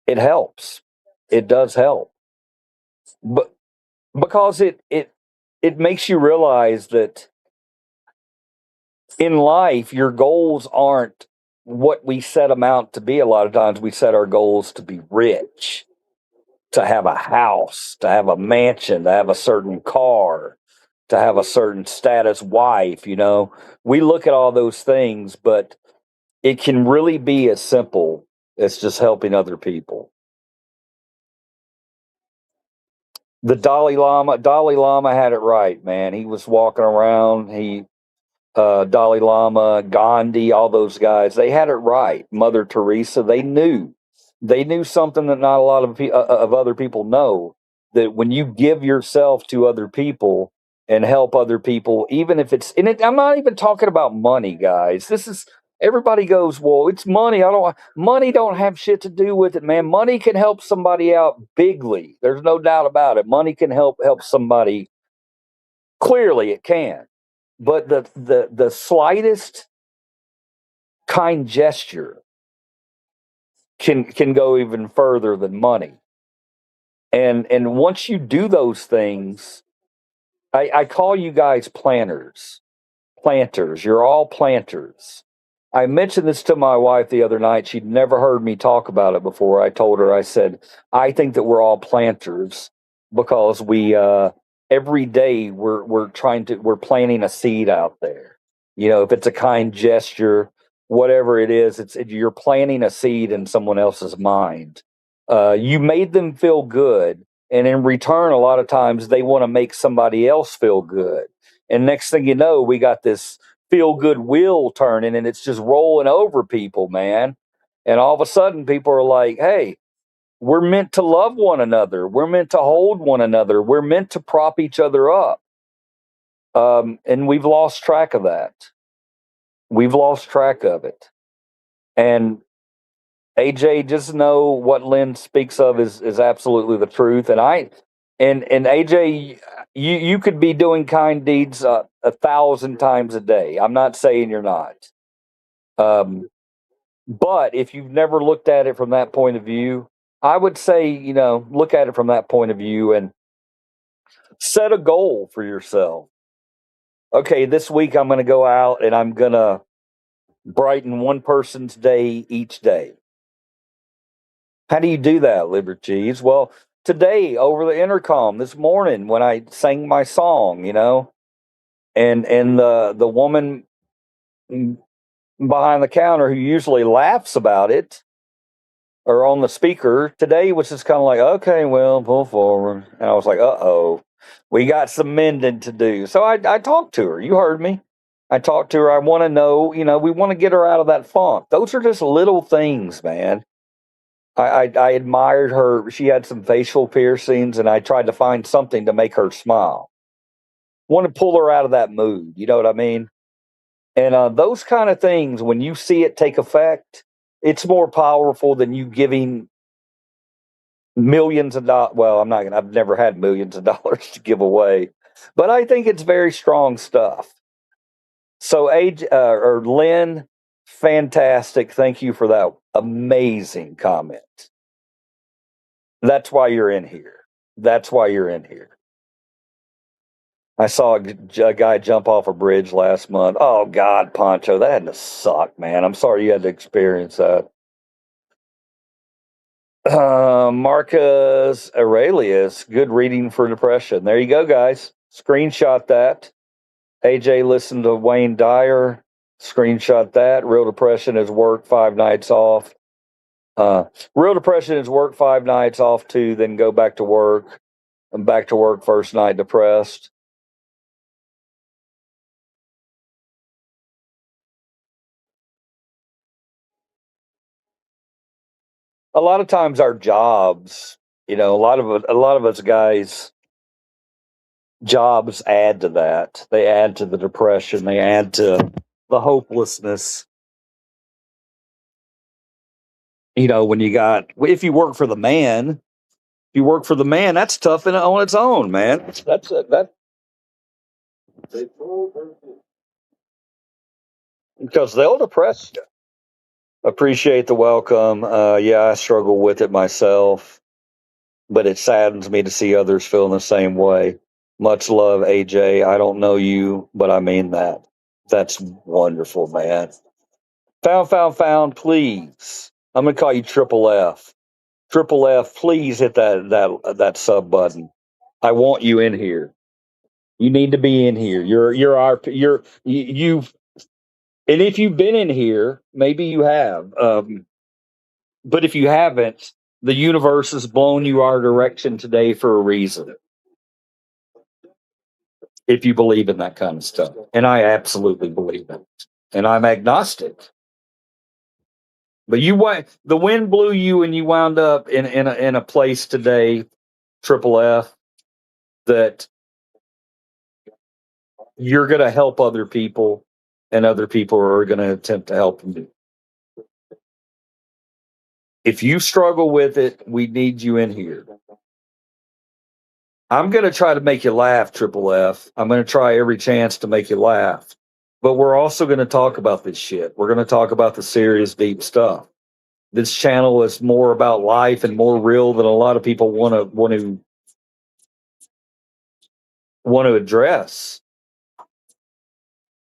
it helps. It does help. But because it makes you realize that in life, your goals aren't what we set them out to be. A lot of times we set our goals to be rich, to have a house, to have a mansion, to have a certain car, to have a certain status wife. We look at all those things, but it can really be as simple as just helping other people. The Dalai Lama had it right, man. He was walking around. Dalai Lama, Gandhi, all those guys, they had it right. Mother Teresa, they knew something that not a lot of other people know, that when you give yourself to other people and help other people, even if it's I'm not even talking about money, guys. This is everybody goes, well, it's money. Money don't have shit to do with it, man. Money can help somebody out bigly. There's no doubt about it. Money can help somebody. Clearly, it can. But the slightest kind gesture can go even further than money. And once you do those things, I call you guys planters. Planters. You're all planters. I mentioned this to my wife the other night. She'd never heard me talk about it before. I told her, I said, I think that we're all planters because we every day we're planting a seed out there. If it's a kind gesture, whatever it is, you're planting a seed in someone else's mind. You made them feel good, and in return, a lot of times they want to make somebody else feel good. And next thing you know, we got this feel good wheel turning, and it's just rolling over people, man. And all of a sudden, people are like, "Hey, we're meant to love one another. We're meant to hold one another. We're meant to prop each other up." And we've lost track of that. We've lost track of it. And AJ, just know what Lynn speaks of is absolutely the truth. And AJ, you could be doing kind deeds 1,000 times a day. I'm not saying you're not. Um, but if you've never looked at it from that point of view, I would say, look at it from that point of view and set a goal for yourself. Okay, this week I'm going to go out and I'm going to brighten one person's day each day. How do you do that, Liberties? Well, today over the intercom this morning when I sang my song, and the woman behind the counter who usually laughs about it or on the speaker today was just kind of like, okay, well, pull forward. And I was like, uh-oh, we got some mending to do. So I talked to her. You heard me. I talked to her. I want to know, we want to get her out of that funk. Those are just little things, man. I admired her. She had some facial piercings, and I tried to find something to make her smile. Want to pull her out of that mood. You know what I mean? And those kind of things, when you see it take effect, it's more powerful than you giving millions of dollars. Well, I've never had millions of dollars to give away, but I think it's very strong stuff. So, Lynn, fantastic. Thank you for that amazing comment. That's why you're in here. That's why you're in here. I saw a guy jump off a bridge last month. Oh, God, Poncho, that had to suck, man. I'm sorry you had to experience that. Marcus Aurelius, good reading for depression. There you go, guys. Screenshot that. AJ listened to Wayne Dyer. Screenshot that. Real depression is work 5 nights off. Real depression is work 5 nights off too, then go back to work. I'm back to work first night depressed. A lot of times our jobs, a lot of us guys, jobs add to that. They add to the depression. They add to the hopelessness. When if you work for the man, that's tough on its own, man. Because they'll depress you. Appreciate the welcome. Yeah, I struggle with it myself, but it saddens me to see others feeling the same way. Much love, AJ. I don't know you, but I mean that. That's wonderful, man. Found, please. I'm gonna call you Triple F. Triple F, please hit that sub button. I want you in here. You need to be in here. You've and if you've been in here, maybe you have. But if you haven't, the universe has blown you our direction today for a reason. If you believe in that kind of stuff. And I absolutely believe it. And I'm agnostic. But the wind blew you and you wound up in a place today, Triple F, that you're going to help other people and other people are going to attempt to help you. If you struggle with it, we need you in here. I'm going to try to make you laugh, Triple F. I'm going to try every chance to make you laugh. But we're also going to talk about this shit. We're going to talk about the serious, deep stuff. This channel is more about life and more real than a lot of people want to address.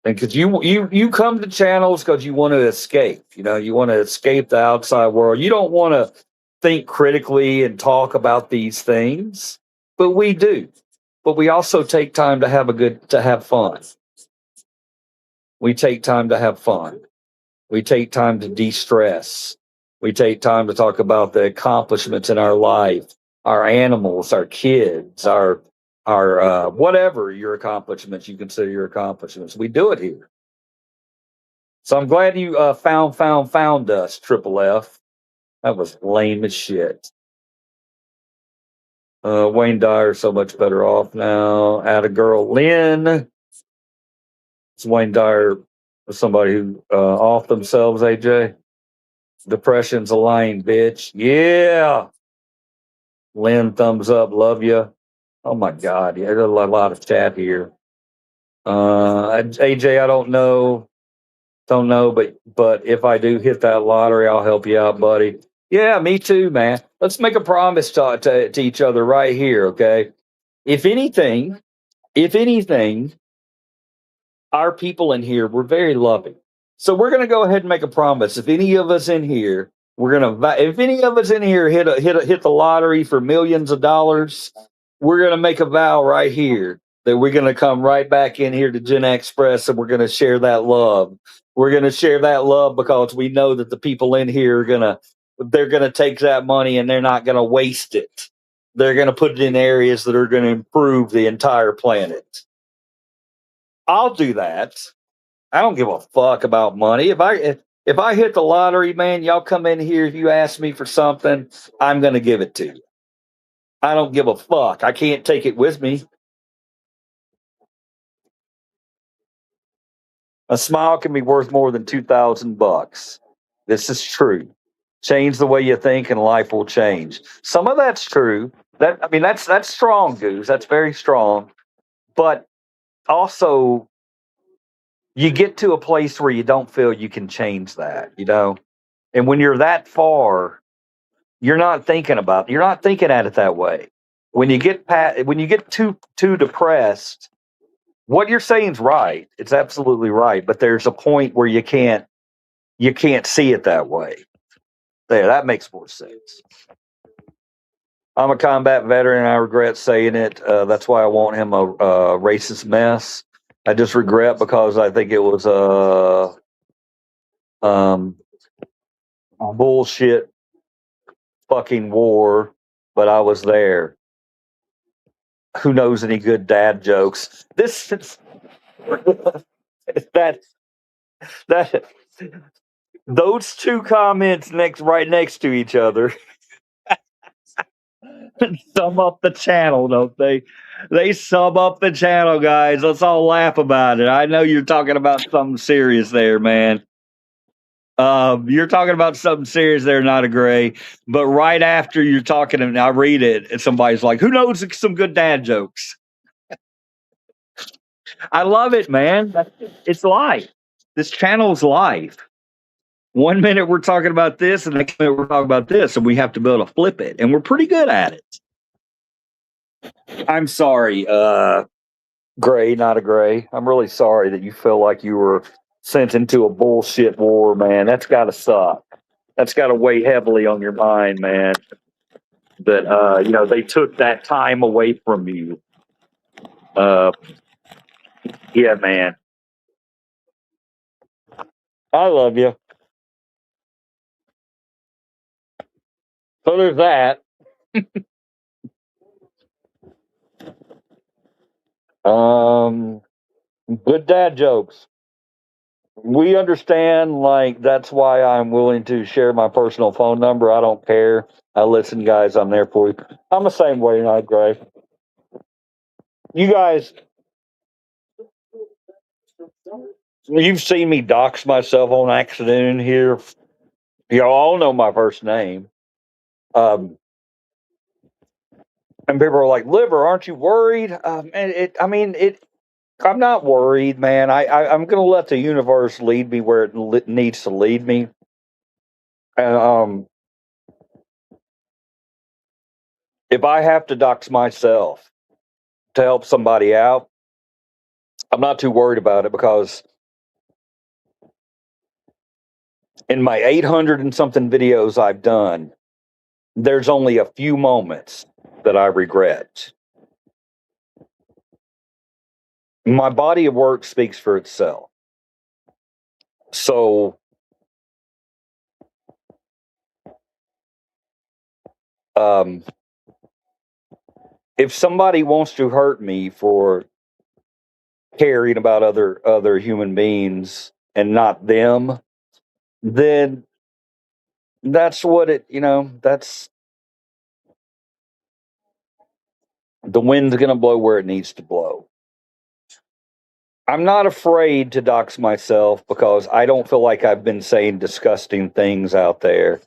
And because you come to channels because you want to escape. You want to escape the outside world. You don't want to think critically and talk about these things, but we do. But we also take time to have fun. We take time to have fun. We take time to de-stress. We take time to talk about the accomplishments in our life, our animals, our kids, our whatever your accomplishments you consider your accomplishments. We do it here. So I'm glad you found us, Triple F. That was lame as shit. Wayne Dyer so much better off now. Atta girl Lynn. It's Wayne Dyer, somebody who off themselves, AJ. Depression's a lying bitch. Yeah. Lynn, thumbs up. Love you. Oh my God. Yeah, there's a lot of chat here. AJ, I don't know. Don't know, but if I do hit that lottery, I'll help you out, buddy. Yeah, me too, man. Let's make a promise to each other right here, okay? If anything, our people in here, we're very loving. So we're gonna go ahead and make a promise. If any of us in here, if any of us in here hit the lottery for millions of dollars, we're gonna make a vow right here that we're gonna come right back in here to Gen Express and we're gonna share that love. We're gonna share that love because we know that the people in here they're gonna take that money and they're not gonna waste it. They're gonna put it in areas that are gonna improve the entire planet. I'll do that. I don't give a fuck about money. If I hit the lottery, man, y'all come in here. If you ask me for something, I'm gonna give it to you. I don't give a fuck. I can't take it with me. A smile can be worth more than $2,000. This is true. Change the way you think, and life will change. Some of that's true. That's strong, Goose. That's very strong. But also, you get to a place where you don't feel you can change that. And when you're that far, you're not thinking at it that way. When you get too depressed, what you're saying is right. It's absolutely right. But there's a point where you can't see it that way. There, that makes more sense. I'm a combat veteran. I regret saying it. That's why I want him a racist mess. I just regret because I think it was bullshit fucking war, but I was there. Who knows any good dad jokes? This is that those two comments right next to each other sum up the channel, don't they? They sum up the channel, guys. Let's all laugh about it. I know you're talking about something serious there, man. You're talking about something serious there, not a gray. But right after you're talking, and I read it, and somebody's like, "Who knows some good dad jokes?" I love it, man. It's life. This channel's life. One minute we're talking about this, and the next minute we're talking about this, and we have to be able to flip it, and we're pretty good at it. I'm sorry, Gray, not a Gray. I'm really sorry that you feel like you were sent into a bullshit war, man. That's got to suck. That's got to weigh heavily on your mind, man. That they took that time away from you. Yeah, man. I love you. So there's that. Good dad jokes. We understand, like, that's why I'm willing to share my personal phone number. I don't care. I listen, guys. I'm there for you. I'm the same way, not Gray. You guys, you've seen me dox myself on accident in here. You all know my first name. And people are like, "Liver, aren't you worried?" I'm not worried, man. I'm going to let the universe lead me where it needs to lead me. And if I have to dox myself to help somebody out, I'm not too worried about it because in my 800 and something videos I've done, there's only a few moments that I regret. My body of work speaks for itself. So if somebody wants to hurt me for caring about other human beings and not them, then that's what it. That's the wind's gonna blow where it needs to blow. I'm not afraid to dox myself because I don't feel like I've been saying disgusting things out there.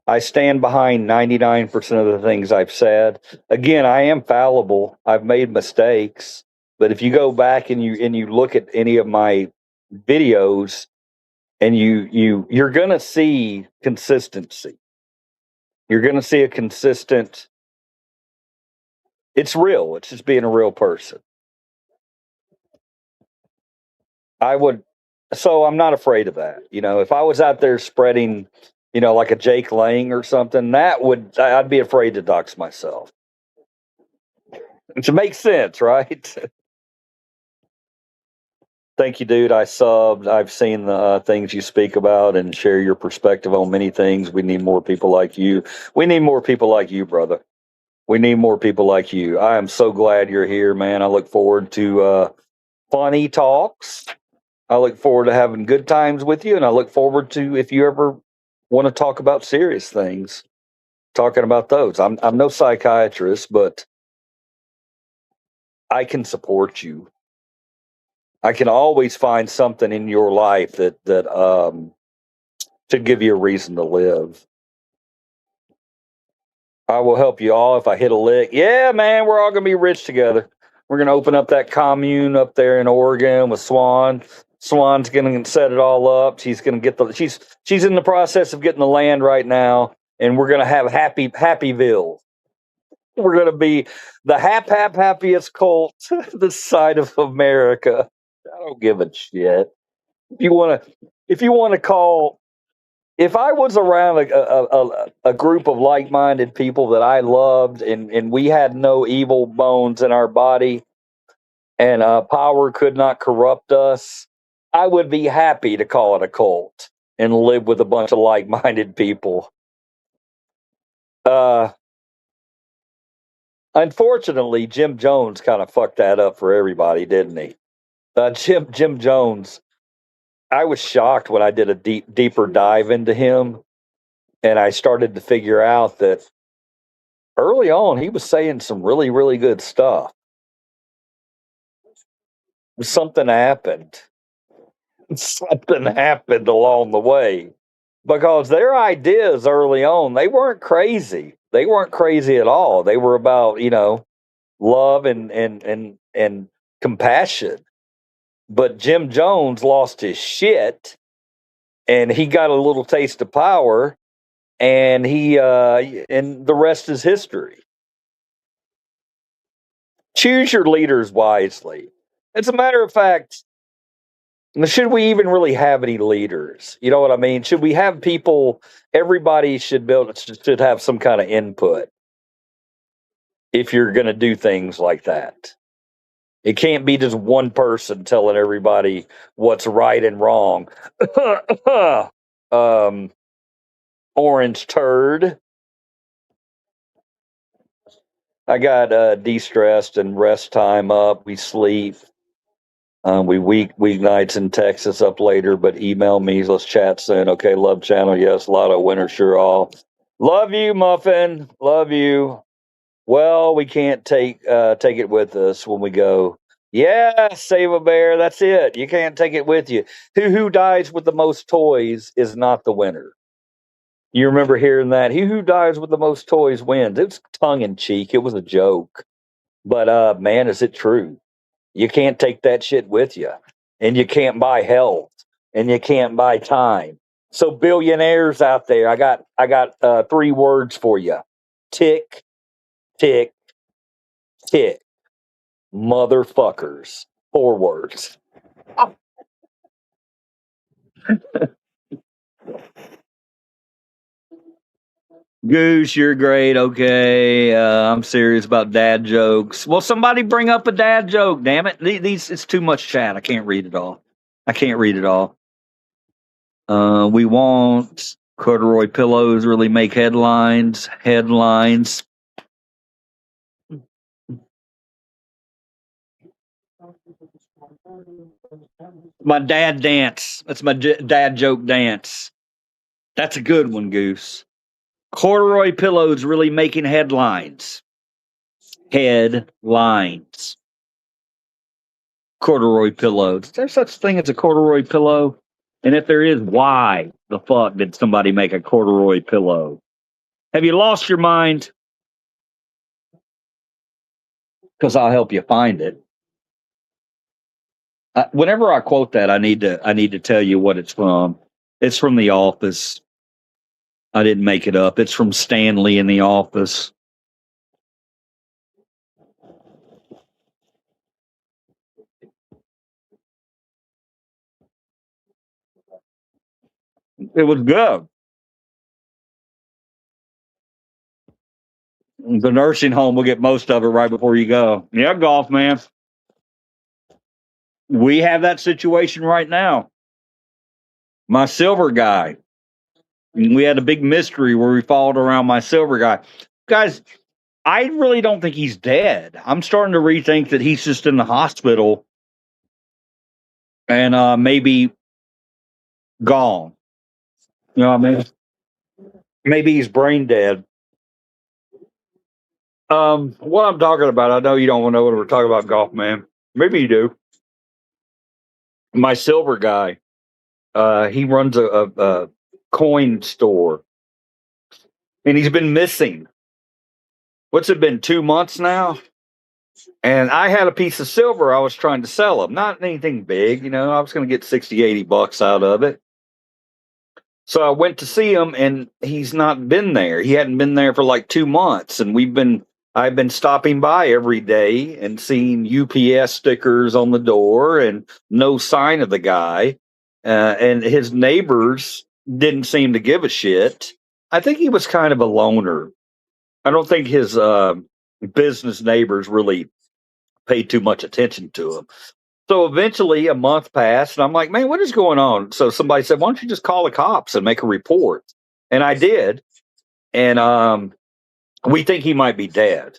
I stand behind 99% of the things I've said. Again, I am fallible. I've made mistakes, but if you go back and you look at any of my videos, and you're going to see consistency. You're going to see a consistent. It's real. It's just being a real person. I would. So I'm not afraid of that. If I was out there spreading, like a Jake Lang or something, I'd be afraid to dox myself. Which makes sense, right? Thank you, dude. I subbed. I've seen the things you speak about and share your perspective on many things. We need more people like you. We need more people like you, brother. We need more people like you. I am so glad you're here, man. I look forward to funny talks. I look forward to having good times with you, and I look forward to, if you ever want to talk about serious things, talking about those. I'm no psychiatrist, but I can support you. I can always find something in your life that should give you a reason to live. I will help you all if I hit a lick. Yeah, man, we're all gonna be rich together. We're gonna open up that commune up there in Oregon with Swan. Swan's gonna set it all up. She's gonna get she's in the process of getting the land right now, and we're gonna have Happyville. We're gonna be the happiest cult this side of America. I don't give a shit. If you wanna call, if I was around a group of like-minded people that I loved, and we had no evil bones in our body, and power could not corrupt us, I would be happy to call it a cult and live with a bunch of like-minded people. Unfortunately, Jim Jones kind of fucked that up for everybody, didn't he? Jim Jones, I was shocked when I did a deeper dive into him, and I started to figure out that early on he was saying some really, really good stuff. Something happened. Something happened along the way, because their ideas early on, they weren't crazy. They weren't crazy at all. They were about, love and compassion. But Jim Jones lost his shit, and he got a little taste of power, and and the rest is history. Choose your leaders wisely. As a matter of fact, should we even really have any leaders? You know what I mean? Should we have people? Everybody should should have some kind of input if you're going to do things like that. It can't be just one person telling everybody what's right and wrong. Orange turd. I got de-stressed and rest time up. We sleep. We weeknights in Texas up later, but email me. Let's chat soon. Okay, love channel. Yes, Lotto winner, sure all. Love you, Muffin. Love you. Well, we can't take it with us when we go. Yeah, save a bear. That's it. You can't take it with you. Who dies with the most toys is not the winner. You remember hearing that? He who dies with the most toys wins. It's tongue in cheek. It was a joke. But man, is it true? You can't take that shit with you. And you can't buy health. And you can't buy time. So billionaires out there, I got 3 words for you. Tick, tick, tick. Motherfuckers. 4 words. Goose, you're great. Okay, I'm serious about dad jokes. Well, somebody bring up a dad joke. Damn it! These it's too much chat. I can't read it all. I can't read it all. We want Corduroy pillows really make headlines. Headlines. My dad dance. That's my dad joke dance. That's a good one, Goose. Corduroy pillows really making headlines. Headlines. Corduroy pillows. Is there such thing as a corduroy pillow? And if there is, why the fuck did somebody make a corduroy pillow? Have you lost your mind? Because I'll help you find it. Whenever I quote that, I need to tell you what it's from. It's from The Office. I didn't make it up. It's from Stanley in The Office. It was good. The nursing home will get most of it right before you go. Yeah, golf man. We have that situation right now. My silver guy. We had a big mystery where we followed around my silver guy. Guys, I really don't think he's dead. I'm starting to rethink that he's just in the hospital and maybe gone. You know what I mean? Maybe he's brain dead. What I'm talking about, I know you don't want to know what we're talking about, golf man. Maybe you do. My silver guy, he runs a coin store, and he's been missing. What's it been, 2 months now? And I had a piece of silver I was trying to sell him. Not anything big, you know. I was going to get 60, 80 bucks out of it. So I went to see him, and he's not been there. He hadn't been there for like 2 months, and I've been stopping by every day and seeing UPS stickers on the door and no sign of the guy. And his neighbors didn't seem to give a shit. I think he was kind of a loner. I don't think his business neighbors really paid too much attention to him. So eventually a month passed, and I'm like, man, what is going on? So somebody said, why don't you just call the cops and make a report? And I did. And we think he might be dead.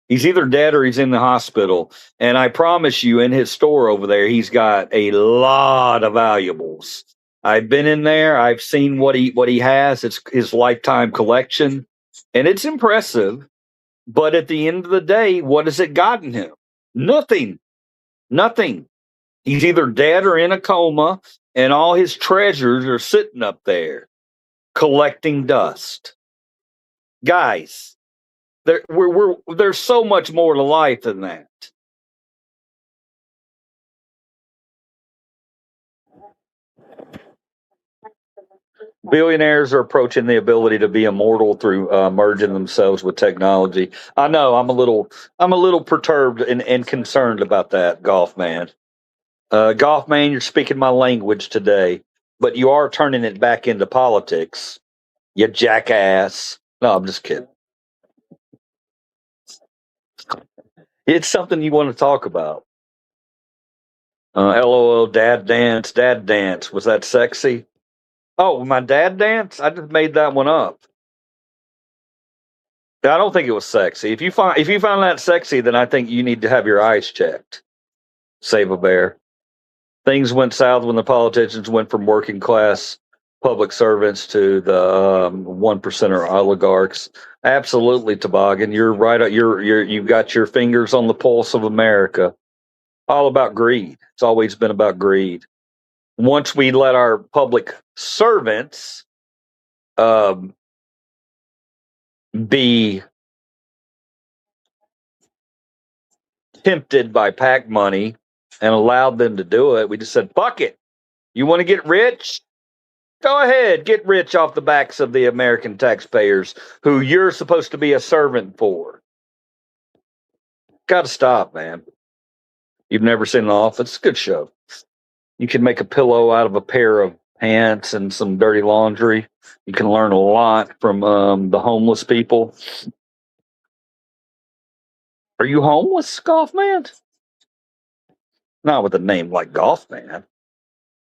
He's either dead or he's in the hospital. And I promise you, in his store over there, he's got a lot of valuables. I've been in there. I've seen what he has. It's his lifetime collection, and it's impressive. But at the end of the day, what has it gotten him? Nothing. Nothing. He's either dead or in a coma, and all his treasures are sitting up there collecting dust. Guys, there's so much more to life than that. Billionaires are approaching the ability to be immortal through merging themselves with technology. I know I'm a little perturbed and concerned about that, golf man. Golf man, you're speaking my language today, but you are turning it back into politics. You jackass. No, I'm just kidding. It's something you want to talk about. LOL, dad dance, dad dance. Was that sexy? Oh, my dad dance? I just made that one up. I don't think it was sexy. If you find that sexy, then I think you need to have your eyes checked. Save a bear. Things went south when the politicians went from working class public servants to the 1% oligarchs. Absolutely, Toboggan. You're right. You've got your fingers on the pulse of America. All about greed. It's always been about greed. Once we let our public servants be tempted by PAC money and allowed them to do it, we just said, fuck it. You want to get rich? Go ahead, get rich off the backs of the American taxpayers who you're supposed to be a servant for. Got to stop, man. You've never seen The Office? It's a good show. You can make a pillow out of a pair of pants and some dirty laundry. You can learn a lot from the homeless people. Are you homeless, Golf Man? Not with a name like Golf Man.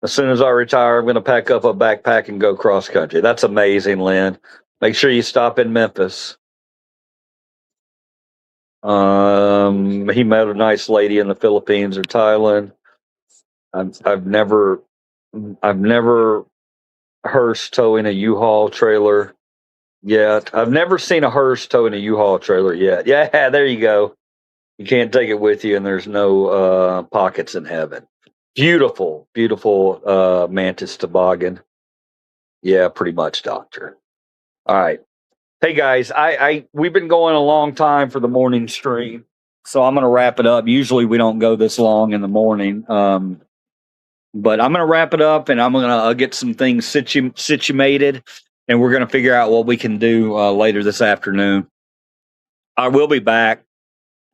As soon as I retire, I'm going to pack up a backpack and go cross country. That's amazing, Lynn. Make sure you stop in Memphis. He met a nice lady in the Philippines or Thailand. I've never hearse towing a U-Haul trailer yet. I've never seen a hearse towing a U-Haul trailer yet. Yeah, there you go. You can't take it with you, and there's no pockets in heaven. Beautiful, beautiful Mantis toboggan. Yeah, pretty much, Doctor. All right. Hey guys, we've been going a long time for the morning stream, so I'm gonna wrap it up. Usually we don't go this long in the morning, but I'm gonna wrap it up, and I'm gonna get some things situated, and we're gonna figure out what we can do later this afternoon. I will be back.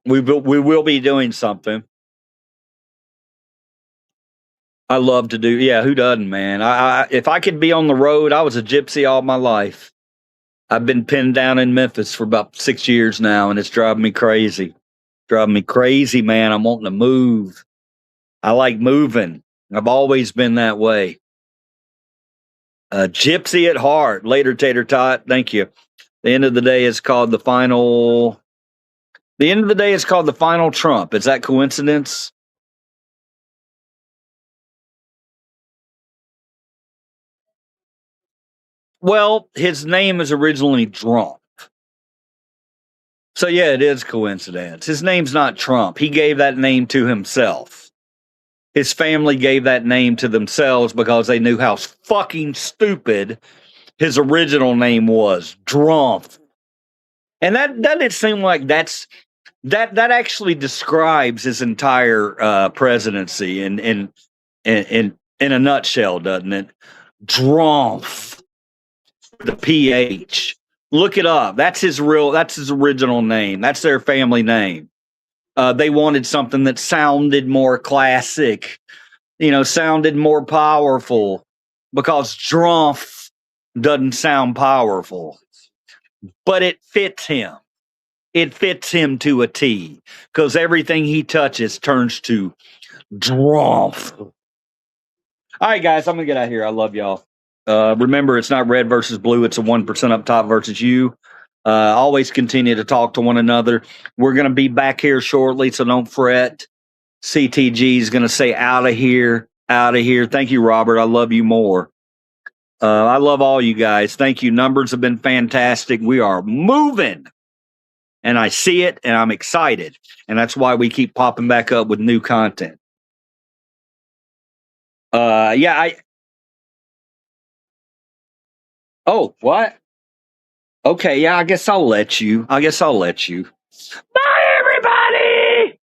We will be doing something. I love to do. Yeah, who doesn't, man? If I could be on the road, I was a gypsy all my life. I've been pinned down in Memphis for about 6 years now, and it's driving me crazy. Driving me crazy, man. I'm wanting to move. I like moving. I've always been that way. Gypsy at heart. Later, Tater Tot. Thank you. The end of the day is called the final. The end of the day is called the final Trump. Is that coincidence? Well, his name is originally Trump. So yeah, it is coincidence. His name's not Trump. He gave that name to himself. His family gave that name to themselves because they knew how fucking stupid his original name was, Trump. And that doesn't seem like that actually describes his entire presidency in a nutshell, doesn't it? Trump. The PH. Look it up. That's his original name. That's their family name. They wanted something that sounded more classic, sounded more powerful, because Drumpf doesn't sound powerful, but it fits him. It fits him to a T, because everything he touches turns to Drumpf. All right, guys, I'm gonna get out of here. I love y'all. Remember, it's not red versus blue. It's a 1% up top versus you. Always continue to talk to one another. We're going to be back here shortly, so don't fret. CTG is going to say out of here, out of here. Thank you, Robert. I love you more. I love all you guys. Thank you. Numbers have been fantastic. We are moving. And I see it, and I'm excited. And that's why we keep popping back up with new content. Oh, what? Okay, yeah, I guess I'll let you. Bye, everybody!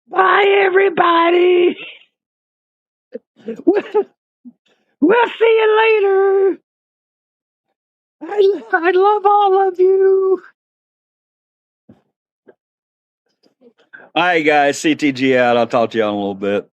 Bye, everybody! We'll see you later. I love all of you. All right, guys, CTG out. I'll talk to you in a little bit.